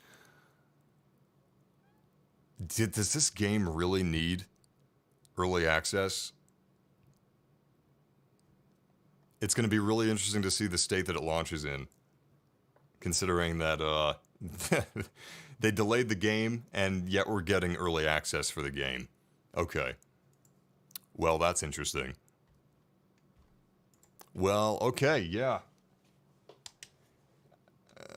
Does this game really need early access? It's going to be really interesting to see the state that it launches in, considering that they delayed the game, and yet we're getting early access for the game. Okay. Well, that's interesting. Well, okay, yeah.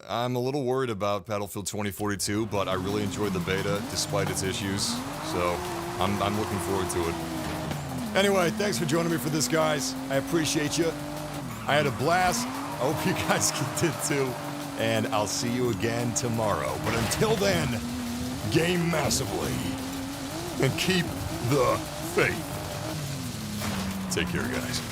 I'm a little worried about Battlefield 2042, but I really enjoyed the beta, despite its issues, so I'm looking forward to it. Anyway, thanks for joining me for this, guys. I appreciate you. I had a blast. I hope you guys did too. And I'll see you again tomorrow. But until then, game massively. And keep the faith. Take care, guys.